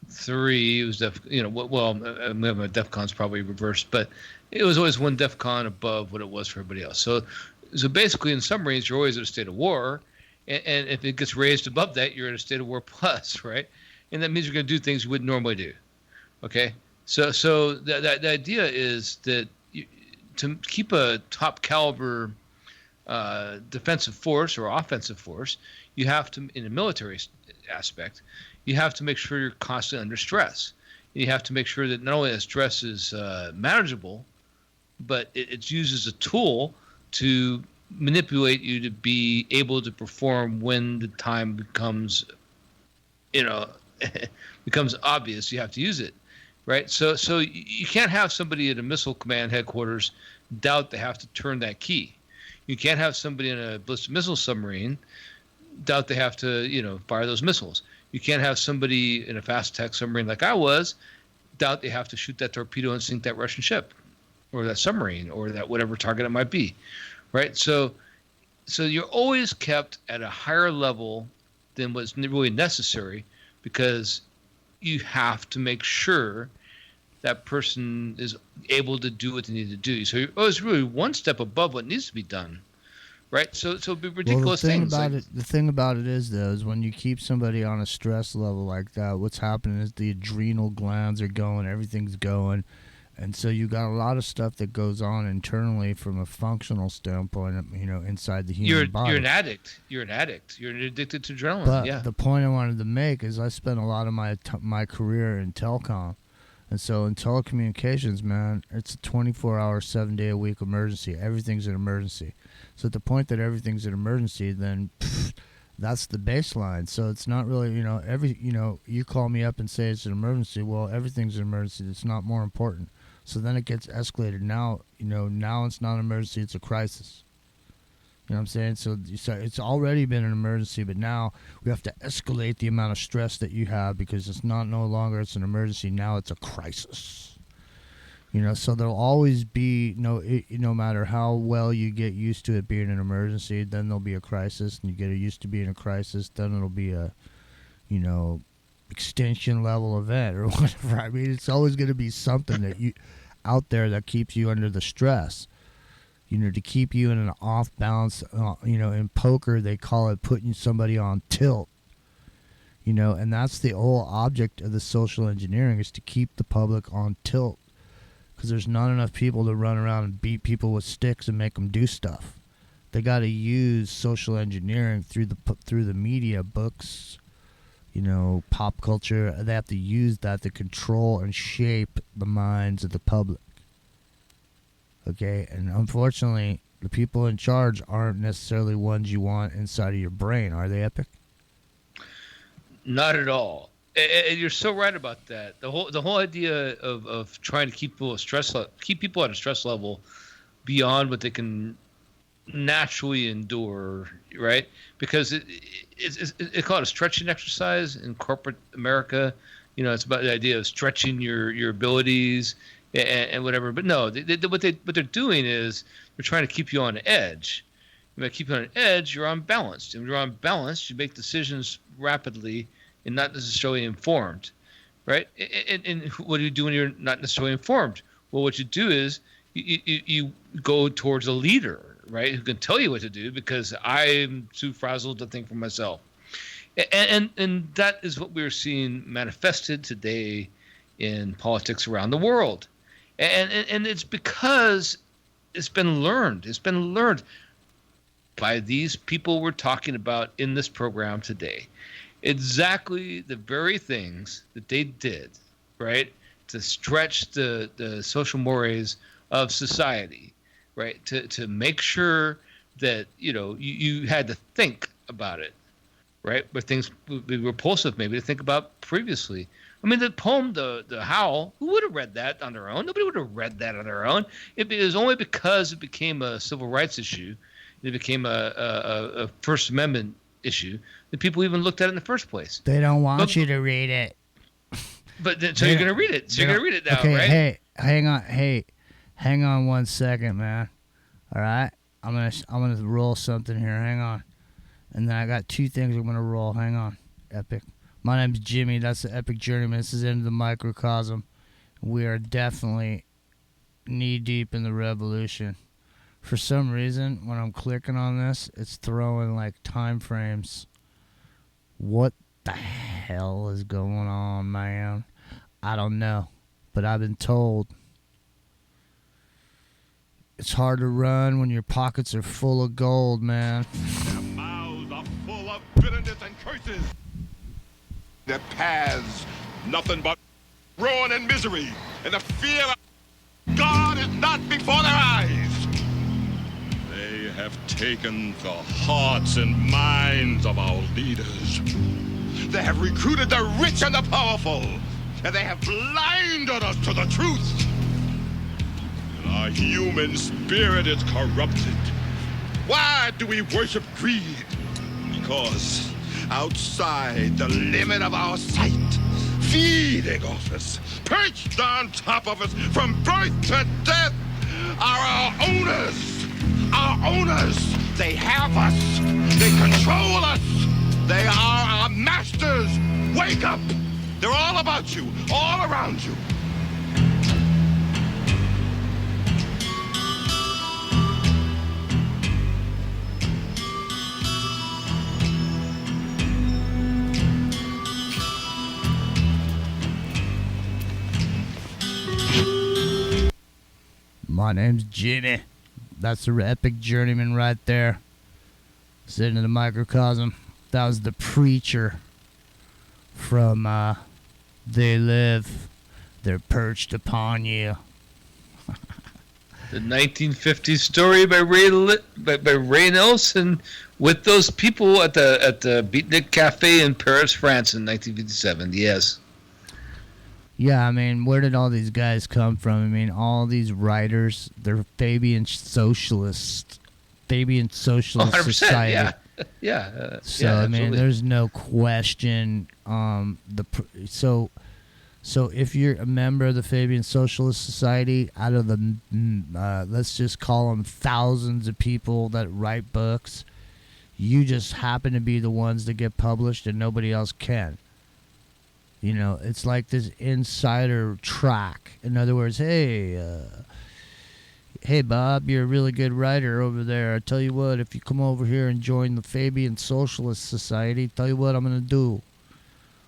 3, it was DEFCON's probably reversed, but it was always 1 DEFCON above what it was for everybody else. So basically in submarines, you're always in a state of war, and if it gets raised above that, you're in a state of war plus, right? And that means you're going to do things you wouldn't normally do. Okay, so the idea is that to keep a top caliber defensive force or offensive force, you have to, in a military aspect, you have to make sure you're constantly under stress. You have to make sure that not only that stress is manageable, but it's used as a tool to manipulate you to be able to perform when the time becomes, becomes obvious. You have to use it, right? So you can't have somebody at a missile command headquarters doubt they have to turn that key. You can't have somebody in a ballistic missile submarine doubt they have to, fire those missiles. You can't have somebody in a fast attack submarine like I was doubt they have to shoot that torpedo and sink that Russian ship or that submarine or that whatever target it might be, right? So you're always kept at a higher level than what's really necessary, because you have to make sure that person is able to do what they need to do. So you're always really 1 step above what needs to be done, right? So it'd be Well, ridiculous things. the thing about it is, though, is when you keep somebody on a stress level like that, what's happening is the adrenal glands are going, everything's going, and so you got a lot of stuff that goes on internally from a functional standpoint, inside the human body. You're an addict. You're addicted to adrenaline. But yeah. the point I wanted to make is I spent a lot of my career in telecom. And so in telecommunications, man, it's a 24-hour, 7-day-a-week emergency. Everything's an emergency. So at the point that everything's an emergency, then that's the baseline. So it's not really, you call me up and say it's an emergency. Well, everything's an emergency. It's not more important. So then it gets escalated. Now, now it's not an emergency. It's a crisis. You know what I'm saying? So it's already been an emergency, but now we have to escalate the amount of stress that you have because it's no longer it's an emergency. Now it's a crisis. So there'll always be no matter how well you get used to it being an emergency, then there'll be a crisis, and you get used to being a crisis, then it'll be a, extinction level event or whatever. I mean, it's always going to be something that you out there that keeps you under the stress. To keep you in an off balance, in poker, they call it putting somebody on tilt, and that's the whole object of the social engineering is to keep the public on tilt because there's not enough people to run around and beat people with sticks and make them do stuff. They got to use social engineering through the media, books, pop culture. They have to use that to control and shape the minds of the public. Okay, and unfortunately, the people in charge aren't necessarily ones you want inside of your brain, are they, Epic? Not at all. And you're so right about that. The whole idea of trying to keep people at a stress level beyond what they can naturally endure, right? Because it's called a stretching exercise in corporate America. It's about the idea of stretching your abilities. And whatever, but no, what they're doing is they're trying to keep you on edge. By keeping you on edge, you're unbalanced. And when you're unbalanced, you make decisions rapidly and not necessarily informed, right? And what do you do when you're not necessarily informed? Well, what you do is you go towards a leader, right, who can tell you what to do because I'm too frazzled to think for myself. And that is what we're seeing manifested today in politics around the world. And it's because it's been learned. It's been learned by these people we're talking about in this program today. Exactly the very things that they did, right, to stretch the social mores of society, right, to make sure that, you had to think about it, right, where things would be repulsive maybe to think about previously. I mean, the poem, the Howl, who would have read that on their own? Nobody would have read that on their own. It was only because it became a civil rights issue, it became a First Amendment issue, that people even looked at it in the first place. They don't want you to read it. But so you're going to read it. So you're going to read it now, okay, right? Hey, hang on 1 second, man. All right? I'm gonna roll something here. Hang on. And then I got 2 things I'm going to roll. Hang on, Epic. My name's Jimmy. That's the Epic Journeyman. This is Into the Microcosm. We are definitely knee-deep in the revolution. For some reason, when I'm clicking on this, it's throwing, time frames. What the hell is going on, man? I don't know. But I've been told it's hard to run when your pockets are full of gold, man. Their mouths are full of bitterness and curses. Their paths, nothing but ruin and misery, and the fear of God is not before their eyes. They have taken the hearts and minds of our leaders. They have recruited the rich and the powerful, and they have blinded us to the truth. And our human spirit is corrupted. Why do we worship greed? Because outside the limit of our sight, feeding off us, perched on top of us from birth to death, are our owners. Our owners. They have us. They control us. They are our masters. Wake up. They're all about you, all around you. My name's Jimmy. That's the Epic Journeyman right there. Sitting in the microcosm. That was the preacher from They Live. They're perched upon you. The 1950s story by Ray Nelson with those people at the Beatnik Cafe in Paris, France in 1957. Yes. Yeah, I mean, where did all these guys come from? I mean, all these writers, they're Fabian Socialist 100%, Society. yeah. Yeah. So yeah, I mean, absolutely. there's no question. So if you're a member of the Fabian Socialist Society, out of the let's just call them thousands of people that write books, you just happen to be the ones that get published, and nobody else can. You know, it's like this insider track. In other words, hey Bob, you're a really good writer over there. I tell you what, if you come over here and join the Fabian Socialist Society, tell you what I'm going to do.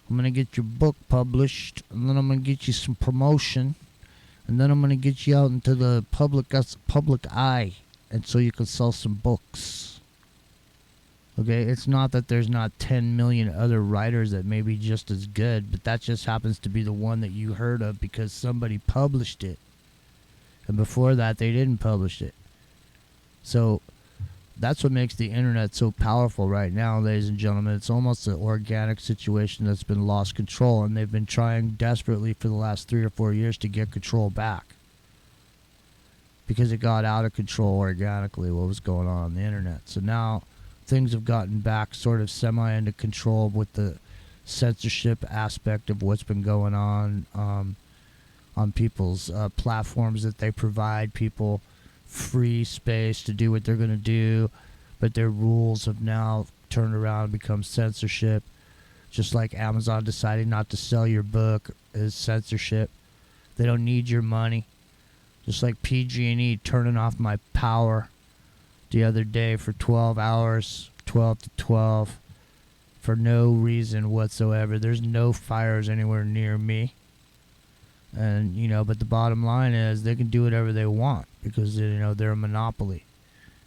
I'm going to get your book published, and then I'm going to get you some promotion, and then I'm going to get you out into the public eye, and so you can sell some books. Okay, it's not that there's not 10 million other writers that may be just as good, but that just happens to be the one that you heard of because somebody published it. And before that, they didn't publish it. So that's what makes the internet so powerful right now, ladies and gentlemen. It's almost an organic situation that's been lost control, and they've been trying desperately for the last 3 or 4 years to get control back. Because it got out of control organically, what was going on the internet. So now things have gotten back sort of semi under control with the censorship aspect of what's been going on people's platforms that they provide people free space to do what they're going to do, but their rules have now turned around and become censorship. Just like Amazon deciding not to sell your book is censorship. They don't need your money. Just like PG&E turning off my power the other day for 12 hours, 12 to 12, for no reason whatsoever. There's no fires anywhere near me. And, you know, but the bottom line is they can do whatever they want because, you know, they're a monopoly.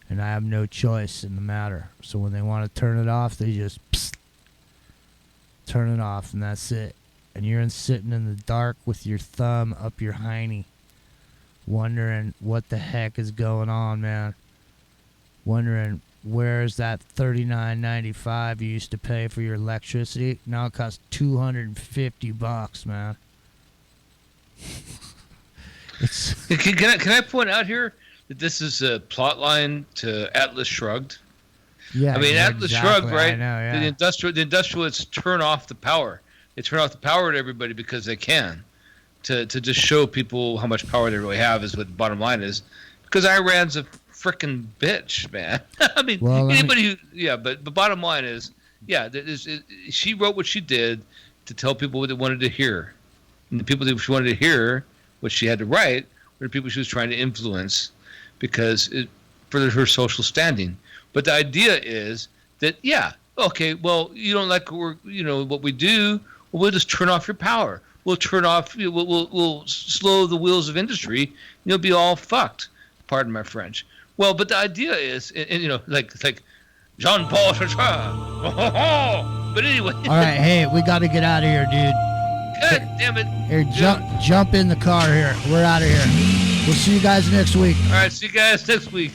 And I have no choice in the matter. So when they want to turn it off, they just turn it off, and that's it. And you're sitting in the dark with your thumb up your hiney, wondering what the heck is going on, man. Wondering where's that $39.95 you used to pay for your electricity. Now it costs $250, man. Can I point out here that this is a plot line to Atlas Shrugged? Yeah, I mean, Atlas Shrugged, right? I know, yeah. The industrialists turn off the power. They turn off the power to everybody because they can, to just show people how much power they really have is what the bottom line is. Because Iran's a frickin' bitch, man. I mean, anybody who, but the bottom line is, she wrote what she did to tell people what they wanted to hear. And the people that she wanted to hear, what she had to write, were the people she was trying to influence because it furthered her social standing. But the idea is that, okay, well, you don't like what we do, well, we'll just turn off your power. We'll turn off, we'll slow the wheels of industry, and you'll be all fucked. Pardon my French. Well, but the idea is, and like Jean-Paul Sartre. But anyway. All right, hey, we got to get out of here, dude. God damn it. Here, jump in the car here. We're out of here. We'll see you guys next week. All right, see you guys next week.